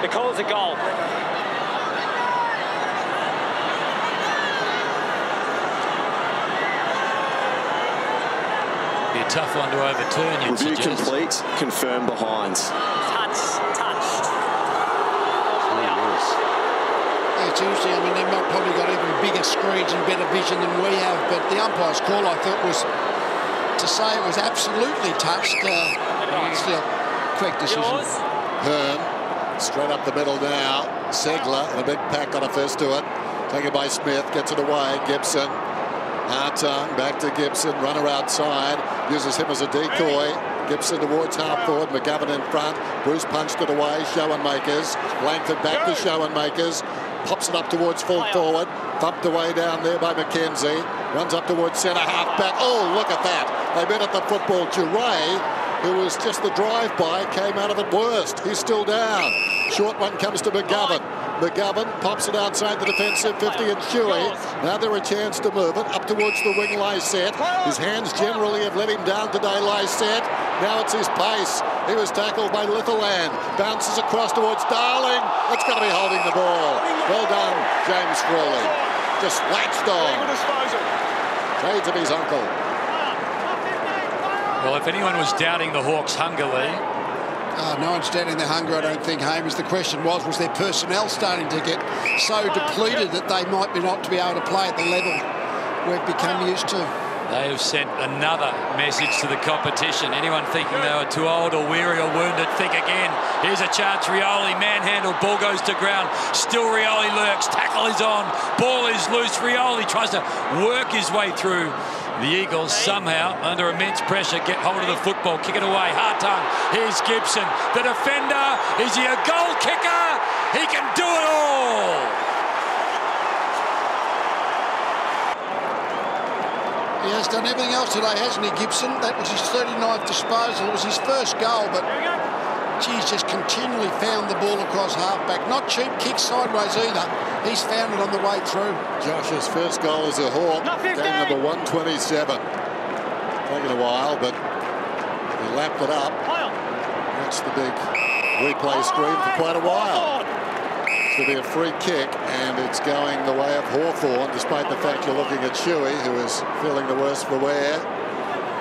The call is a goal. Be a tough one to overturn, you'd Review suggest. complete. Confirm behinds. Touched. Yeah, it's interesting. I mean, they've probably got even bigger screens and better vision than we have, but the umpire's call, I thought, was to say it was absolutely touched. Still, correct decision. Hearn, straight up the middle now. Segler, and a big pack got a first to it. Taken by Smith, gets it away. Gibson. Hawthorn, back to Gibson. Runner outside. Uses him as a decoy. Gibson towards half forward. McGovern in front. Bruce punched it away. Schoenmakers. Langford back to Schoenmakers. Pops it up towards full forward. Thumped away down there by McKenzie. Runs up towards centre half back. Oh, look at that. They bet at the football. Duray, who was just the drive-by, came out of it worst. He's still down. Short one comes to McGovern. McGovern pops it outside the defensive 50 and Shuey. Now there a chance to move it up towards the wing. Lysette. His hands generally have let him down today. Lysette. Now it's his pace. He was tackled by Litherland. Bounces across towards Darling. That's got to be holding the ball. Well done, James Frawley. Just latched on. Shades of his uncle. Well, if anyone was doubting the Hawks' hunger, Lee. No one's doubting their hunger, I don't think, Hamish. The question was their personnel starting to get so depleted that they might be not to be able to play at the level we've become used to. They have sent another message to the competition. Anyone thinking they were too old or weary or wounded, think again. Here's a chance. Rioli, manhandled, ball goes to ground. Still Rioli lurks. Tackle is on. Ball is loose. Rioli tries to work his way through. The Eagles somehow, under immense pressure, get hold of the football, kick it away. Hawthorn, here's Gibson. The defender, is he a goal kicker? He can do it all. He has done everything else today, hasn't he, Gibson? That was his 39th disposal. It was his first goal, but geez, just continually found the ball across halfback. Not cheap kicks sideways either. He's found it on the way through. Josh's first goal as a Hawk, game number 127. Taking a while, but he lapped it up. Watched the big replay screen for quite a while. It's going to be a free kick, and it's going the way of Hawthorn, despite the fact you're looking at Shuey, who is feeling the worst for wear.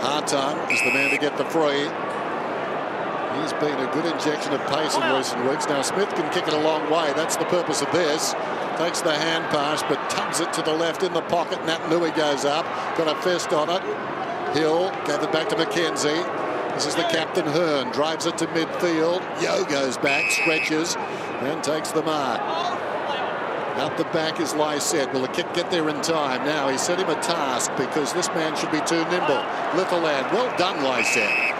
Hawthorn is the man to get the free. He's been a good injection of pace in recent weeks. Now Smith can kick it a long way. That's the purpose of this. Takes the hand pass, but tugs it to the left in the pocket. Nat Nui goes up. Got a fist on it. Hill gave it back to McKenzie. This is the captain, Hearn. Drives it to midfield. Yo goes back, stretches, and takes the mark. Out the back is Lysette. Will the kick get there in time? Now he set him a task because this man should be too nimble. Litherland, well done, Lysette.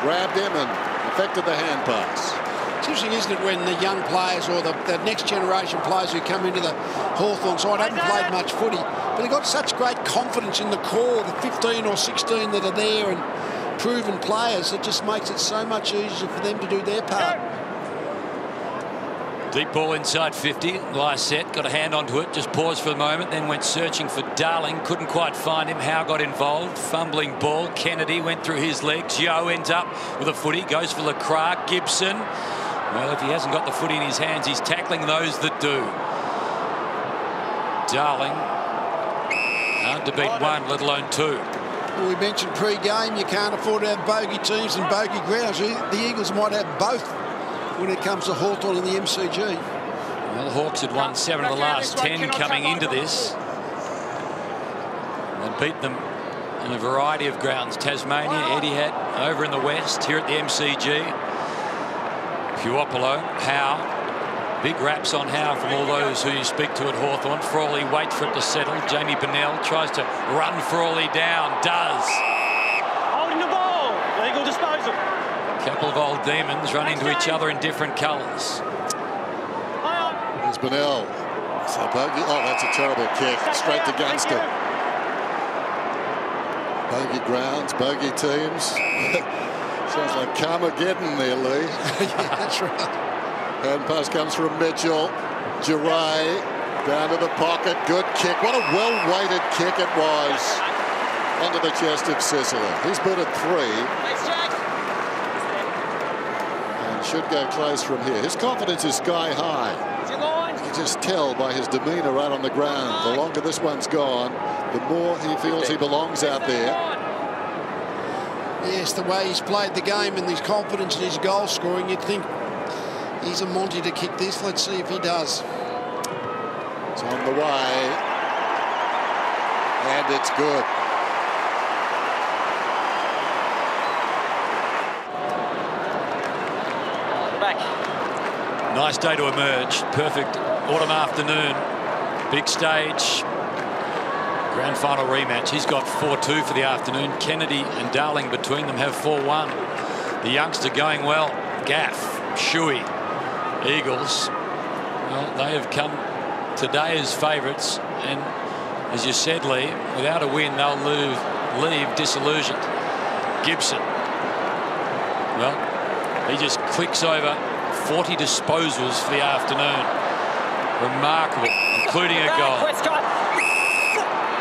Grabbed him and affected the hand pass. It's interesting, isn't it, when the young players or the next generation players who come into the Hawthorn side haven't played much footy, but they've got such great confidence in the core, the 15 or 16 that are there and proven players. It just makes it so much easier for them to do their part. Deep ball inside 50. Lysette got a hand onto it, just paused for a moment, then went searching for Darling. Couldn't quite find him. Howe got involved. Fumbling ball. Kennedy went through his legs. Yo ends up with a footy. Goes for Lecrae. Gibson. Well, if he hasn't got the footy in his hands, he's tackling those that do. Darling. Hard to beat one, let alone two. Well, we mentioned pre-game, you can't afford to have bogey teams and bogey grounds. The Eagles might have both when it comes to Hawthorn and the MCG. Well, the Hawks had won 7 of the last 10 coming into this. They beat them in a variety of grounds. Tasmania, Etihad, over in the west, here at the MCG. Puopolo, Howe. Big raps on Howe from all those who you speak to at Hawthorn. Frawley waits for it to settle. Jamie Bennell tries to run Frawley down. Does. Holding the ball. Legal disposal. Couple of old demons run into each other in different colours. There's Bennell. So bogey. Oh, that's a terrible kick. Straight to Gunston. Bogey grounds, bogey teams. Sounds like Carmageddon there, Lee. Yeah, that's right. And pass comes from Mitchell. Giray down to the pocket. Good kick. What a well-weighted kick it was. Onto the chest of Sicily. He's booted 3. And should go close from here. His confidence is sky high. You can just tell by his demeanour right on the ground. The longer this one's gone, the more he feels he belongs out there. Yes, the way he's played the game and his confidence in his goal scoring, you'd think he's a Monty to kick this. Let's see if he does. It's on the way. And it's good. Back. Nice day to emerge. Perfect autumn afternoon. Big stage. Grand final rematch. He's got 4-2 for the afternoon. Kennedy and Darling between them have 4-1. The youngster going well. Gaff, Shuey, Eagles. Well, they have come today as favourites, and as you said, Lee, without a win they'll leave disillusioned. Gibson, well, he just clicks over 40 disposals for the afternoon. Remarkable, including a goal.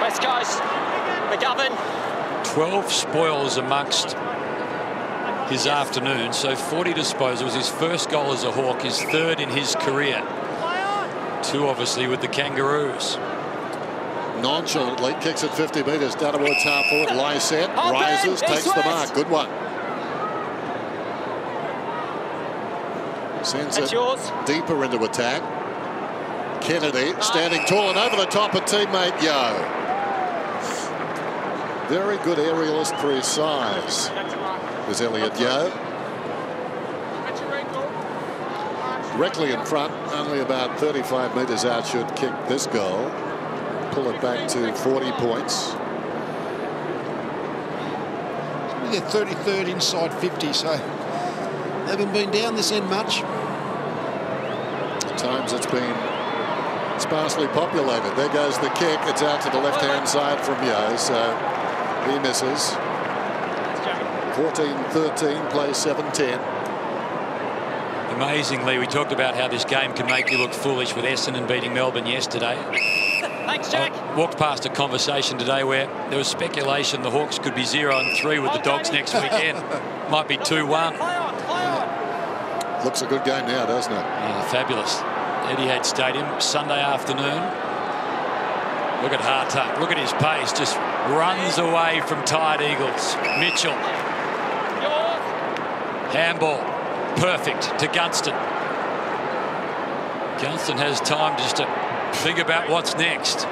West Coast, McGovern. 12 spoils amongst his afternoon, so 40 disposals. His first goal as a Hawk, his 3rd in his career. 2 obviously with the Kangaroos. Nonchalantly kicks it 50 metres down towards half forward. Lie set, rises, takes the mark. Good one. Sends it deeper into attack. Kennedy standing tall and over the top of teammate Yo. Very good aerialist for his size. There's Elliot Yo. Directly in front, only about 35 metres out, should kick this goal. Pull it back to 40 points. They're 33rd inside 50, so they haven't been down this end much. At times it's been sparsely populated. There goes the kick. It's out to the left-hand side from Yo, so he misses. 14-13, play 7-10. Amazingly, we talked about how this game can make you look foolish with Essendon beating Melbourne yesterday. Thanks, Jack. I walked past a conversation today where there was speculation the Hawks could be 0-3 with the Dogs next weekend. Might be 2-1. Looks a good game now, doesn't it? Fabulous. Etihad Stadium, Sunday afternoon. Look at Hartuck. Look at his pace. Just runs away from tired Eagles. Mitchell. Handball. Perfect to Gunston. Gunston has time just to think about what's next.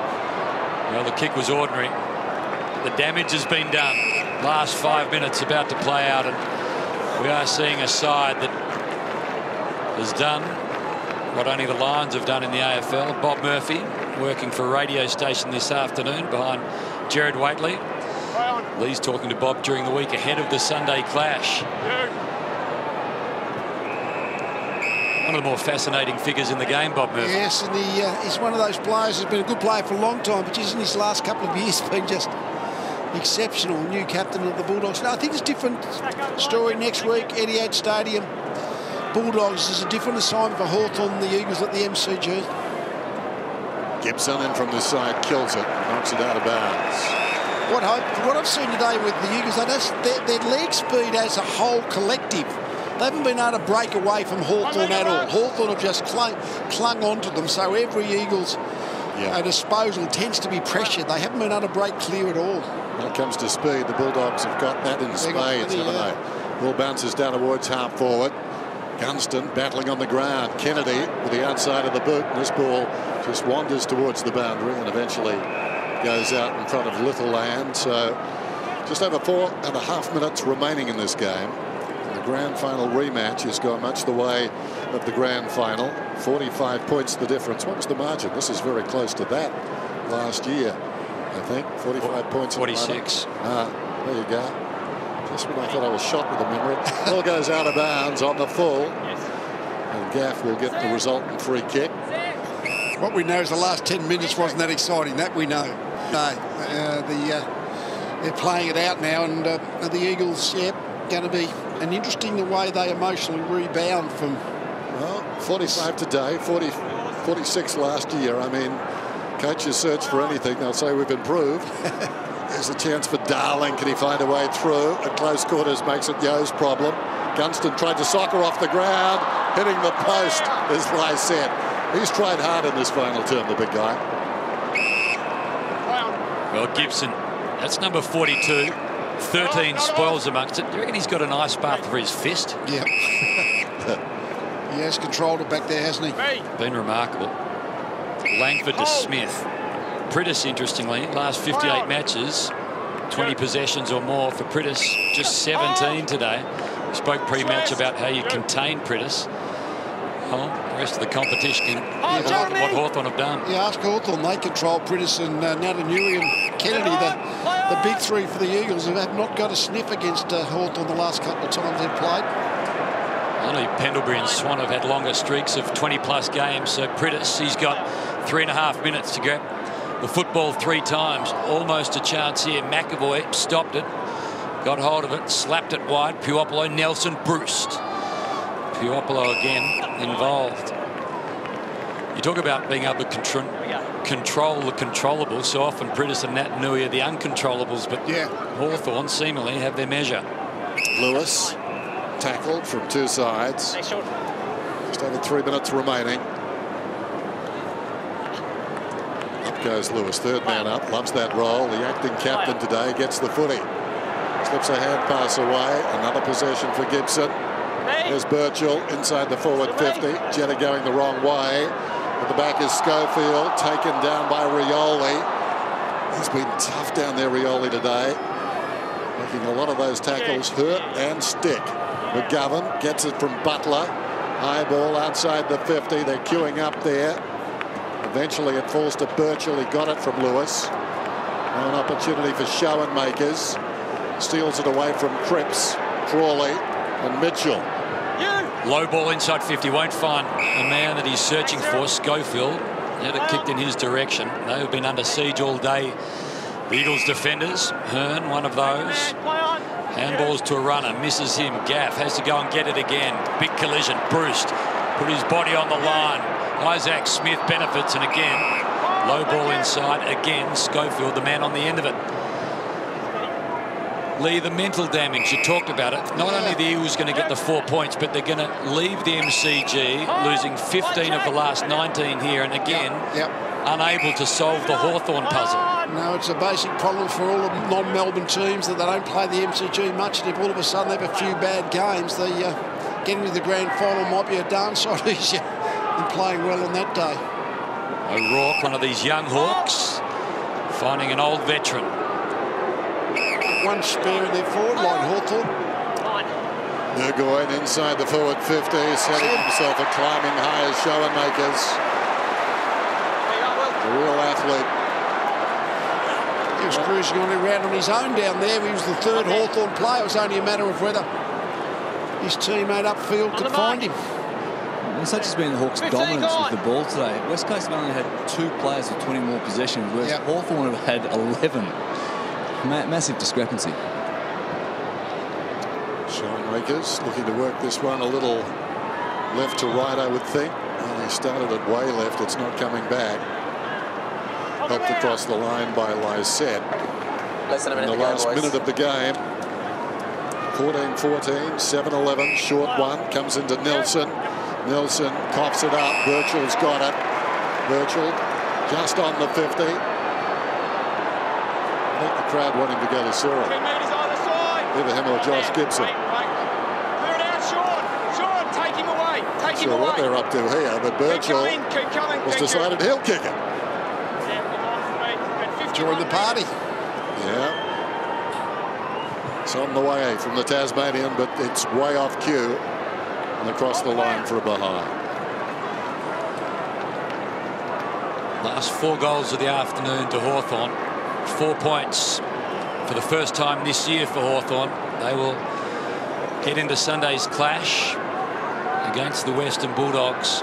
Well, the kick was ordinary. The damage has been done. Last 5 minutes about to play out, and we are seeing a side that has done what only the Lions have done in the AFL. Bob Murphy working for a radio station this afternoon behind Gerard Whateley. Lee's talking to Bob during the week ahead of the Sunday clash. One of the more fascinating figures in the game, Bob Murphy. Yes, and he's one of those players who's been a good player for a long time, but just in his last couple of years been just exceptional. New captain of the Bulldogs. Now, I think it's a different story next week. Etihad Stadium. Bulldogs is a different assignment for Hawthorn than the Eagles at the MCG. Gibson in from this side, kills it, knocks it out of bounds. What I've seen today with the Eagles, their leg speed as a whole collective, they haven't been able to break away from Hawthorn at all. Hawthorn have just clung onto them, so every Eagles disposal tends to be pressured. They haven't been able to break clear at all. When it comes to speed, the Bulldogs have got that in spades, haven't they? Ball bounces down towards half forward. Gunston battling on the ground. Kennedy with the outside of the boot, and this ball just wanders towards the boundary and eventually goes out in front of Little Land. So just over 4.5 minutes remaining in this game. The grand final rematch has gone much the way of the grand final. 45 points the difference. What was the margin? This is very close to that last year, I think. 45 points. 46. There you go. Just when I thought I was shot with the memory. Ball goes out of bounds on the full. And Gaff will get the resultant free kick. What we know is the last 10 minutes wasn't that exciting. That we know. No, they're playing it out now, and the Eagles, going to be an interesting the way they emotionally rebound from. Well, 45 today, 46 last year. I mean, coaches search for anything. They'll say we've improved. There's a chance for Darling. Can he find a way through? At close quarters makes it Yo's problem. Gunston tried to soccer off the ground, hitting the post, as Lai said. He's tried hard in this final term, the big guy. Well, Gibson, that's number 42. 13 spoils amongst it. Do you reckon he's got an ice bath for his fist? Yeah. He has controlled it back there, hasn't he? Been remarkable. Langford to Smith. Prittis, interestingly, last 58 matches, 20 possessions or more for Prittis, just 17 today. We spoke pre-match about how you contain Prittis. Well, the rest of the competition can look at what Hawthorn have done. Yeah, ask Hawthorn. They control Prittis and Natanui and Kennedy, the big three for the Eagles, who have not got a sniff against Hawthorn the last couple of times they've played. Only Pendlebury and Swan have had longer streaks of 20-plus games, so Prittis, he's got 3.5 minutes to grab the football 3 times. Almost a chance here. McAvoy stopped it, got hold of it, slapped it wide. Puopolo, Nelson, Bruce. Puopolo again involved. You talk about being able to control the controllables. So often Prittis and Natanui are the uncontrollables, but Hawthorn seemingly have their measure. Lewis tackled from 2 sides. Just over 3 minutes remaining. Up goes Lewis, 3rd man up, loves that role. The acting captain today gets the footy. Slips a hand pass away. Another possession for Gibson. There's Birchall inside the forward 50. Jetta going the wrong way. At the back is Schofield, taken down by Rioli. He's been tough down there, Rioli, today. Making a lot of those tackles hurt and stick. McGovern gets it from Butler. High ball outside the 50. They're queuing up there. Eventually it falls to Birchall. He got it from Lewis. Now an opportunity for Schoenmakers. Steals it away from Cripps, Crawley and Mitchell. Low ball inside 50. Won't find the man that he's searching for. Schofield had it kicked in his direction. They've been under siege all day. The Eagles defenders. Hearn, one of those. Handballs to a runner. Misses him. Gaff has to go and get it again. Big collision. Bruce put his body on the line. Isaac Smith benefits, and again low ball inside. Again Schofield, the man on the end of it. Lee, the mental damage, you talked about it. Not only the Eagles going to get the 4 points, but they're going to leave the MCG losing 15 of the last 19 here, and again unable to solve the Hawthorn puzzle. No, it's a basic problem for all the non-Melbourne teams that they don't play the MCG much, and if all of a sudden they have a few bad games, they getting to the grand final might be a darn sight easier than playing well on that day. O'Rourke, one of these young Hawks, finding an old veteran. One spare in their forward line, Hawthorn. Burgoyne inside the forward 50, setting himself a climbing high as Schoenmakers. A real athlete. He was cruising on around on his own down there. He was the 3rd Hawthorn player. It was only a matter of whether his teammate upfield could find him. And such has been the Hawks' dominance with the ball today. West Coast have only had 2 players with 20 more possessions, whereas Hawthorn have had 11. Massive discrepancy. Schoenmakers looking to work this one a little left to right, I would think. Well, he started it way left. It's not coming back. Helped across the line by Lysette. In the last minute of the game. 14-14, 7-11, short one. Comes into Nelson. Nelson coughs it up. Birchall's got it. Birchall just on the 50. I think the crowd want him to go to Cyril. Either him or Josh Gibson. Not sure what they're up to here, but Birchall has decided he'll kick it. Join the party. Yeah. It's on the way from the Tasmanian, but it's way off cue and across the line for a behind. Last 4 goals of the afternoon to Hawthorn. 4 points for the first time this year for Hawthorn. They will head into Sunday's clash against the Western Bulldogs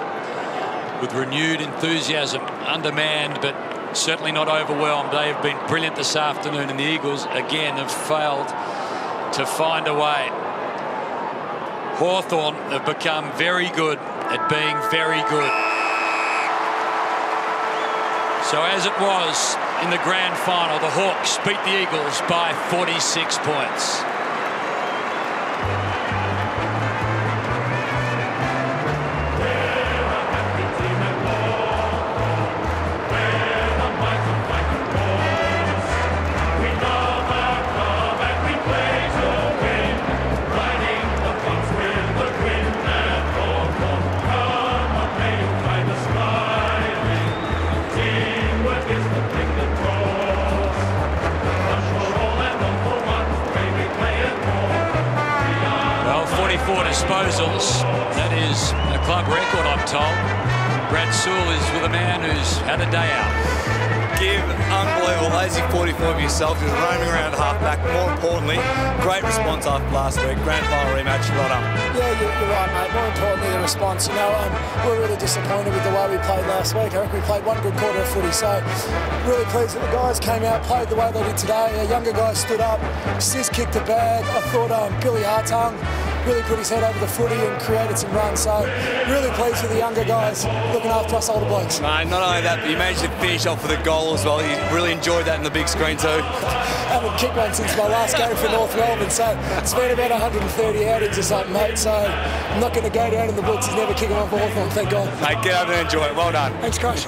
with renewed enthusiasm, undermanned but certainly not overwhelmed. They have been brilliant this afternoon, and the Eagles again have failed to find a way. Hawthorn have become very good at being very good. So as it was in the grand final, the Hawks beat the Eagles by 46 points. Disposals. That is a club record, I'm told. Brad Sewell is with a man who's had a day out. Give unbelievable lazy 44 of yourself. He was roaming around halfback. More importantly, great response after last week. Grand final rematch. Well done. Yeah, you're right, mate. More importantly, the response. You know, we're really disappointed with the way we played last week. I reckon we played one good quarter of footy, so really pleased that the guys came out, played the way they did today. Our younger guys stood up. Sis kicked the bag. I thought Billy Hawthorn really put his head over the footy and created some runs. So really pleased with the younger guys looking after us older blokes. Mate, not only that, but you managed to finish off with a goal as well. You really enjoyed that in the big screen too. I haven't kicked one since my last game for North Melbourne, so it's been about 130 outings or something, mate. So I'm not going to go down in the books as never kicking one for Hawthorn, thank God. Mate, get out and enjoy it. Well done. Thanks, Crush.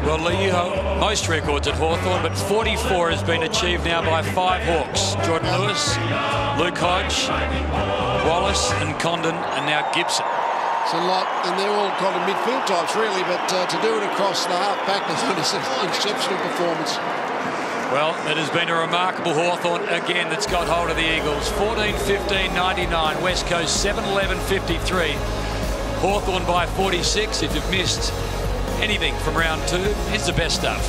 Well, Lee, you hold most records at Hawthorn, but 44 has been achieved now by 5 Hawks. Jordan Lewis, Luke Hodge, Wallace and Condon, and now Gibson. It's a lot, and they're all kind of midfield types, really, but to do it across the half-back is an exceptional performance. Well, it has been a remarkable Hawthorn again that's got hold of the Eagles. 14-15-99, West Coast 7-11-53. Hawthorn by 46. If you've missed anything from round 2, here's the best stuff.